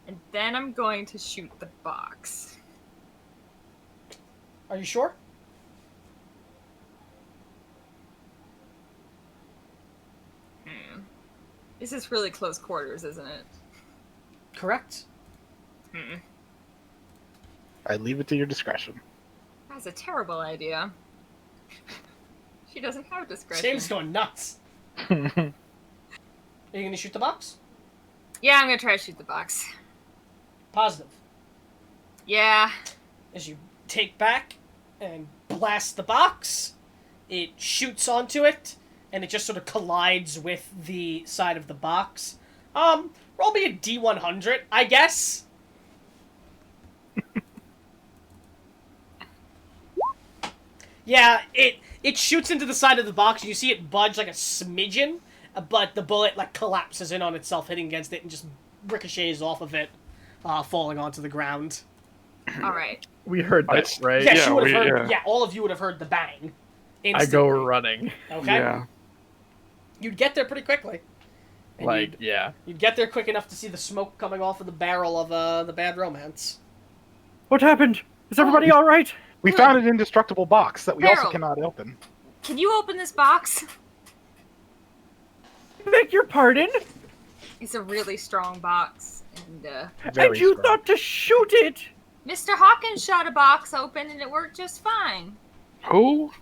And then I'm going to shoot the box. Are you sure? This is really close quarters, isn't it? Correct. I leave it to your discretion. That's a terrible idea. She doesn't have discretion. James going nuts. Are you going to shoot the box? Yeah, I'm gonna try to shoot the box. Positive. Yeah. As you take back and blast the box, it shoots onto it, and it just sort of collides with the side of the box. Roll me a D100, I guess. Yeah, it shoots into the side of the box, and you see it budge like a smidgen, but the bullet like collapses in on itself, hitting against it, and just ricochets off of it, falling onto the ground. All right. We heard that, It's- right? Yes, Yeah, you would have we- heard. yeah. Yeah, all of you would have heard the bang. I Instantly. go running. Okay. Yeah. You'd get there pretty quickly. And Like, yeah. you'd get there quick enough to see the smoke coming off of the barrel of the Bad Romance. What happened? Is everybody all right? We found an indestructible box that we also Harold. cannot open. Can you open this box? Beg your pardon? It's a really strong box, and Very And you strong. thought to shoot it? Mr. Hawkins shot a box open, and it worked just fine. Who?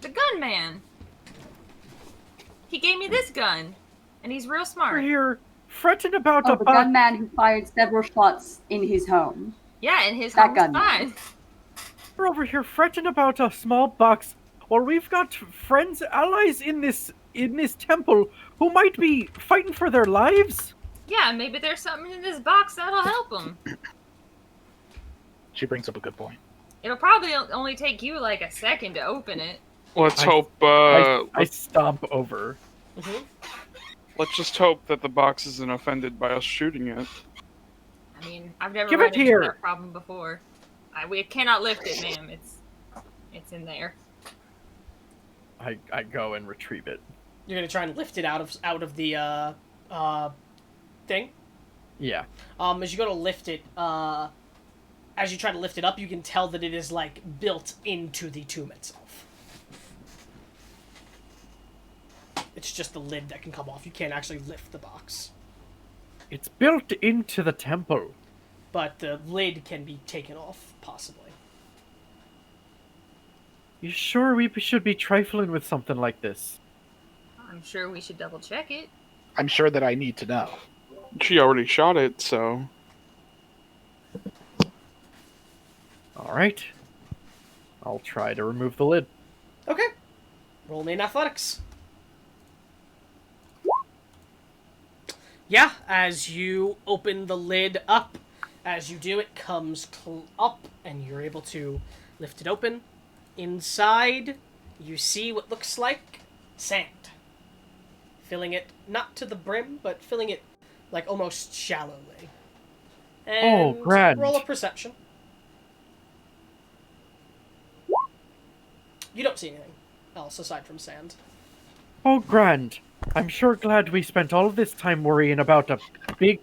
The gunman. He gave me this gun, and he's real We're smart. here fretting about Oh, a the box. gunman who fired several shots in his home. Yeah, and his That home's gunman. fine. We're over here fretting about a small box, while we've got friends, allies in this temple who might be fighting for their lives. Yeah, maybe there's something in this box that'll help him. She brings up a good point. It'll probably only take you like a second to open it. Let's I- hope. I stomp over. Let's just hope that the box isn't offended by us shooting it. I mean, I've never Give run it into here. that problem before. We cannot lift it, ma'am. It's in there. I go and retrieve it. You're gonna try and lift it out of the thing. Yeah. As you go to lift it, as you try to lift it up, you can tell that it is like built into the tomb itself. It's just the lid that can come off. You can't actually lift the box, It's built into the temple. but the lid can be taken off, possibly. You sure we should be trifling with something like this? I'm sure we should double check it. I'm sure that I need to know. She already shot it, so. All right. I'll try to remove the lid. Okay. Roll me in athletics. Yeah, as you open the lid up, as you do, it comes up, and you're able to lift it open. Inside, you see what looks like sand. Filling it, not to the brim, but filling it, like, almost shallowly. And grand. roll a perception. You don't see anything else aside from sand. Oh, grand. I'm sure glad we spent all of this time worrying about a big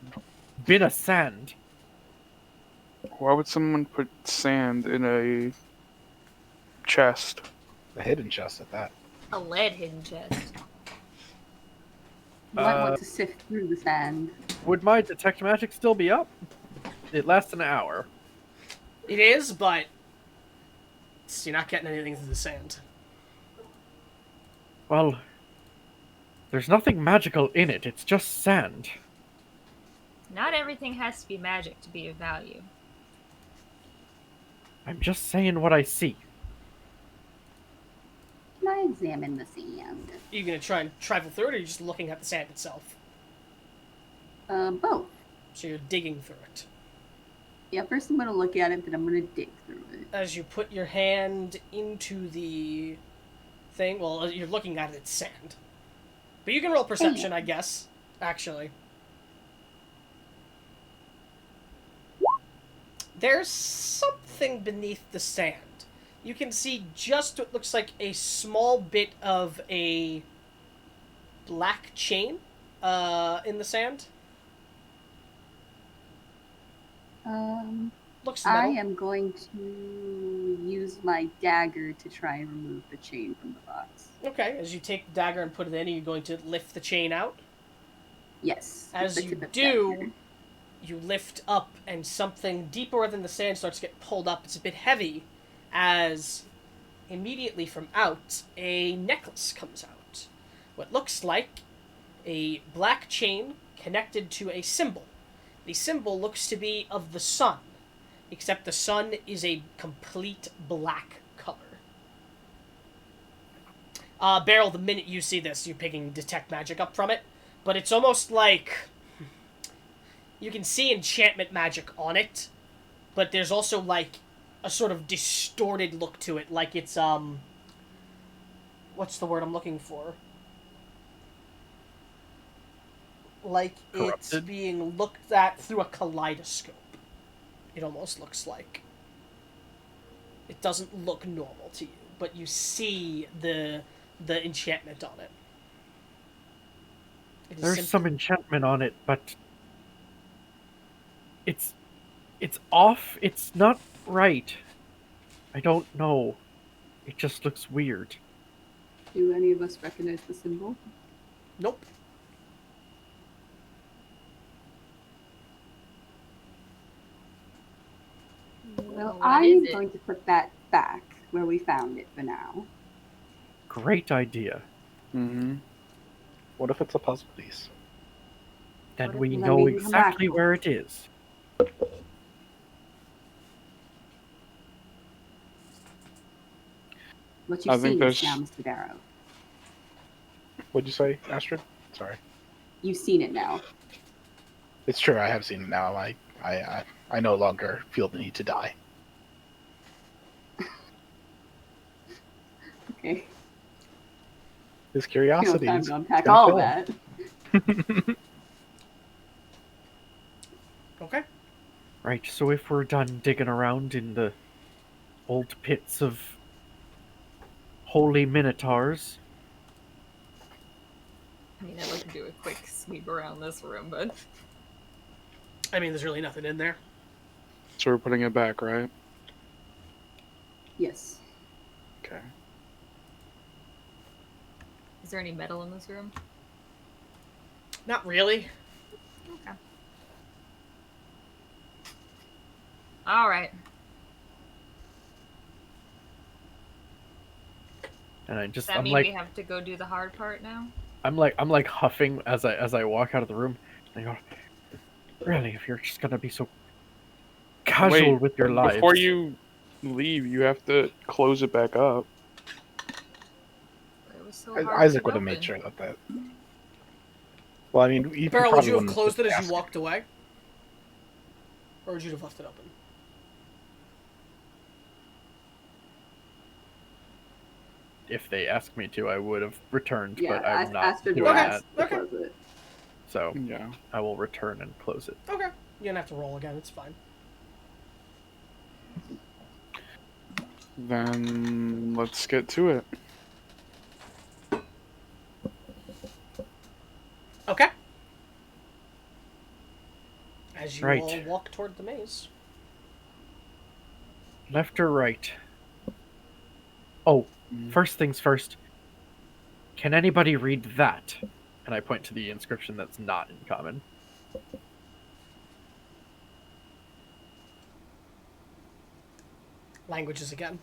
bin of sand. Why would someone put sand in a chest? The hidden chest at that. A lead hidden chest. You might Uh, want to sift through the sand. Would my detect magic still be up? It lasts an hour. It is, but you're not getting anything through the sand. Well, there's nothing magical in it. It's just sand. Not everything has to be magic to be of value. I'm just saying what I see. Can I examine the sand? Are you going to try and travel through it, or are you just looking at the sand itself? Both. So you're digging through it. Yeah, first I'm gonna look at it, then I'm gonna dig through it. As you put your hand into the thing, well, you're looking at it, it's sand. But you can roll perception, I guess, actually. There's something beneath the sand. You can see just what looks like a small bit of a black chain in the sand. Looks metal. I am going to use my dagger to try and remove the chain from the box. Okay, as you take the dagger and put it in, are you going to lift the chain out? Yes. with As the you tip of the do, dagger. you lift up, and something deeper than the sand starts to get pulled up. It's a bit heavy, as immediately from out, a necklace comes out. What looks like a black chain connected to a symbol. The symbol looks to be of the sun, except the sun is a complete black color. Beryl, the minute you see this, you're picking Detect Magic up from it, but it's almost like you can see enchantment magic on it, but there's also, like, a sort of distorted look to it, like it's, what's the word I'm looking for? Like it's Corrupted? being looked at through a kaleidoscope. it almost looks like. It doesn't look normal to you, but you see the enchantment on it. It is There's some enchantment on it, but it's off. It's not right. I don't know. It just looks weird. Do any of us recognize the symbol? Nope. Well, What I'm is it? going to put that back where we found it for now. Great idea. Mm-hmm. What if it's a puzzle piece? Then What if we we know let me come back exactly for where it? it is. What I you've think seen there's- now, Mr. Darrow. What'd you say, Astrid? Sorry. You've seen it now. It's true. I have seen it now. I no longer feel the need to die. Okay. His You curiosity don't have is to unpack gonna all kill of him. that. Okay. Right, so if we're done digging around in the old pits of holy minotaurs, I mean, I'd like to do a quick sweep around this room, but I mean, there's really nothing in there. So we're putting it back, right? Yes. Okay. is there any metal in this room? Not really. Okay. All right. and I Does just that I'm mean like we have to go do the hard part now? I'm like huffing as I walk out of the room. And I go, really, if you're just gonna be so casual Wait, with your lives. before you leave, you have to close it back up. It was so hard to Isaac would have made open. sure that. Well, I mean, he Beryl, would probably you have wouldn't closed it as you ask. walked away? Or would you have left it open? If they asked me to, I would have returned, Yeah, but I'm not Astrid doing will Okay, that. ask to okay. close it. So Yeah. I will return and close it. Okay. You don't have to roll again, it's fine. Then let's get to it. Okay. As you Right. all walk toward the maze. Left or right? Oh, first things first. Can anybody read that? And I point to the inscription that's not in common. Languages again.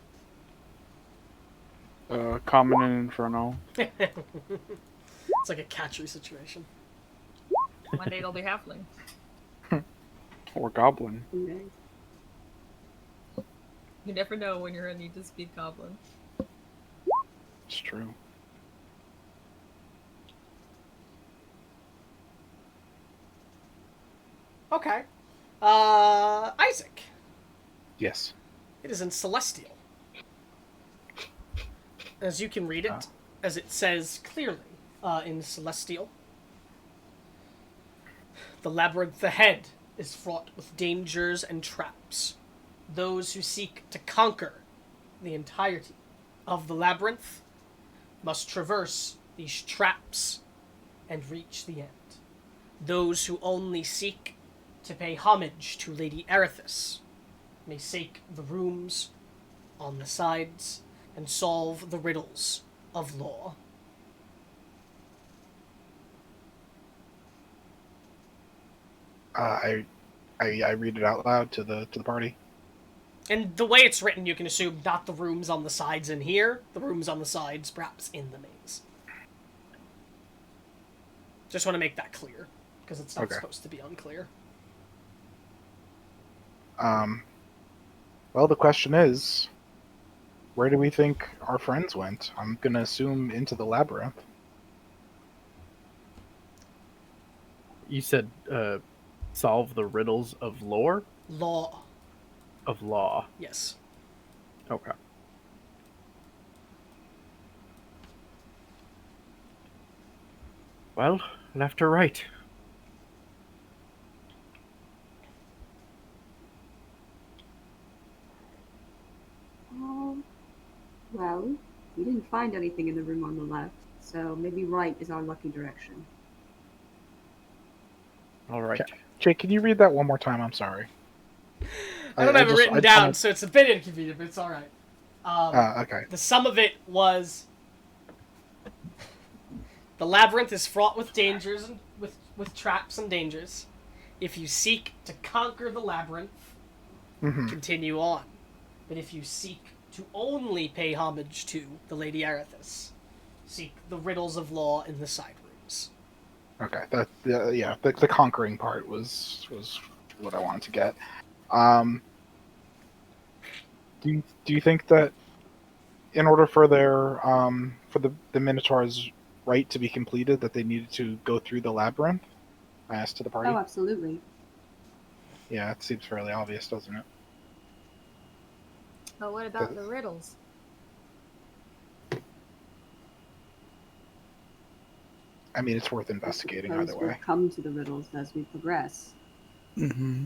Common and Inferno. It's like a catchery situation. One day it'll be halfling. Or Goblin. Okay. You never know when you're gonna need to speak goblin. It's true. Okay. Isaac. Yes. It is in Celestial. As you can read it, as it says clearly in Celestial. The labyrinth ahead is fraught with dangers and traps. Those who seek to conquer the entirety of the labyrinth must traverse these traps and reach the end. Those who only seek to pay homage to Lady Erithis may seek the rooms on the sides and solve the riddles of law. I read it out loud to the party. And the way it's written, you can assume not the rooms on the sides in here, the rooms on the sides perhaps in the maze. Just want to make that clear, because it's not Okay. supposed to be unclear. Well, the question is, where do we think our friends went? I'm gonna assume into the labyrinth. You said solve the riddles of lore? Law. Of law. Yes. Okay. Well, left or right? Well, we didn't find anything in the room on the left, so maybe right is our lucky direction. All right. Jake, can you read that one more time? I'm sorry. I don't have it written I down, wanna- so it's a bit inconvenient, but it's all right. Okay. The sum of it was the labyrinth is fraught with dangers and with traps and dangers. If you seek to conquer the labyrinth, Hmm. continue on. But if you seek to only pay homage to the Lady Arethys, seek the riddles of law in the side rooms. Okay. The conquering part was what I wanted to get. Um, do you think that in order for their for the Minotaur's right to be completed, that they needed to go through the labyrinth? I asked to the party. Oh, absolutely. Yeah, it seems fairly obvious, doesn't it? But what about the riddles? I mean, it's worth investigating Suppose either we'll way. come to the riddles as we progress. Mm-hmm.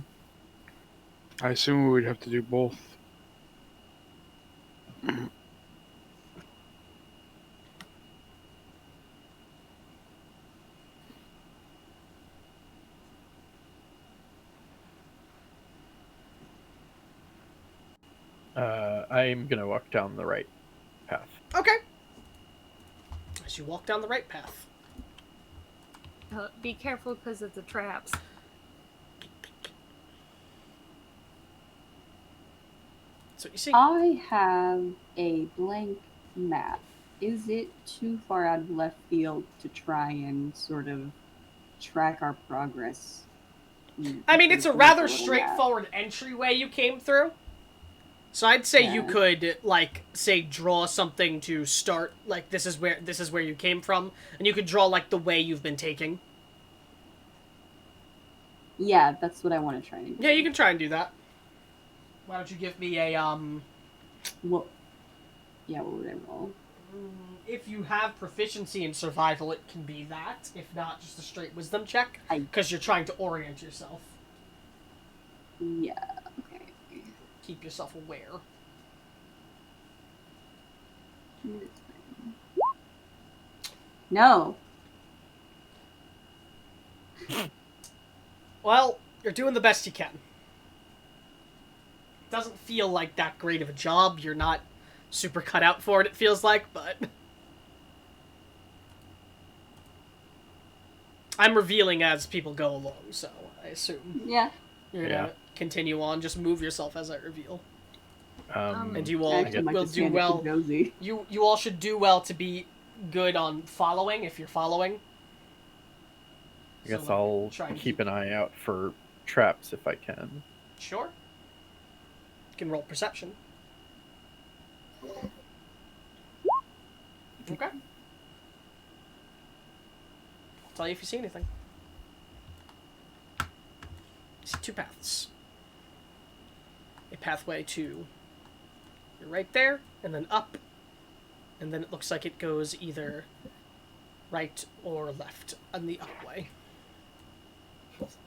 I assume we would have to do both. I'm gonna walk down the right path. Okay. As you walk down the right path. Be careful because of the traps. So you see. I have a blank map. Is it too far out of left field to try and sort of track our progress? I mean, it's a With rather little map? straightforward entryway you came through. So I'd say you Yeah. could, like, say, draw something to start, like, this is where you came from, and you could draw, like, the way you've been taking. Yeah, that's what I want to try and do. Yeah, you can try and do that. Why don't you give me a, Well, yeah, what would I roll? if you have proficiency in survival, it can be that. If not, just a straight wisdom check, I- because you're trying to orient yourself. Yeah, okay. Keep yourself aware. No. Well, you're doing the best you can. Doesn't feel like that great of a job. You're not super cut out for it, it feels like, but... I'm revealing as people go along, so I assume Yeah. you're gonna continue on. Just move yourself as I reveal. And you all Actually, I might will just do hand it to well. Josie. You all should do well to be good on following, if you're following. I guess So, like, I'll try and keep an eye out for traps if I can. Sure. You can roll perception. Okay. I'll tell you if you see anything. You see two paths. A pathway to... You're right there, and then up. And then it looks like it goes either right or left on the up way.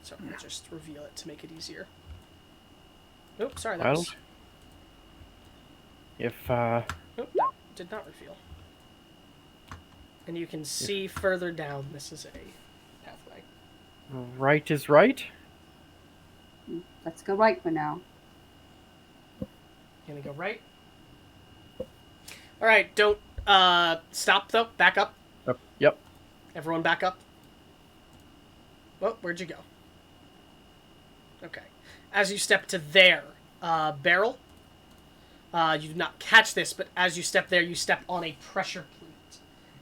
So I'll just reveal it to make it easier. Nope, sorry, that Well, was... if Nope, that did not reveal. And you can see further down, this is a pathway. right is right, Let's go right for now. Gonna go right. Alright, don't stop though. Back up. yep. Everyone back up. Well, where'd you go? Okay. As you step to their barrel, you do not catch this, but as you step there, you step on a pressure plate.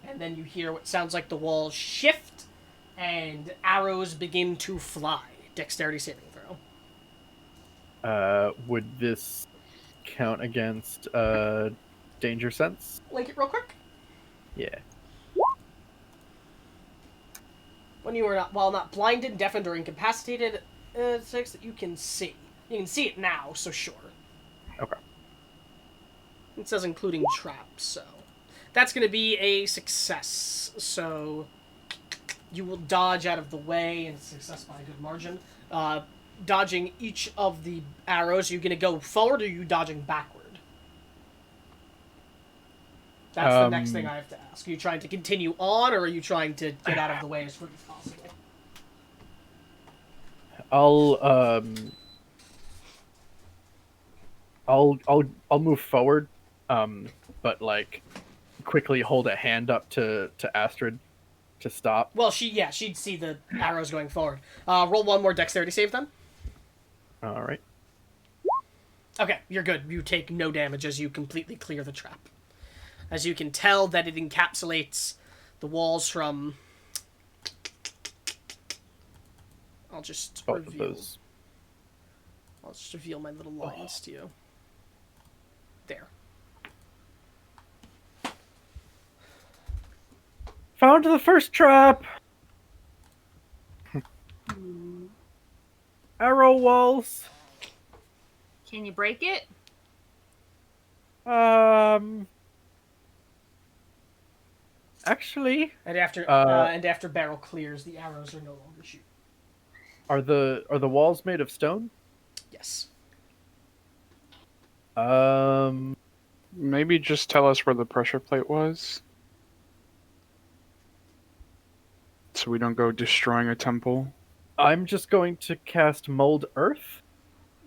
And then you hear what sounds like the walls shift, and arrows begin to fly. Dexterity saving throw. Would this count against danger sense? Link it real quick. Yeah. When you are not, while not blinded, deafened, or incapacitated, it says that you can see. You can see it now, so sure. Okay. It says including traps, so that's going to be a success. So you will dodge out of the way, and success by a good margin. Dodging each of the arrows, are you going to go forward, or are you dodging backward? That's the next thing I have to ask. Are you trying to continue on, or are you trying to get out of the way as quick as possible? I'll move forward, but like quickly hold a hand up to Astrid to stop. Well, she'd see the arrows going forward. Roll one more dexterity save then. All right. Okay, you're good. You take no damage as you completely clear the trap. As you can tell that it encapsulates the walls from... I'll just Both of reveal... those. I'll just reveal my little lines to you. There. Found the first trap. Arrow walls. Can you break it? Actually, And after barrel clears, the arrows are no longer shooting. are the walls made of stone? Yes. Maybe just tell us where the pressure plate was, so we don't go destroying a temple. I'm just going to cast Mold Earth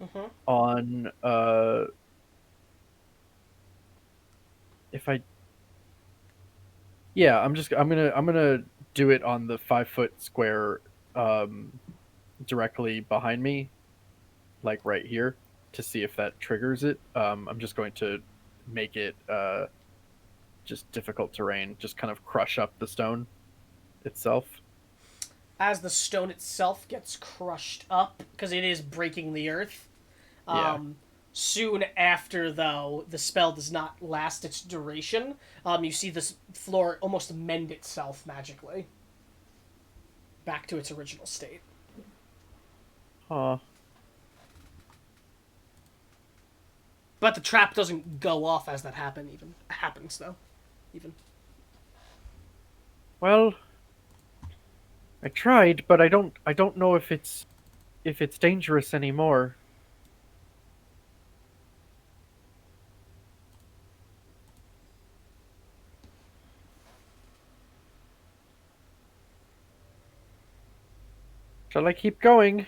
Mm-hmm. on if I yeah, I'm gonna do it on the 5-foot square directly behind me, like right here, to see if that triggers it. I'm just going to make it just difficult terrain, just kind of crush up the stone itself. As the stone itself gets crushed up, because it is breaking the earth, Yeah. soon after, though, the spell does not last its duration, you see this floor almost mend itself magically back to its original state. Huh. But the trap doesn't go off as that happens, though. Well, I tried, but I don't know if it's dangerous anymore. Shall I keep going?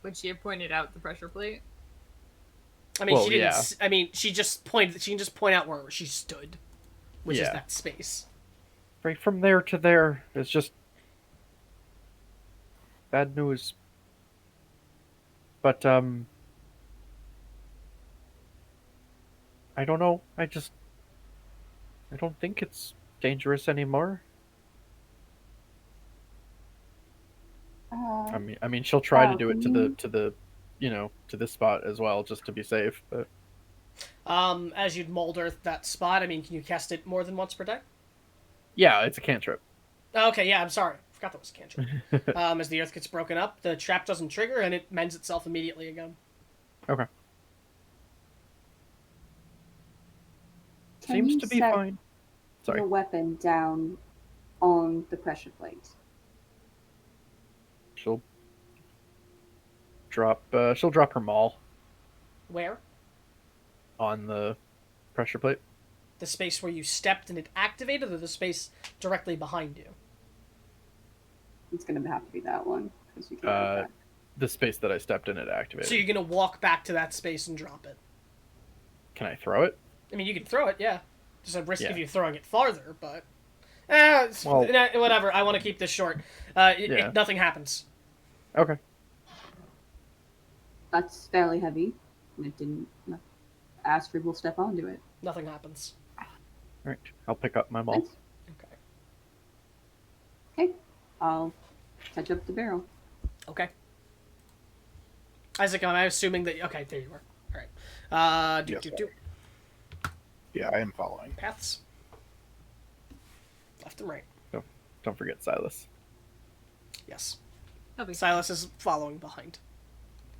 Would she have pointed out the pressure plate? I mean, Well, she didn't. yeah. I mean, she just pointed. She can just point out where she stood, which is Yeah. that space. Right from there to there. It's just bad news. But I don't know. I don't think it's dangerous anymore. I mean, she'll try to do it to the, to this spot as well, just to be safe. But As you'd mold earth that spot, I mean, can you cast it more than once per day? yeah, it's a cantrip. Okay, yeah, I'm sorry. I forgot that was a cantrip. As the earth gets broken up, the trap doesn't trigger, and it mends itself immediately again. Okay. Can Seems you to be set fine. Sorry. your weapon down on the pressure plate? She'll drop her maul Where? on the pressure plate. The space where you stepped and it activated, or the space directly behind you? It's going to have to be that one. 'Cause you can't do that. The space that I stepped in, it activated. So you're gonna walk back to that space and drop it. Can I throw it? I mean, you can throw it, yeah. Just a risk Yeah. of you throwing it farther, but... Well- whatever. I want to keep this short. Yeah. Nothing happens. Okay. That's fairly heavy. And it didn't... Astrid will step onto it. Nothing happens. All right. I'll pick up my maul. Nice. Okay. Okay. I'll touch up the barrel. Okay. Isaac, am I assuming that... Okay, there you are. Alright. Yes, sir. Yeah, I am following. Paths. Left and right. Don't forget Silas. Yes. That'll be Silas is following behind.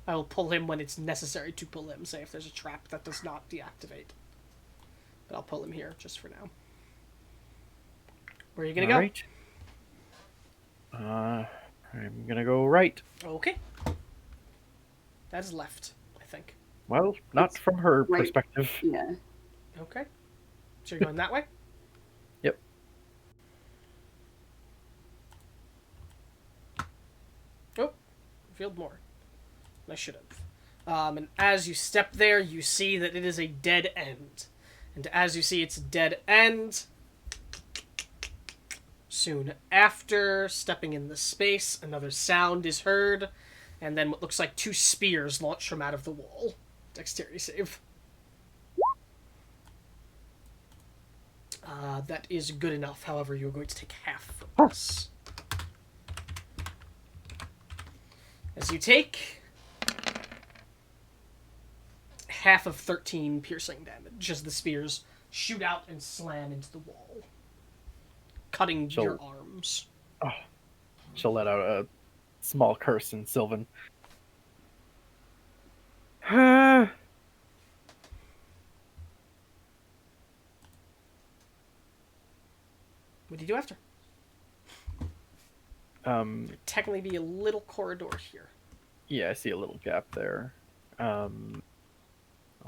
I will pull him when it's necessary to pull him, say if there's a trap that does not deactivate. But I'll pull him here, just for now. Where are you gonna All go? right. I'm gonna go right. Okay. That is left, I think. Well, not It's from her right- perspective. Yeah. Okay. So you're going that way? Yep. Oh, revealed more. I should have. And as you step there, you see that it is a dead end. And as you see it's a dead end, soon after, stepping in the space, another sound is heard, and then what looks like 2 spears launch from out of the wall. Dexterity save. That is good enough. However, you're going to take half from this. As you take half of 13 piercing damage as the spears shoot out and slam into the wall, cutting your arms. She'll let out a small curse in Sylvan. What What do you do after? There'd technically be a little corridor here. Yeah, I see a little gap there. I'll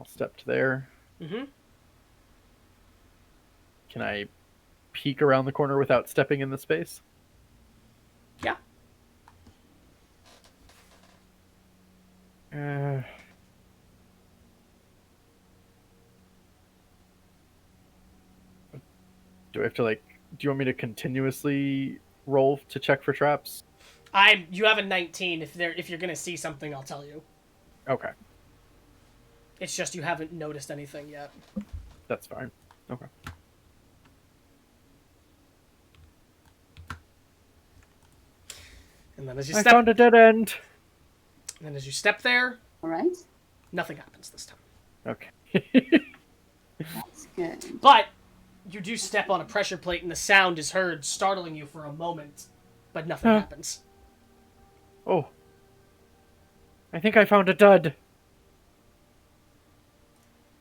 step to there. Mm-hmm. Can I peek around the corner without stepping in the space? Yeah. Do I have to, like... Do you want me to continuously roll to check for traps? You have a 19. If you're gonna see something, I'll tell you. Okay, It's just you haven't noticed anything yet. that's fine. Okay. And then as you I step, found a dead end! and then as you step there, All right. nothing happens this time. Okay. That's good. But you do step on a pressure plate, and the sound is heard, startling you for a moment, but nothing Huh. happens. Oh. I think I found a dud.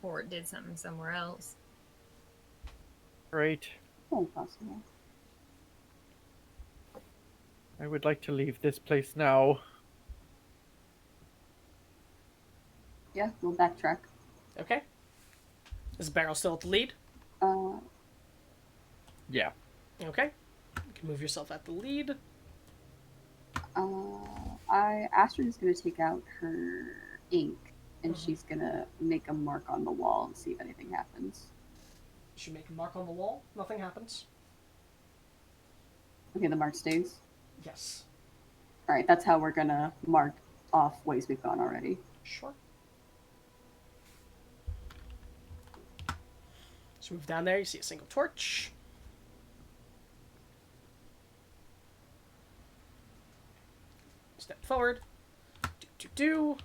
Or it did something somewhere else. Right. Very possible. I would like to leave this place now. Yeah, we'll backtrack. Okay. Is Barrel still at the lead? Uh, Yeah. Okay. You can move yourself at the lead. Astra's gonna take out her ink, and she's gonna make a mark on the wall and see if anything happens. You should make a mark on the wall. Nothing happens. Okay, the mark stays. Yes. All right, that's how we're gonna mark off ways we've gone already. Sure. So move down there, you see a single torch. Step forward. Do.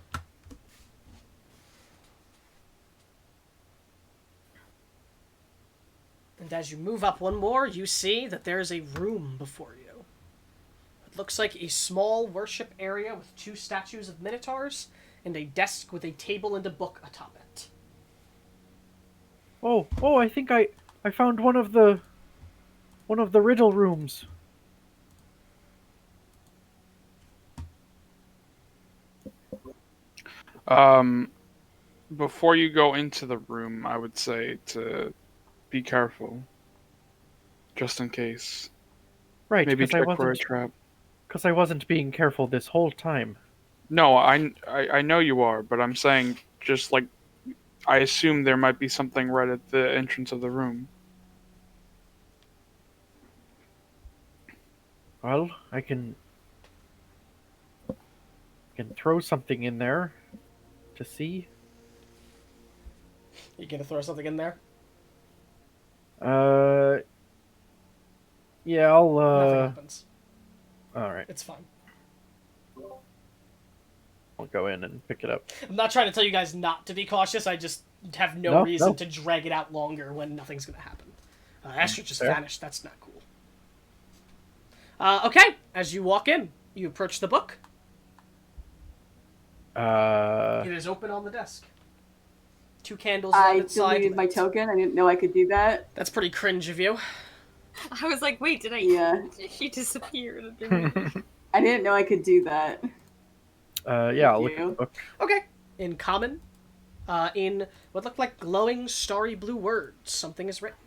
And as you move up one more, you see that there is a room before you. It looks like a small worship area with 2 statues of minotaurs and a desk with a table and a book atop it. Oh, I think I found one of the riddle rooms. Before you go into the room, I would say to be careful, just in case. Right, Maybe because check for a trap. I wasn't being careful this whole time. No, I know you are, but I'm saying just like I assume there might be something right at the entrance of the room. Well, I can throw something in there to see. You gonna throw something in there? Yeah, I'll Nothing happens. all right. It's fine. I'll go in and pick it up. I'm not trying to tell you guys not to be cautious. I just have no No, reason no. to drag it out longer when nothing's gonna happen. Astra just Fair. vanished. That's not cool. Okay. As you walk in, you approach the book. It is open on the desk. 2 candles on I its side. deleted my lit. token. I didn't know I could do that. That's pretty cringe of you. I was like, wait, did I? Yeah. She disappeared. I didn't know I could do that. Yeah, I'll look at you. the book. Okay. in common, in what look like glowing starry blue words, something is written.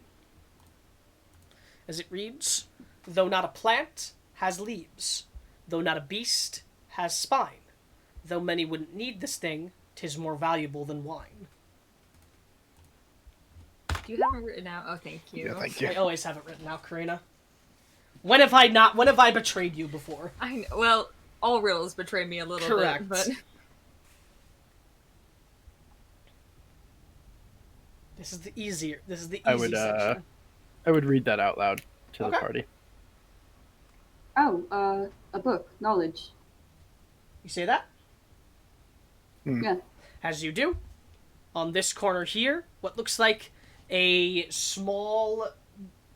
As it reads, though not a plant, has leaves. Though not a beast, has spine. Though many wouldn't need this thing, 'tis more valuable than wine. Do you have it written out? Oh, thank you. Yeah, thank you. I always have it written out, Karina. When have I betrayed you before? I know, well, all riddles betray me a little Correct. bit, but This is the easy I would, section. I would read that out loud to Okay. the party. Oh, a book, knowledge. You say that? Yeah. As you do, on this corner here, what looks like a small,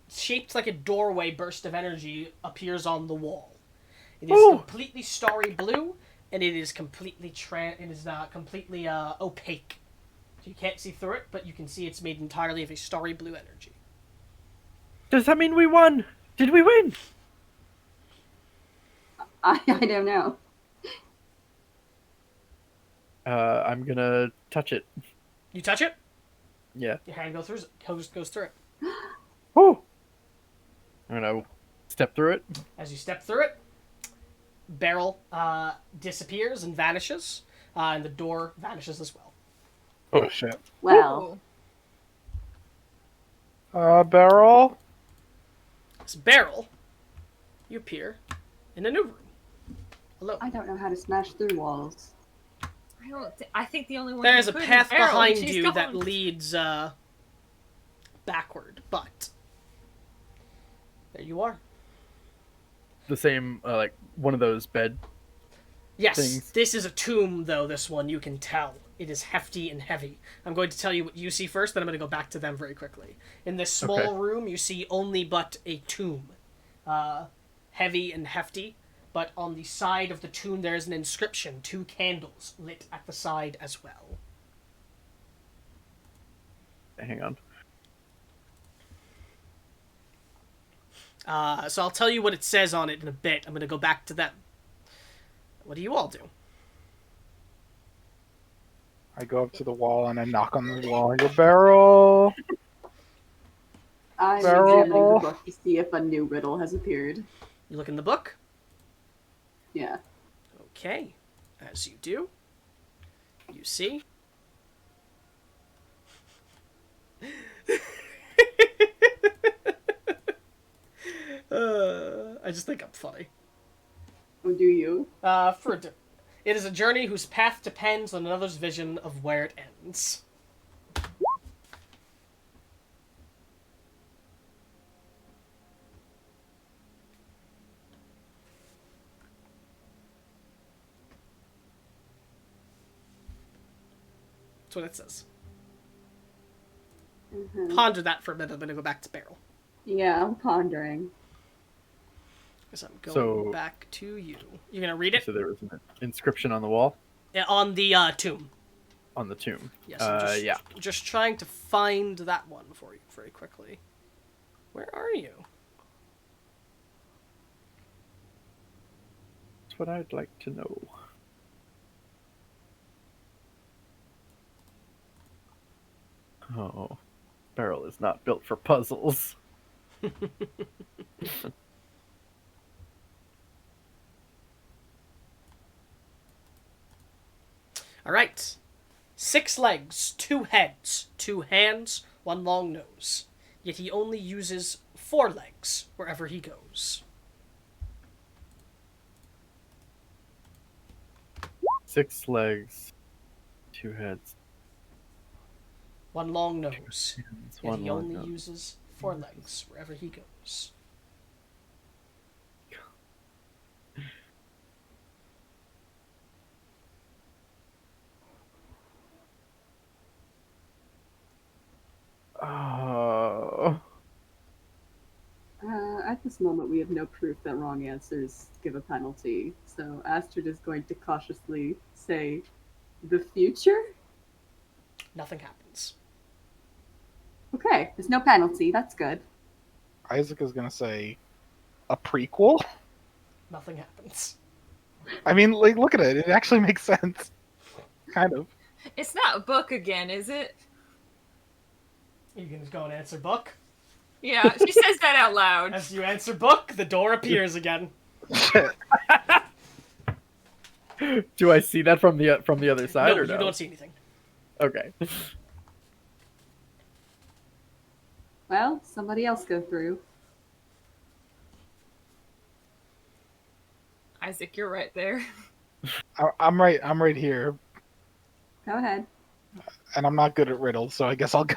shaped like a doorway burst of energy appears on the wall. It is completely starry blue, and it is completely completely opaque. So you can't see through it, but you can see it's made entirely of a starry blue energy. Does that mean we won? Did we win? I don't know. I'm gonna touch it. You touch it, Yeah. your hand goes through it. Woo! I'm gonna step through it. As you step through it, barrel disappears and vanishes, and the door vanishes as well. Oh shit. Well, Ooh. Barrel. This barrel, you appear in a new room. Hello. I don't know how to smash through walls. I think the only one. There's who a could is path Errol, and behind she's you gone. that leads backward, but there you are. The same, like one of those bed. Yes, Things. this is a tomb, though. This one, you can tell. It is hefty and heavy. I'm going to tell you what you see first, then I'm going to go back to them very quickly. In this small Okay. room, you see only but a tomb. Heavy and hefty, but on the side of the tomb there is an inscription, 2 candles lit at the side as well. Hang on. So I'll tell you what it says on it in a bit. I'm going to go back to them. What do you all do? I go up to the wall and I knock on the wall and go, Barrel. I'm Barrel. examining the book to see if a new riddle has appeared. You look in the book? Yeah. Okay. As you do, you see. I just think I'm funny. Oh, do you? It is a journey whose path depends on another's vision of where it ends. That's what it says. Mhm. Ponder that for a minute. I'm going to go back to Beryl. Yeah, I'm pondering. Because I'm going So- back to you. You're going to read it? So there was an inscription on the wall Yeah, on the tomb. on the tomb. Yes, I'm Yeah. just trying to find that one for you very quickly. Where are you? That's what I'd like to know. Oh, Barrel is not built for puzzles. All right. 6 legs, 2 heads, 2 hands, 1 long nose. Yet he only uses 4 legs wherever he goes. 6 legs, 2 heads, 1 long nose. hands, Yet 1 he long only nose. uses 4 legs wherever he goes. Oh. At this moment, we have no proof that wrong answers give a penalty, so Astrid is going to cautiously say, the future? Nothing happens. Okay, there's no penalty, that's good. Isaac is gonna say, a prequel? Nothing happens. I mean, like, look at it. It actually makes sense. Kind of. It's not a book again, is it? You can go and answer book. Yeah, she says that out loud. As you answer book, the door appears again. Do I see that from the other side No, or you no? don't see anything. Okay. Well, somebody else go through. Isaac, you're right there. I'm right here, Go ahead. and I'm not good at riddles, so I guess I'll go.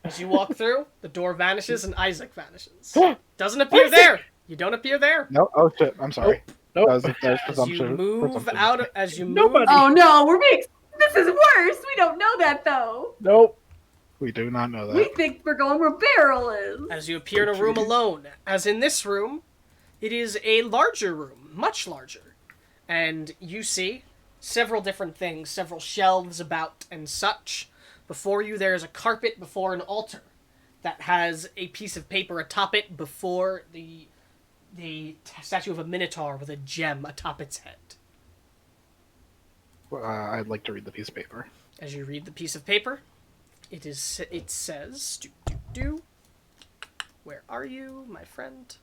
As you walk through, the door vanishes and Isaac vanishes. Doesn't appear there. You don't appear there. No, oh shit, I'm sorry. Nope. That was As you presumption. move out, as you move, Nobody. Oh no, we're being. This is worse. We don't know that though. Nope. We do not know that. We think we're going where Beryl is. as you appear in a room alone, as in this room, it is a larger room, much larger, and you see several different things, several shelves about and such. Before you, there is a carpet before an altar that has a piece of paper atop it before the statue of a minotaur with a gem atop its head. I'd like to read the piece of paper. As you read the piece of paper, it says, where are you, my friend?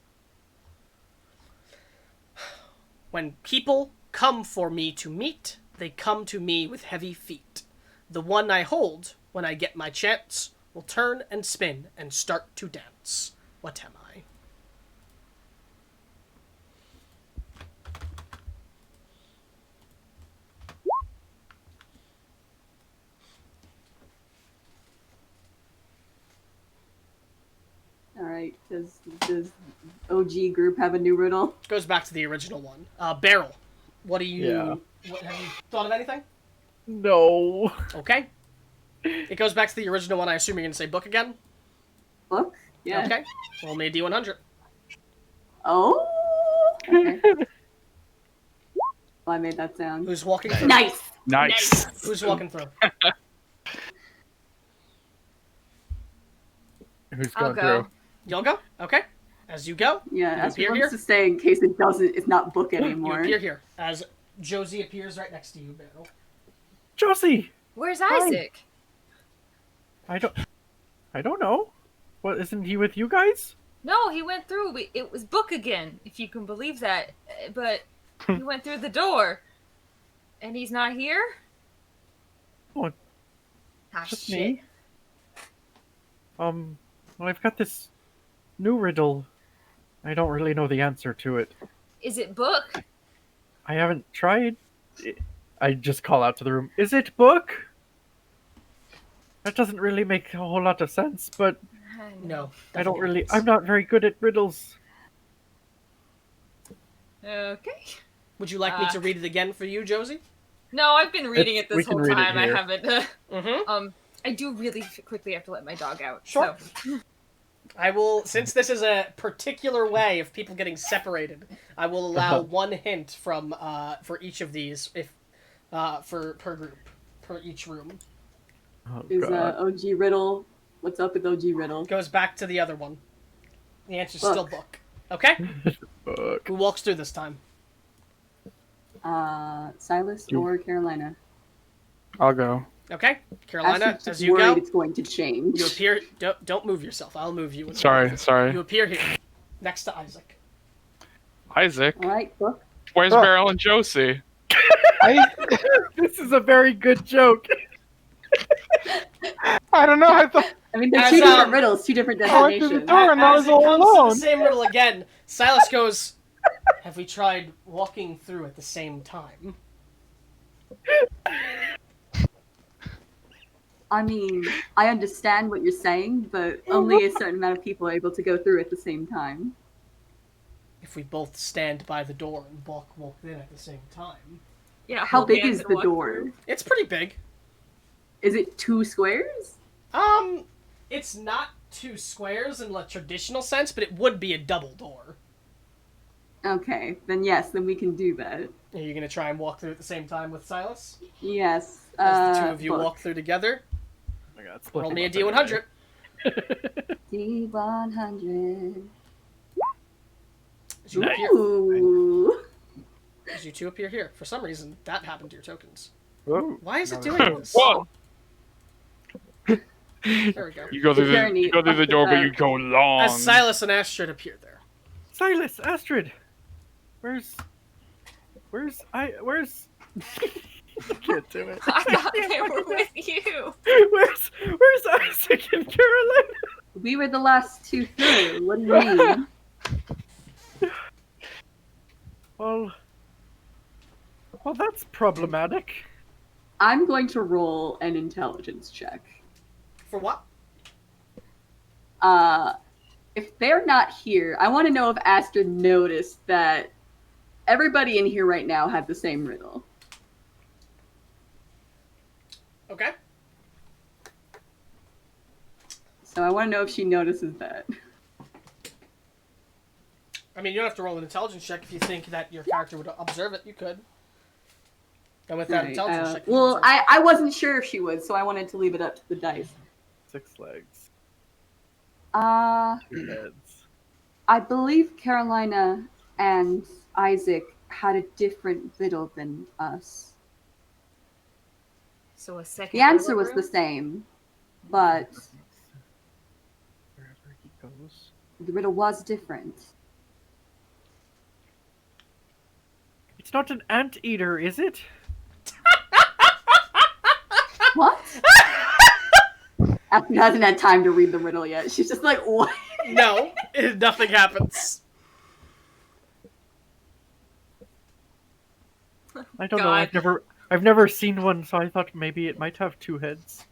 When people come for me to meet, they come to me with heavy feet. The one I hold, when I get my chance, will turn and spin and start to dance. What am I? All right. Does OG group have a new riddle? Goes back to the original one. Beryl, what do you... Yeah. Have you thought of anything? No. Okay. It goes back to the original one. I assume you're going to say book again? Book? Yeah. Okay. Roll me a D100. Oh. Okay. Well, I made that sound. Who's walking through? Nice. Nice. Who's walking through? Who's I'll going go. through? You'll go? Okay. As you go, Yeah, you as we appear wants here. to say in case it doesn't, it's not book You anymore. appear here. As Josie appears right next to you, Beryl. Josie. Where's Isaac? I don't know. What, isn't he with you guys? No, he went through. It was book again, if you can believe that. But he went through the door. And he's not here? Oh, Ah, just shit. me. Well, I've got this new riddle. I don't really know the answer to it. Is it book? I haven't tried. I just call out to the room. Is it book? That doesn't really make a whole lot of sense, but No. I don't definitely really. happens. I'm not very good at riddles. Okay. Would you like me to read it again for you, Josie? No, I've been reading it We this can whole read it time. I here. haven't. Mm-hmm. I do really quickly have to let my dog out. Sure. So. I will, since this is a particular way of people getting separated, I will allow one hint from for each of these, if for per group, per each room. Oh, Is God. OG riddle? What's up with OG riddle? Goes back to the other one. The answer's Book. still book. Okay. Book. Who walks through this time? Silas You- or Carolina? I'll go. Okay. Carolina, Ashton's as you worried go, it's going to change. you appear. Don't move yourself. I'll move you. Sorry. You appear here, next to Isaac. Isaac. All right, book. Where's Oh. Beryl and Josie? This is a very good joke. I don't know. I thought I mean, they're As, two different um, riddles, two different I went through the destinations. door and I As was it all comes to alone. the same riddle again, Silas goes, "Have we tried walking through at the same time?" I mean, I understand what you're saying, but only a certain amount of people are able to go through at the same time. If we both stand by the door and walk in at the same time. Yeah. How hold big hands is and the walk door? through. It's pretty big. Is it 2 squares? It's not 2 squares in a traditional sense, but it would be a double door. Okay, then yes, then we can do that. Are you gonna try and walk through at the same time with Silas? Yes. As the two of you book. walk through together, Oh my God, split roll them me a up D100. anyway. D100. As you, Nice. appear, Ooh. as you two appear here. For some reason, that happened to your tokens. Whoa. Why is it No, doing no. this? Whoa! There we go. You go through Is there any you go through the door, but you go long. As Silas and Astrid appear there. Silas, Astrid, where's I can't do it. I thought they were with you. Where's Isaac and Caroline? We were the last two through. What do you mean? Well, that's problematic. I'm going to roll an intelligence check. For what? If they're not here, I want to know if Astrid noticed that everybody in here right now had the same riddle. Okay. So I want to know if she notices that. I mean, you don't have to roll an intelligence check if you think that your character would observe it. You could. And with that Right, intelligence check, you well, observe it. I wasn't sure if she would, so I wanted to leave it up to the dice. 6 legs, Uh, 2 heads. I believe Carolina and Isaac had a different riddle than us. So a second. The answer riddle was room? the same, but Wherever he goes. the riddle was different. It's not an anteater, is it? What? Astrid hasn't had time to read the riddle yet. She's just like, what? No, nothing happens. I don't know. God. I've never seen one, so I thought maybe it might have 2 heads.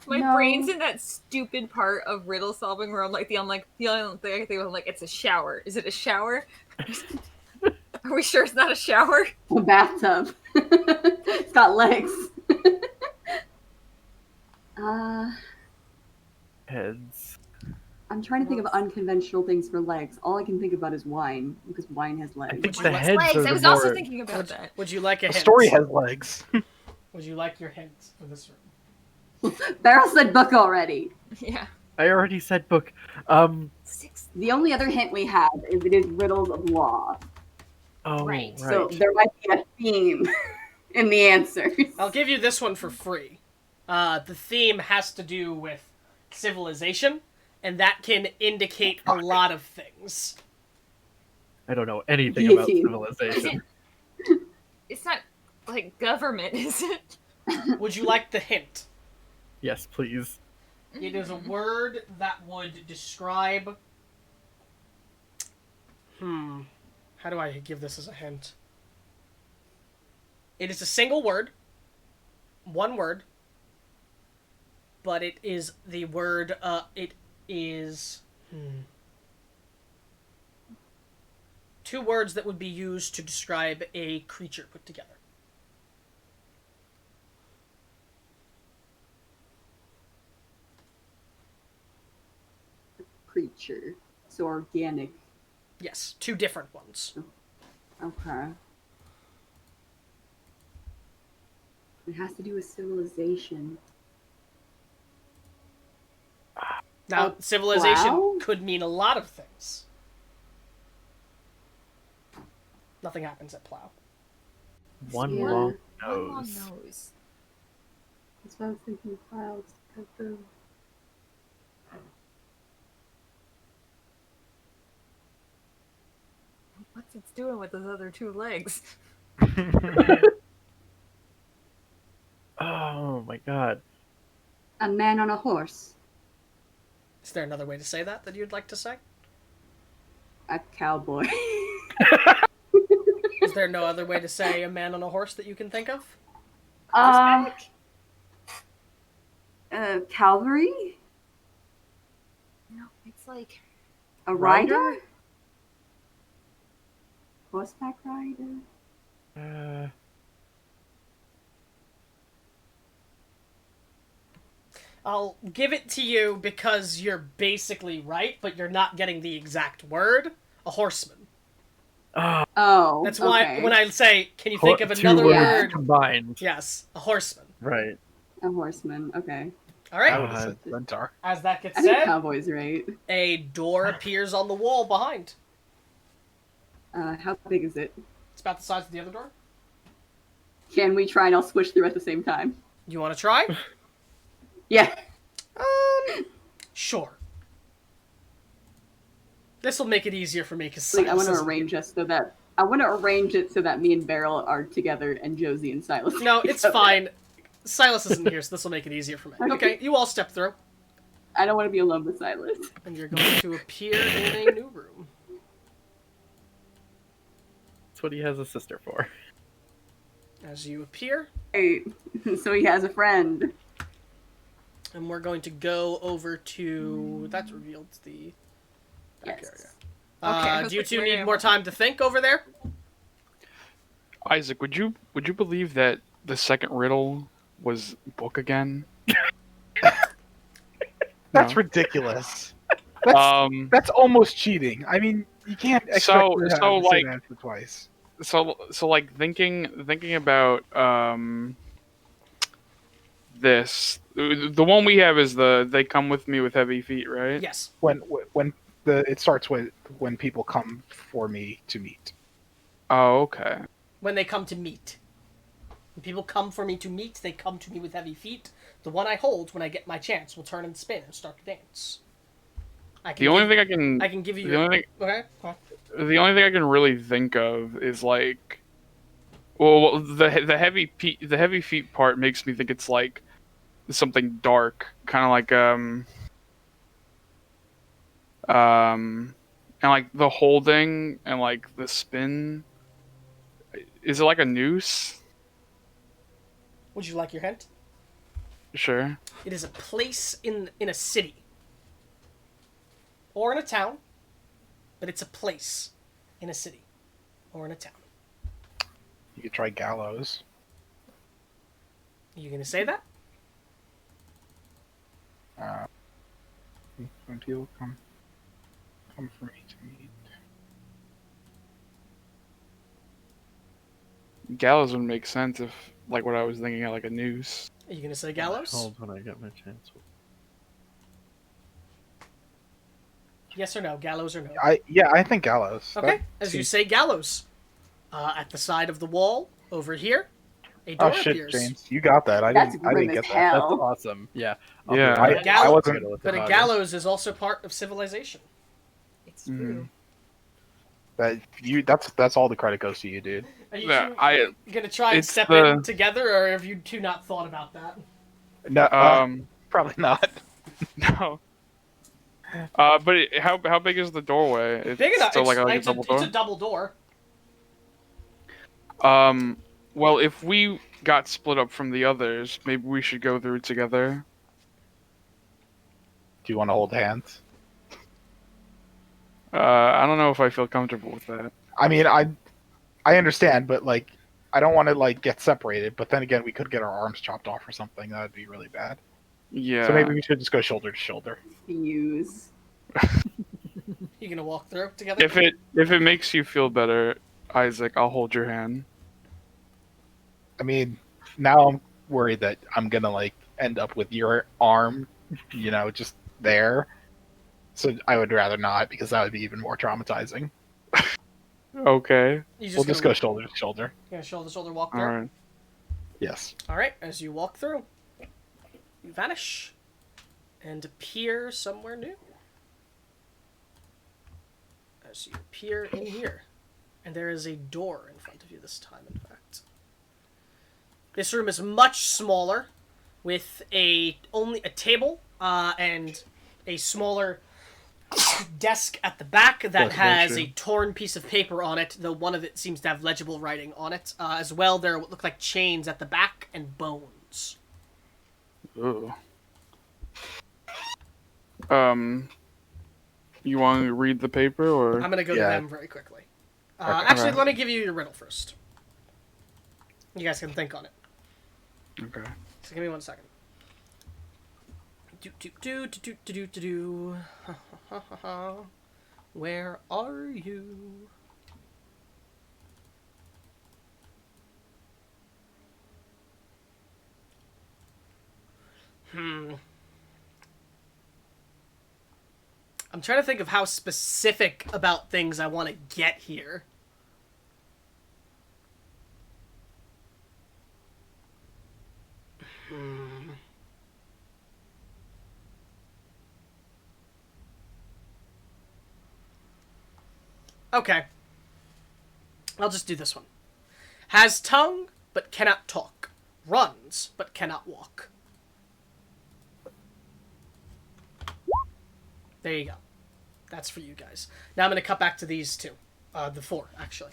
My No. brain's in that stupid part of riddle solving where I'm like the only thing I can think of, I'm like, it's a shower. Is it a shower? Are we sure it's not a shower? A bathtub. It's got legs. Heads. I'm trying to think of unconventional things for legs. All I can think about is wine, because wine has I legs. think you the like heads Legs. are I the was also more- thinking about that. Would you like a The hint? story has legs. Would you like your hint for this room? Beryl said book already. Yeah. I already said book. 6. The only other hint we have is it is riddles of law. Oh, Right. right. So there might be a theme in the answers. I'll give you this one for free. The theme has to do with civilization, and that can indicate a lot of things. I don't know anything about Guillotine. civilization. It's not like government, is it? Would you like the hint? Yes, please. It is a word that would describe... How do I give this as a hint? It is a single word. One word. But it is the word, it is... 2 words that would be used to describe a creature put together. Creature. So organic. Yes, 2 different ones. Okay. It has to do with civilization. Now, A civilization plow? could mean a lot of things. Nothing happens at plow. One Yeah. long One long nose. nose. That's what I was thinking. Clouds. What's it doing with those other 2 legs? Oh my god. A man on a horse. Is there another way to say that you'd like to say? A cowboy. Is there no other way to say a man on a horse that you can think of? Cavalry? No, it's like A Rider? rider? Horseback rider? I'll give it to you because you're basically right, but you're not getting the exact word. A horseman. Oh. That's why okay. when I say, can you think of 2 another words word? combined. Yes, a horseman. Right. A horseman. Okay. All I right. would have said centaur. As that gets I think said, cowboy's right. a door appears on the wall behind. How big is it? It's about the size of the other door. Can we try and I'll switch through at the same time? You want to try? Yeah. Sure. This will make it easier for me because Like, I want to arrange us so that me and Beryl are together and Josie and Silas. No, it's fine. Silas isn't here, so this will make it easier for me. Okay, you all step through. I don't want to be alone with Silas. And you're going to appear in a new room. That's what he has a sister for. As you appear, Hey, so he has a friend. and we're going to go over to... That's revealed the back Yes. area. Okay, Do you two where need am more I? time to think over there? Isaac, would you believe that the second riddle was book again? That's No. ridiculous. That's almost cheating. I mean, you can't expect So- to have so, the same like- answer twice. So like thinking about this, the one we have is they come with me with heavy feet, right? Yes. When it starts with when people come for me to meet. Oh, okay. When they come to meet. When people come for me to meet, they come to me with heavy feet. The one I hold, when I get my chance, will turn and spin and start to dance. The only thing I can give you... the only thing Okay. Huh. the only thing I can really think of is like, well, the heavy feet part makes me think it's like something dark, kind of like and like the holding and like the spin. Is it like a noose? Would you like your hint? Sure. It is a place in a city. Or in a town. But it's a place in a city. Or in a town. You could try gallows. Are you going to say that? When people come for me to meet. Gallows would make sense if like what I was thinking of, like a noose. Are you going to say gallows? Hold when I get my chance. Yes or no? Gallows or no? I think gallows. Okay. That As you seems- say gallows. At the side of the wall, over here, a door Oh shit, appears. James, you got that. I That's didn't grim as get that. hell. That's awesome. Yeah. Yeah. be right I back. wasn't- Riddle at the But a bottom. gallows is also part of civilization. It's true. That's all the credit goes to you, dude. Are you Yeah, going to try and it's step the- in together, or have you two not thought about that? No, probably not. no. But how big is the doorway? It's Big enough. still like a it's double door. It's a double door. Well, if we got split up from the others, maybe we should go through together. Do you want to hold hands? I don't know if I feel comfortable with that. I mean, I understand, but like, I don't want to like get separated. But then again, we could get our arms chopped off or something. That would be really bad. Yeah. So maybe we should just go shoulder to shoulder. Fuse. You going to walk through together? If it makes you feel better, Isaac, I'll hold your hand. I mean, now I'm worried that I'm gonna like end up with your arm, just there. So I would rather not, because that would be even more traumatizing. Okay. We'll just go shoulder to shoulder. You're going to shoulder to shoulder walk All through? right. Yes. Alright, as you walk through, you vanish and appear somewhere new. As you appear in here. And there is a door in front of you this time, in fact. This room is much smaller, with only a table and a smaller desk at the back that That's has true. a torn piece of paper on it, though one of it seems to have legible writing on it. As well, there look like chains at the back and bones. Ooh. You want to read the paper or? I'm gonna go to Yeah. them very quickly. Okay. Actually, Alright. let me give you your riddle first. You guys can think on it. Okay. So give me 1 second. Do. Where are you? I'm trying to think of how specific about things I want to get here. Okay. I'll just do this one. Has tongue, but cannot talk. Runs, but cannot walk. There you go. That's for you guys. Now I'm going to cut back to these two. The four, actually.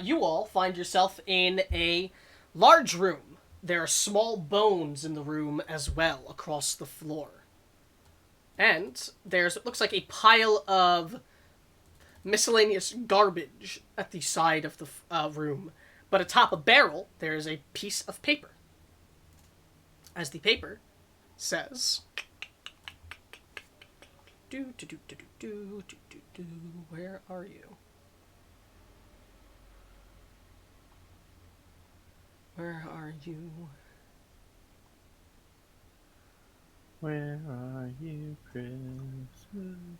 You all find yourself in a large room. There are small bones in the room as well across the floor. And there's what looks like a pile of miscellaneous garbage at the side of the room. But atop a barrel, there is a piece of paper. As the paper says... Where are you? Where are you? Where are you, Christmas?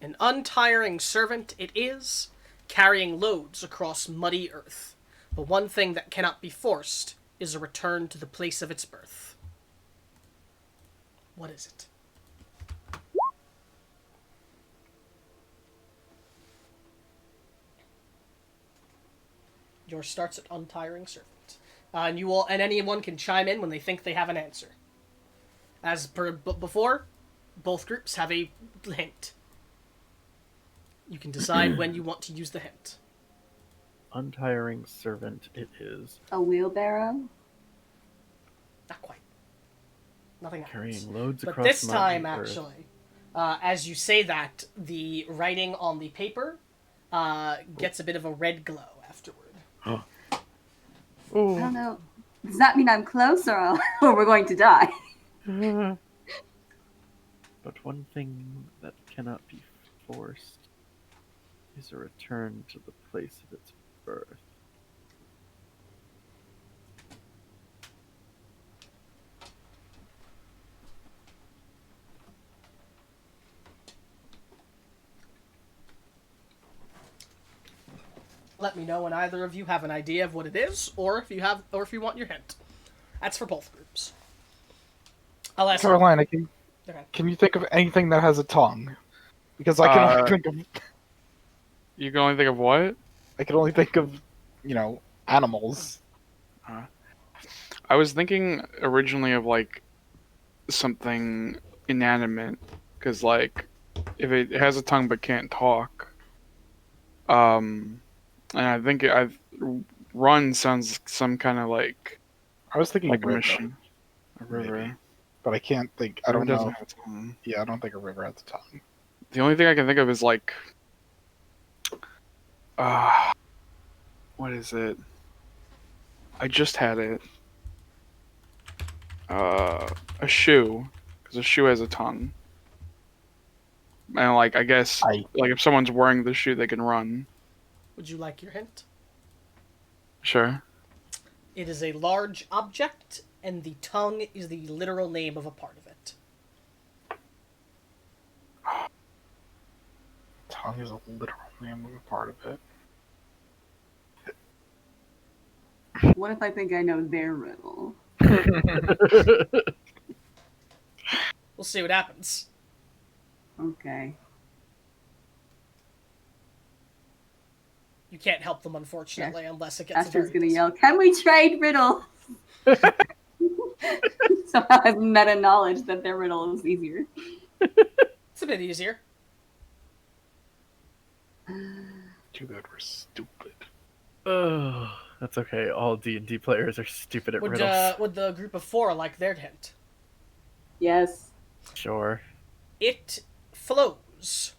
An untiring servant it is, carrying loads across muddy earth. But one thing that cannot be forced is a return to the place of its birth. What is it? Yours starts at untiring servant. And you all, and anyone can chime in when they think they have an answer. As per before, both groups have a hint. You can decide when you want to use the hint. Untiring servant it is. A wheelbarrow? Not quite. Nothing happens. Carrying loads But across this time, mountain earth. actually, as you say that, the writing on the paper gets a bit of a red glow afterward. I don't know. Does that mean I'm close or we're going to die? But one thing that cannot be forced is a return to the place of its birth. Let me know when either of you have an idea of what it is, or if you want your hint. That's for both groups. I'll ask Carolina, Okay. can you think of anything that has a tongue? Because I can only think of You can only think of what? animals. I was thinking originally of like something inanimate, because like if it has a tongue but can't talk, and I think run sounds some kind of like I was thinking a river, machine, a river. maybe. But I can't think. I River don't doesn't know. have a tongue. Yeah, I don't think a river has a tongue. The only thing I can think of is like, what is it? I just had it. A shoe, because a shoe has a tongue. And like, I guess, like if someone's wearing the shoe, they can run. Would you like your hint? Sure. It is a large object, and the tongue is the literal name of a part of it. Tongue is a literal name of a part of it. What if I think I know their riddle? We'll see what happens. Okay. You can't help them, unfortunately, unless it gets Astra's very gonna yell, "Can we trade riddles?" Somehow has meta knowledge that their riddle is easier. It's a bit easier. Too bad we're stupid. Oh, that's okay. All D&D players are stupid at riddles. Would the group of four like their hint? Yes. Sure. It flows.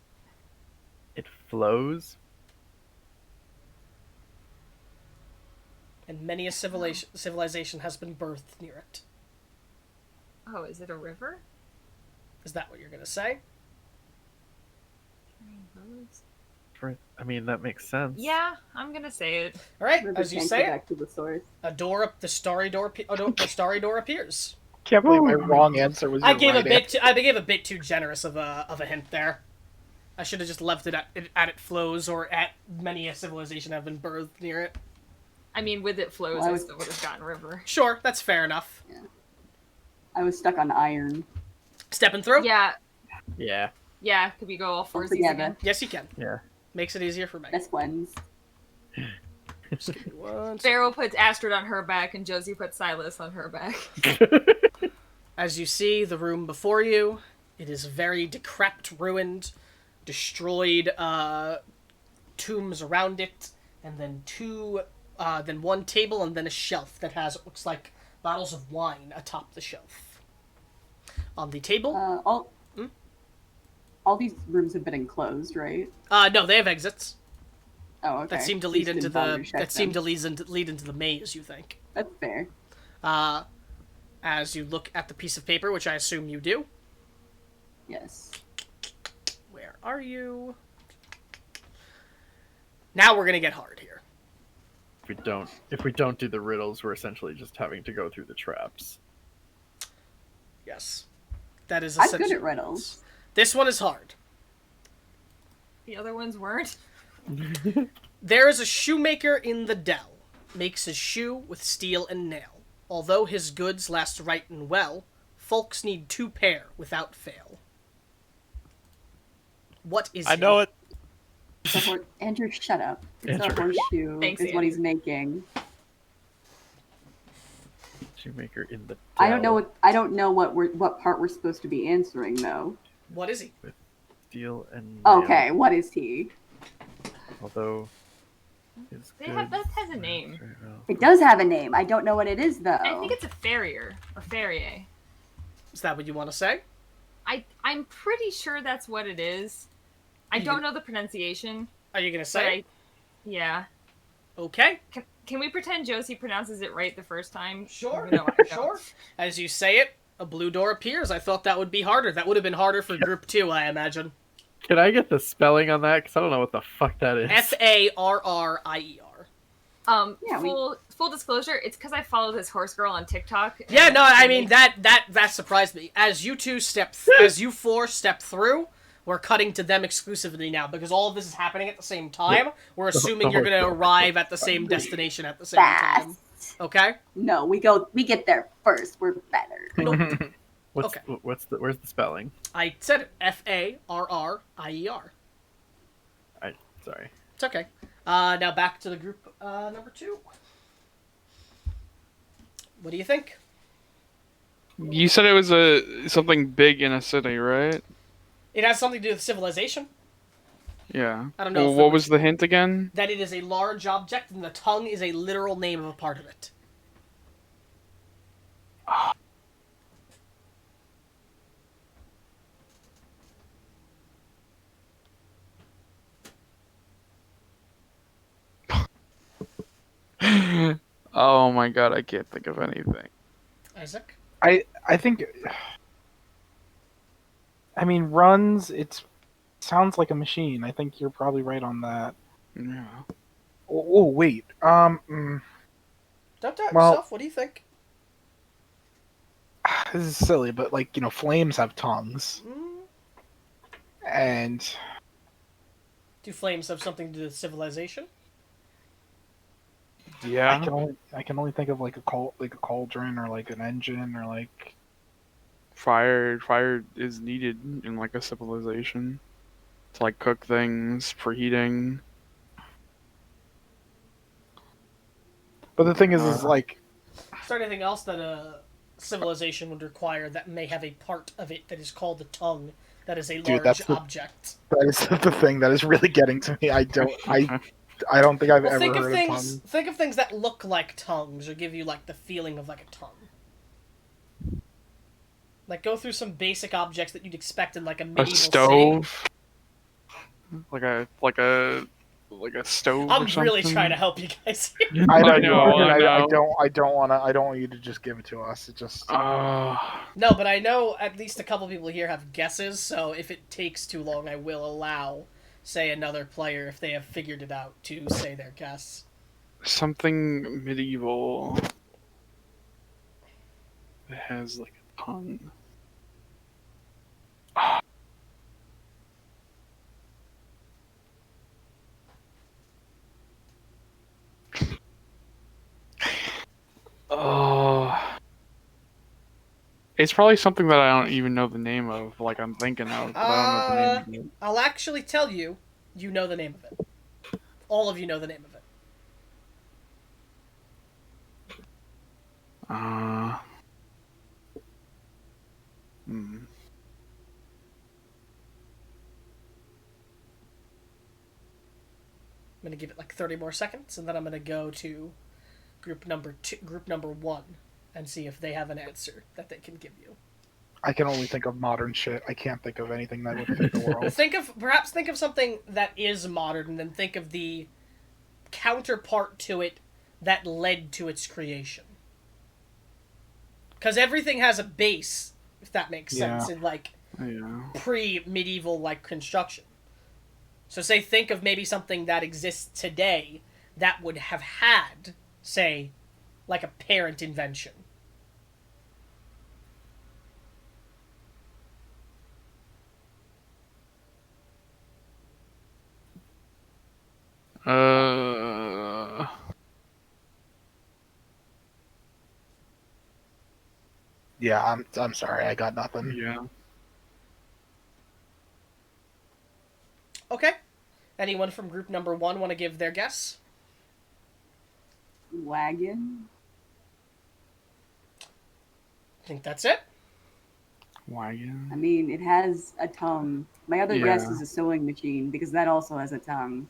It flows. And many a civilization has been birthed near it. Oh, is it a river? Is that what you're going to say? I mean, that makes sense. Yeah, I'm gonna say it. All right, River as you can't say go it, back to the source. the starry door appears. Can't believe my wrong answer was. I your gave right I gave a bit too generous of a hint there. I should have just left it at it flows, or at many a civilization have been birthed near it. I mean, with it flows, Well, I I was- still would have gotten river. Sure, that's fair enough. Yeah. I was stuck on iron. Stepping through? Yeah, Yeah. yeah. Could we go all foursies together. again? Yes, you can. Yeah. Makes it easier for me. Best ones. Just give me one second. Pharaoh puts Astrid on her back, and Josie puts Silas on her back. As you see the room before you, it is very decrepit, ruined, destroyed tombs around it, and then then one table, and then a shelf that has what looks like bottles of wine atop the shelf. On the table, All these rooms have been enclosed, right? no, they have exits Oh, okay. that seem to Just lead into didn't bother the to check them. lead into the maze. You think? That's fair. As you look at the piece of paper, which I assume you do. Yes. Where are you? Now we're gonna get hard here. If we don't do the riddles, we're essentially just having to go through the traps. Yes, that is. I'm essentially good at riddles. This one is hard. The other ones weren't. There is a shoemaker in the dell, makes his shoe with steel and nail. Although his goods last right and well, folks need 2 pair without fail. What is I know it. Andrew, shut up. It's a Andrew. horseshoe Thanks, is what he's making. Shoemaker in the. I don't know what part we're supposed to be answering though. What is he? Steel and. Okay, what is he? Although. his That goods has a last name. very well. It does have a name. I don't know what it is though. I think it's a farrier or farrier. Is that what you want to say? I'm pretty sure that's what it is. I don't know the pronunciation. Are you gonna But say? yeah. Okay. Can we pretend Josie pronounces it right the first time? Sure. Even though I don't. Sure. As you say it, a blue door appears. I thought that would be harder. That would have been harder for group 2, I imagine. Can I get the spelling on that? Because I don't know what the fuck that is. Farrier. Yeah, full disclosure, it's because I follow this horse girl on TikTok. Yeah, and no, I she mean makes- that surprised me. As you four step through, we're cutting to them exclusively now because all of this is happening at the same time. We're assuming you're going to arrive at the same destination at the same time. Fast. Okay? No, we get there first. We're better. Nope. Where's the spelling? I said it. Farrier. Sorry. It's okay. Now back to the group number 2. What do you think? You said it was something big in a city, right? It has something to do with civilization. Yeah. I don't know Well, if what it- was the hint again? That it is a large object, and the tongue is a literal name of a part of it. Oh my god, I can't think of anything. Isaac? I think. I mean, runs. It sounds like a machine. I think you're probably right on that. Yeah. Oh wait. Don't doubt Well- yourself. What do you think? This is silly, but flames have tongues, and Do flames have something to do with civilization? Yeah. I can only think of like a cauldron or like an engine or like. Fire is needed in like a civilization to like cook things for heating. But the thing is like. Is there anything else that a civilization would require that may have a part of it that is called the tongue that is a Dude, large that's the- object? That is the thing that is really getting to me. I don't think I've Well, ever think of heard things. of tongue. Think of things that look like tongues or give you like the feeling of like a tongue. Like go through some basic objects that you'd expect in like a A medieval city. stove. Like a stove. I'm or something. really trying to help you guys here. I I know. know. I don't want you to just give it to us. It just. Oh, No, but I know at least a couple people here have guesses, so if it takes too long, I will allow, say, another player, if they have figured it out, to say their guess. something medieval. It has like a tongue. Oh. It's probably something that I don't even know the name of. Like I'm thinking of, but I don't know the name of it. I'll actually tell you. You know the name of it. All of you know the name of it. Hmm. I'm gonna give it like 30 more seconds, and then I'm gonna go to group number 1, and see if they have an answer that they can give you. I can only think of modern shit. I can't think of anything that would fit the world. Perhaps think of something that is modern, and then think of the counterpart to it that led to its creation. Because everything has a base, if that makes sense, in like pre-medieval like construction. So say think of maybe something that exists today that would have had, say, like a parent invention. Yeah, I'm sorry, I got nothing. Yeah. Okay. Anyone from group number 1 want to give their guess? Wagon. I think that's it. Wagon. I mean, it has a tongue. My other guess is a sewing machine because that also has a tongue.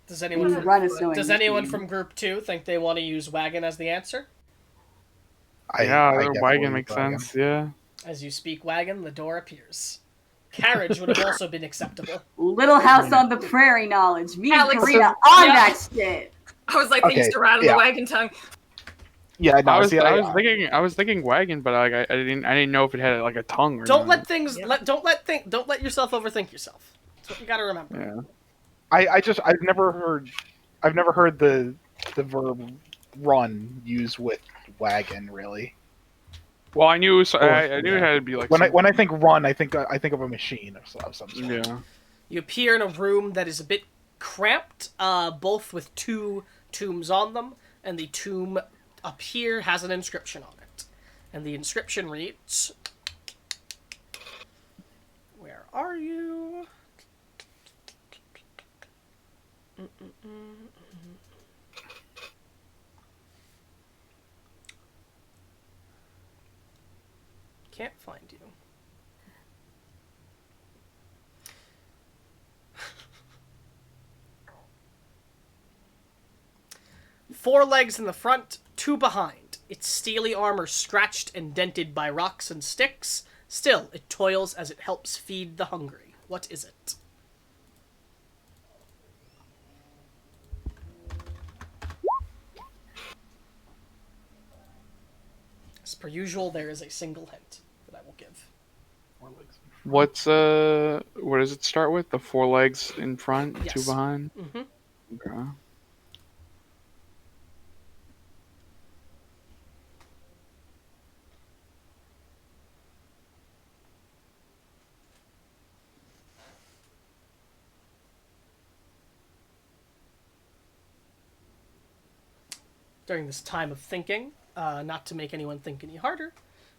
Does anyone You from, run a sewing does machine. anyone from group 2 think they want to use wagon as the answer? I definitely wagon use makes wagon. sense. Yeah. As you speak wagon, the door appears. Carriage would have also been acceptable. Little House on the Prairie knowledge. Me and Alex, Karina on yeah. that shit. I was like, they used to rattle the wagon tongue. Yeah, no, I was see, I was thinking wagon, but like I didn't know if it had like a tongue or Don't not. don't let yourself overthink yourself. That's what you got to remember. Yeah. I've never heard the verb run used with wagon really. Well, I knew I knew it had to be like When I think run, I think of a machine of some sort. Yeah. You appear in a room that is a bit cramped, both with 2 tombs on them, and the tomb up here has an inscription on it. And the inscription reads... Where are you? Can't find you. Four legs in the front, 2 behind. Its steely armor scratched and dented by rocks and sticks. Still, it toils as it helps feed the hungry. What is it? As per usual, there is a single hint that I will give. What does it start with? The 4 legs in front, Yes. 2 behind. Mm-hmm. Okay. During this time of thinking, not to make anyone think any harder,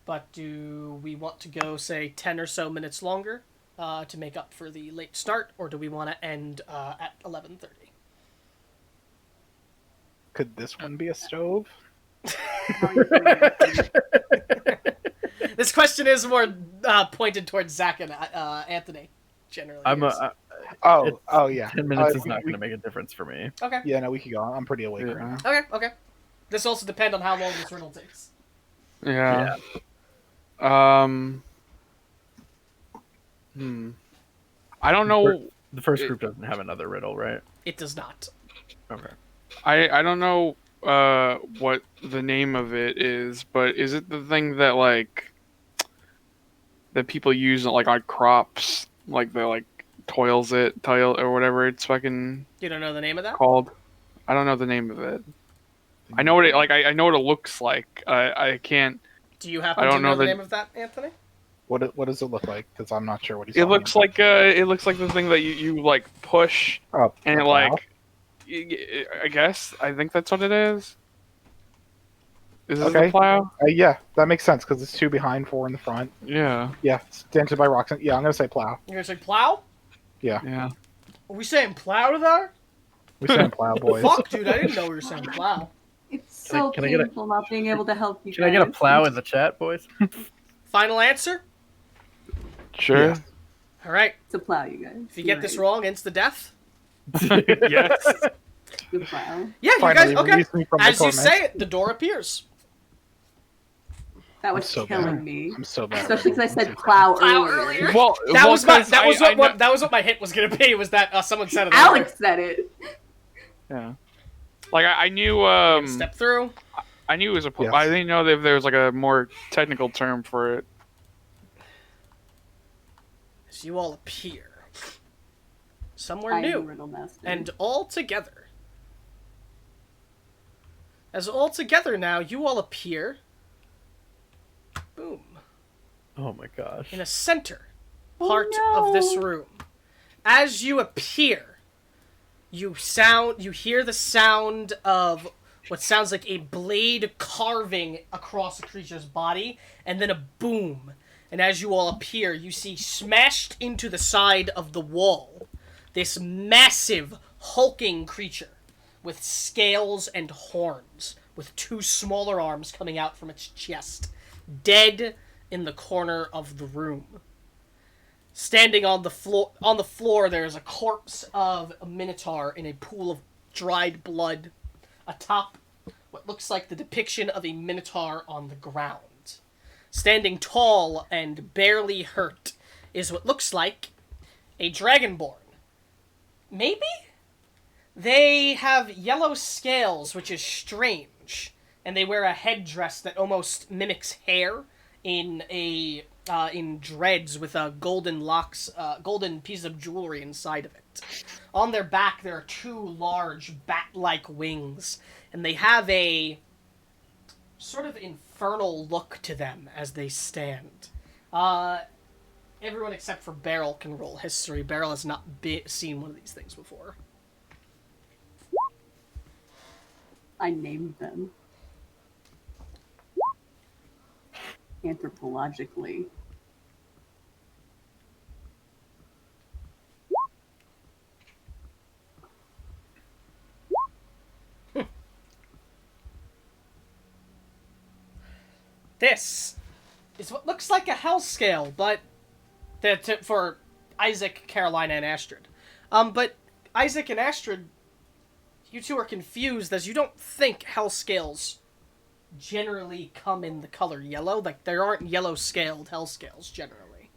but do we want to go, say, 10 or so minutes longer to make up for the late start, or do we want to end at 11:30? Could this one be a stove? This question is more pointed towards Zach and Anthony, generally. Oh yeah. 10 minutes is not going to make a difference for me. Okay. Yeah, no, we could go. I'm pretty awake right now. Okay. This also depends on how long this riddle takes. Yeah. I don't know. The first group doesn't have another riddle, right? It does not. Okay. I don't know what the name of it is, but is it the thing that like that people use like on crops, like the like toil or whatever it's fucking You don't know the name of that? called? I don't know the name of it. I know what it like. I know what it looks like. I can't. Do you happen I to don't know know the the- name of that, Anthony? What does it look like? Because I'm not sure what he's. It talking looks about. like the thing that you like push and a it plow? like. I guess I think that's what it is. Is this Okay. the plow? Yeah, that makes sense because it's 2 behind, 4 in the front. Yeah. Yeah, dented by rocks. Yeah, I'm gonna say plow. You're gonna say plow? Yeah, Yeah. Are we saying plow to there? we're saying plow, boys. Fuck, dude, I didn't know we were saying plow. It's Can I- so can I get a- painful not being able to help you Can I get a guys. plow in the chat, boys? Final answer? Sure. Yes. Alright, It's a plow, you guys. if you get this wrong, insta death. Yes. The plow. Yeah, Finally, you guys, okay. release me from the As you torment. say it, the door appears. That was so killing bad. me. I'm so bad. Especially because I said plow, Plow earlier. earlier. Well, That was my 'cause that was I what know- that was what my hit was gonna be, was that someone said it. Alex said it. Yeah. Like I knew Step through. I knew it was a plow. Yes. I didn't know if there was like a more technical term for it. As you all appear. Somewhere I am a new. riddle master. And all together. As all together now, you all appear. Boom. Oh my gosh. In a center Oh, part no. of this room. As you appear, you hear the sound of what sounds like a blade carving across a creature's body, and then a boom. And as you all appear, you see smashed into the side of the wall this massive, hulking creature with scales and horns, with 2 smaller arms coming out from its chest, dead in the corner of the room. Standing on the floor, there is a corpse of a minotaur in a pool of dried blood, atop what looks like the depiction of a minotaur on the ground. Standing tall and barely hurt is what looks like a dragonborn. Maybe? They have yellow scales, which is strange, and they wear a headdress that almost mimics hair in dreads with golden pieces of jewelry inside of it. On their back, there are 2 large bat-like wings, and they have a sort of infernal look to them as they stand. Everyone except for Beryl can roll history. Beryl has not seen one of these things before. I named them. Anthropologically. This is what looks like a hell scale, but for Isaac, Carolina, and Astrid. But Isaac and Astrid, you two are confused as you don't think hell scales generally come in the color yellow. Like, there aren't yellow-scaled hell scales, generally.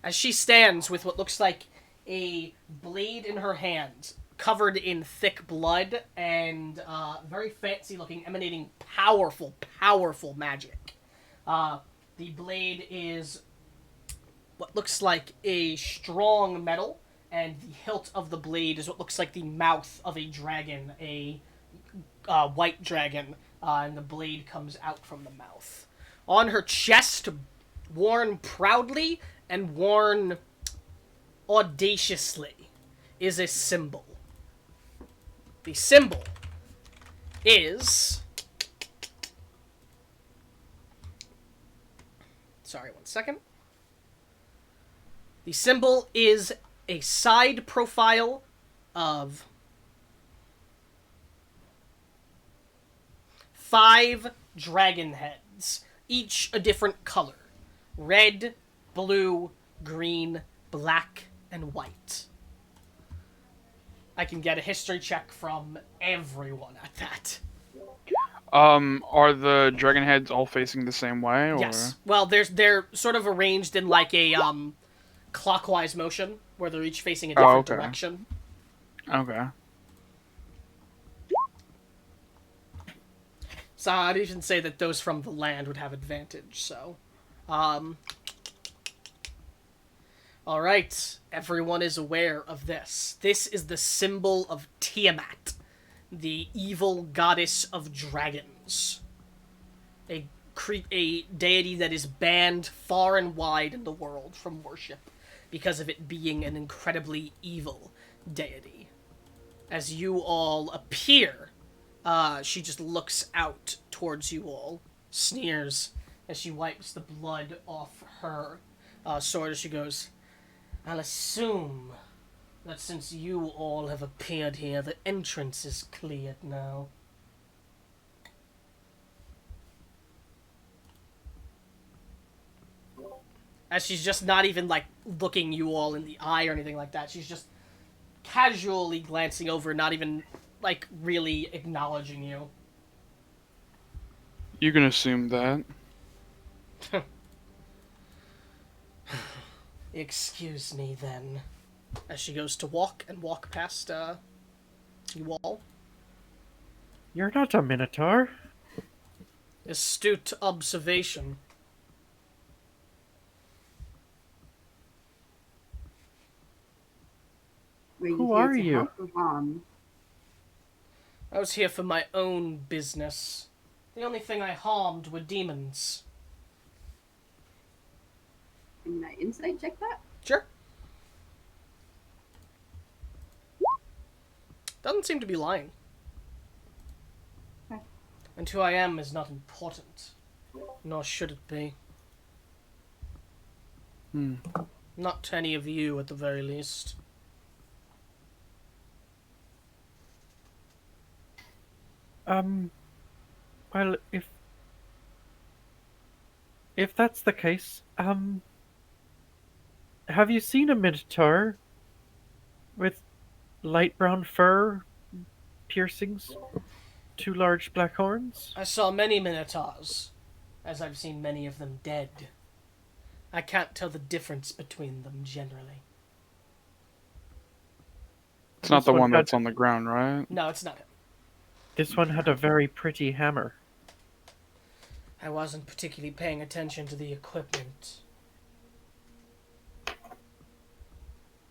As she stands with what looks like a blade in her hand, covered in thick blood, and very fancy-looking, emanating powerful, powerful magic. The blade is what looks like a strong metal, and the hilt of the blade is what looks like the mouth of a dragon, a white dragon, and the blade comes out from the mouth. On her chest, worn proudly and worn audaciously, is a symbol. The symbol is... Sorry, 1 second. The symbol is a side profile of 5 dragon heads, each a different color. Red, blue, green, black, and white. I can get a history check from everyone at that. Are the dragon heads all facing the same way? Or? Yes. Well, they're sort of arranged in like a clockwise motion, where they're each facing a different okay. direction. Okay. So I'd even say that those from the land would have advantage, so... Alright, everyone is aware of this. This is the symbol of Tiamat, the evil goddess of dragons. A deity that is banned far and wide in the world from worship because of it being an incredibly evil deity. As you all appear, she just looks out towards you all, sneers as she wipes the blood off her sword as she goes, I'll assume that since you all have appeared here, the entrance is cleared now. As she's just not even, like, looking you all in the eye or anything like that. She's just casually glancing over, not even, like, really acknowledging you. You can assume that. Excuse me, then. As she goes to walk past, you all. You're not a Minotaur. Astute observation. Were Who here are to you? help or harm? I was here for my own business. The only thing I harmed were demons. Can I insight check that? Sure. Doesn't seem to be lying. Okay. And who I am is not important. Nor should it be. Not to any of you, at the very least. Well, if that's the case, have you seen a Minotaur with light brown fur, piercings, 2 large black horns? I saw many minotaurs, as I've seen many of them dead. I can't tell the difference between them generally. It's not This the one one had- that's on the ground, right? No, it's not him. This one had a very pretty hammer. I wasn't particularly paying attention to the equipment.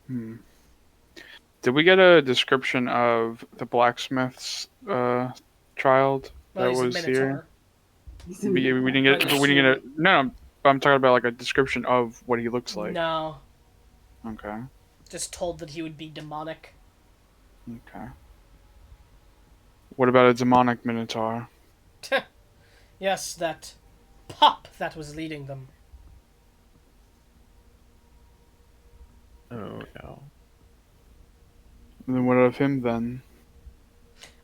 Did we get a description of the blacksmith's child Well, that he's a was minotaur. here? We didn't get. But we didn't get a. No, but I'm talking about like a description of what he looks like. No, Okay. just told that he would be demonic. Okay. What about a demonic minotaur? Yes, that pup that was leading them. Oh no. And then what of him then?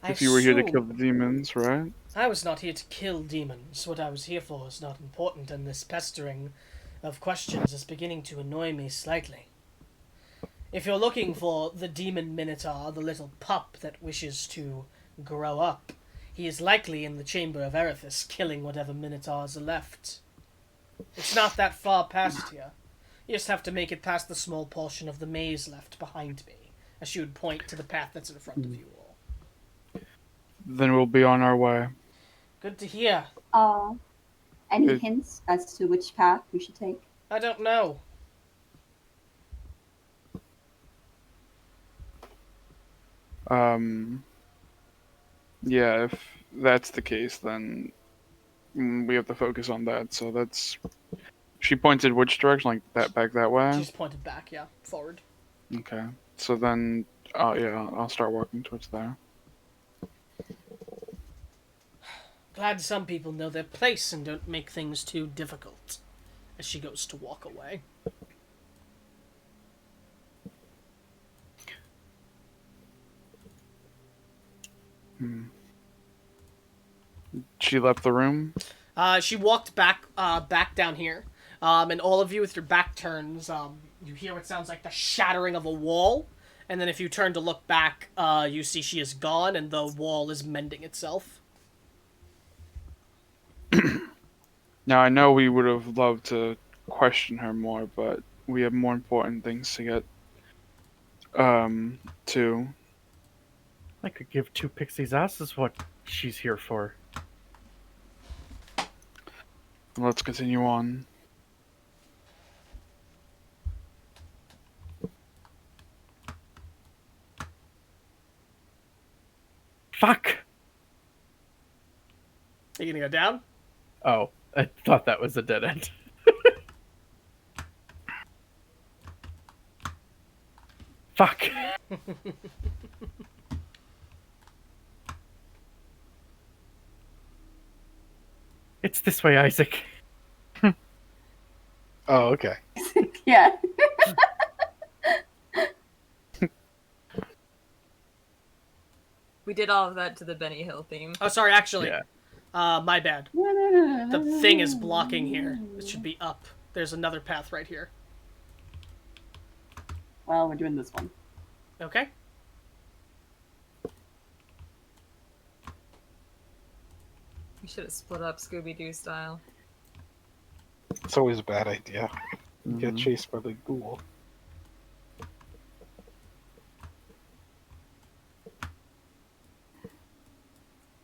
I If you were here to assume- kill the demons, right? I was not here to kill demons. What I was here for is not important, and this pestering of questions is beginning to annoy me slightly. If you're looking for the demon minotaur, the little pup that wishes to grow up, he is likely in the chamber of Erithus, killing whatever minotaurs are left. It's not that far past here. You just have to make it past the small portion of the maze left behind me, as she would point to the path that's in front of you all. Then we'll be on our way. Good to hear. Any Good. hints as to which path we should take? I don't know. Yeah, if that's the case, then we have to focus on that. So that's. She pointed which direction? Like that, back that She way? just pointed back, yeah, forward. Okay. So then, yeah, I'll start walking towards there. Glad some people know their place and don't make things too difficult. As she goes to walk away. She left the room. She walked back down here. And all of you with your back turns, you hear what sounds like the shattering of a wall. And then if you turn to look back, you see she is gone and the wall is mending itself. Now I know we would have loved to question her more, but we have more important things to get to. I could give 2 pixies' asses what she's here for. Let's continue on. Fuck! Are you gonna go down? Oh, I thought that was a dead end. Fuck! It's this way, Isaac. Oh, okay. Yeah. We did all of that to the Benny Hill theme. Oh, sorry, actually. Yeah. My bad. The thing is blocking here. It should be up. There's another path right here. Well, we're doing this one. Okay. We should have split up Scooby-Doo style. It's always a bad idea. You get Mhm. chased by the ghoul.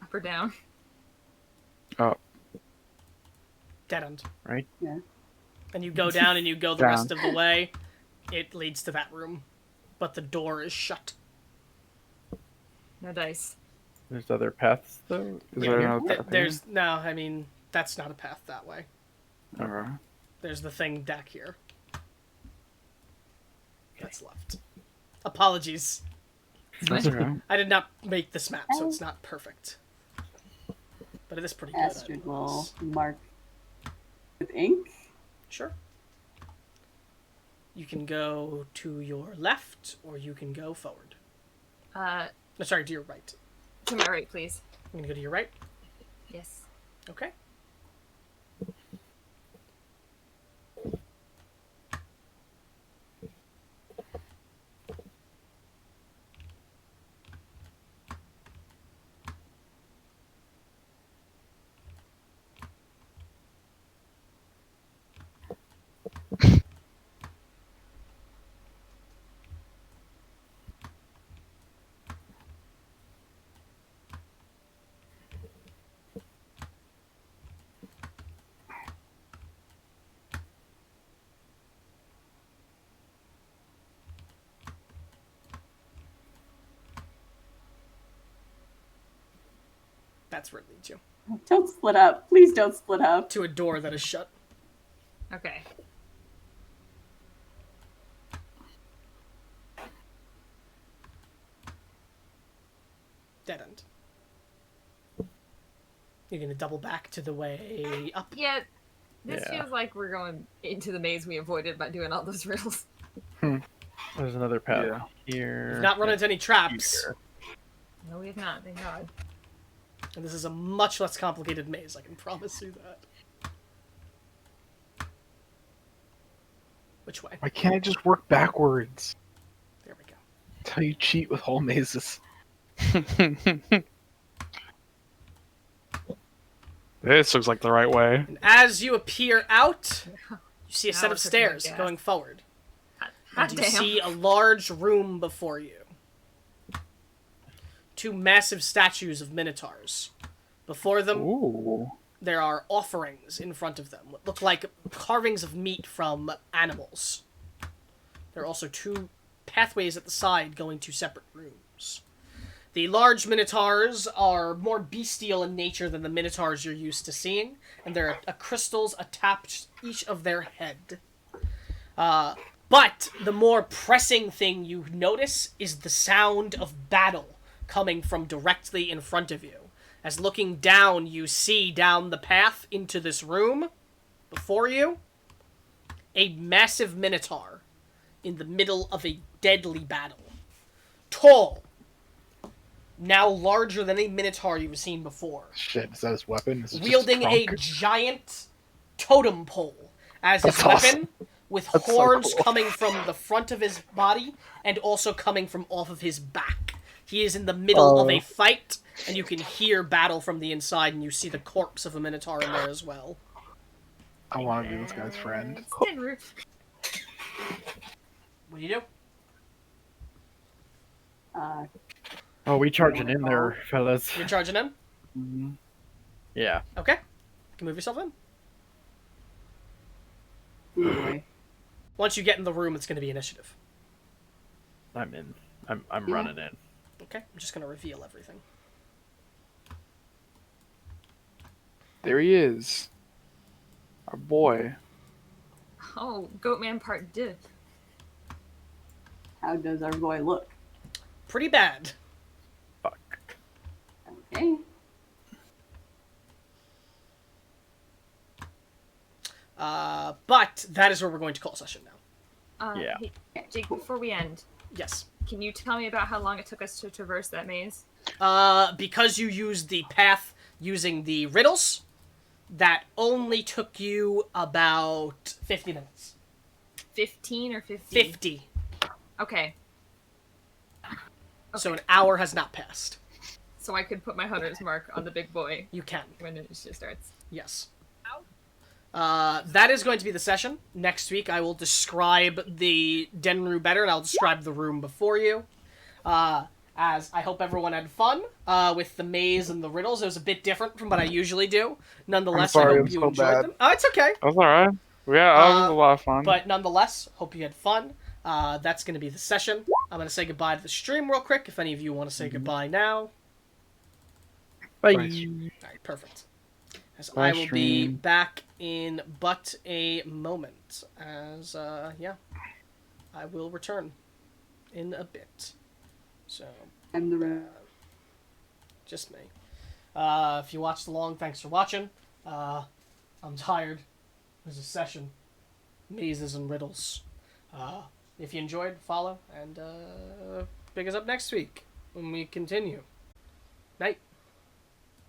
Up or down? Dead end. Right? Yeah. And you go down and you go the Down. rest of the way. It leads to that room. But the door is shut. No dice. There's other paths, though? Is there another Th- path here? there's no, I mean, that's not a path that way. Okay. There's the thing back here. That's left. Apologies. That's okay. I did not make this map, so it's not perfect. But it is pretty good. I Astrid will promise. mark with ink. Sure. You can go to your left, or you can go forward. No, sorry, to your right. To my right, please. I'm gonna go to your right. Yes. Okay. That's where it leads you. Don't split up. Please don't split up. To a door that is shut. Okay. Dead end. You're gonna double back to the way up. Yeah, this Yeah. feels like we're going into the maze we avoided by doing all those riddles. There's another path Yeah. here. You've not run into any traps. Here. No, we have not. Thank God. And this is a much less complicated maze, I can promise you that. Which way? Why can't I just work backwards? There we go. That's how you cheat with whole mazes. This looks like the right way. And as you appear out, you see a set Now of it's looking like stairs gas. going forward. God And you damn. see a large room before you. Two massive statues of minotaurs. Before them, Ooh. there are offerings in front of them, what look like carvings of meat from animals. There are also two pathways at the side going to separate rooms. The large minotaurs are more bestial in nature than the minotaurs you're used to seeing, and there are crystals attached each of their head. But the more pressing thing you notice is the sound of battle coming from directly in front of you. As looking down, you see down the path into this room, before you, a massive minotaur in the middle of a deadly battle. Tall, now larger than a minotaur you've seen before, Shit, is that his weapon? Is it just wielding a trunk? giant totem pole as his That's weapon, awesome. with That's so horns cool. coming from the front of his body and also coming from off of his back. He is in the middle of a fight, and you can hear battle from the inside, and you see the corpse of a minotaur in there as well. I want to be this guy's friend. Tin roof. What do you do? Oh, we charging in there, fellas. You're charging him? Mhm. Yeah. Okay. You can move yourself in. Anyway. Once you get in the room, it's going to be initiative. I'm in. I'm Yeah. running in. Okay? I'm just going to reveal everything. There he is. Our boy. Oh, Goatman Part Div. How does our boy look? Pretty bad. Fuck. Okay. But that is where we're going to call session now. Yeah. Hey, Jake, before we end, Yes. can you tell me about how long it took us to traverse that maze? Because you used the path using the riddles, that only took you about 50 minutes. 15 or 50? 50. Okay. So an hour has not passed. So I could put my hunter's mark on the big boy You can. when it just starts. Yes. That is going to be the session. Next week, I will describe the Denru better, and I'll describe the room before you. As I hope everyone had fun with the maze and the riddles. It was a bit different from what I usually do. Nonetheless, I'm sorry, I it hope was you so enjoyed bad. them. Oh, it's okay. That's all right. Yeah, that was a lot of fun. But nonetheless, hope you had fun. That's going to be the session. I'm going to say goodbye to the stream real quick, if any of you want to say goodbye now. Bye. Nice. Alright, perfect. As Bye, I will be stream. back in but a moment. As, yeah. I will return in a bit. So, I'm the red. just me. If you watched along, thanks for watching. I'm tired. There's a session. Mazes and riddles. If you enjoyed, follow, and pick us up next week when we continue. Night.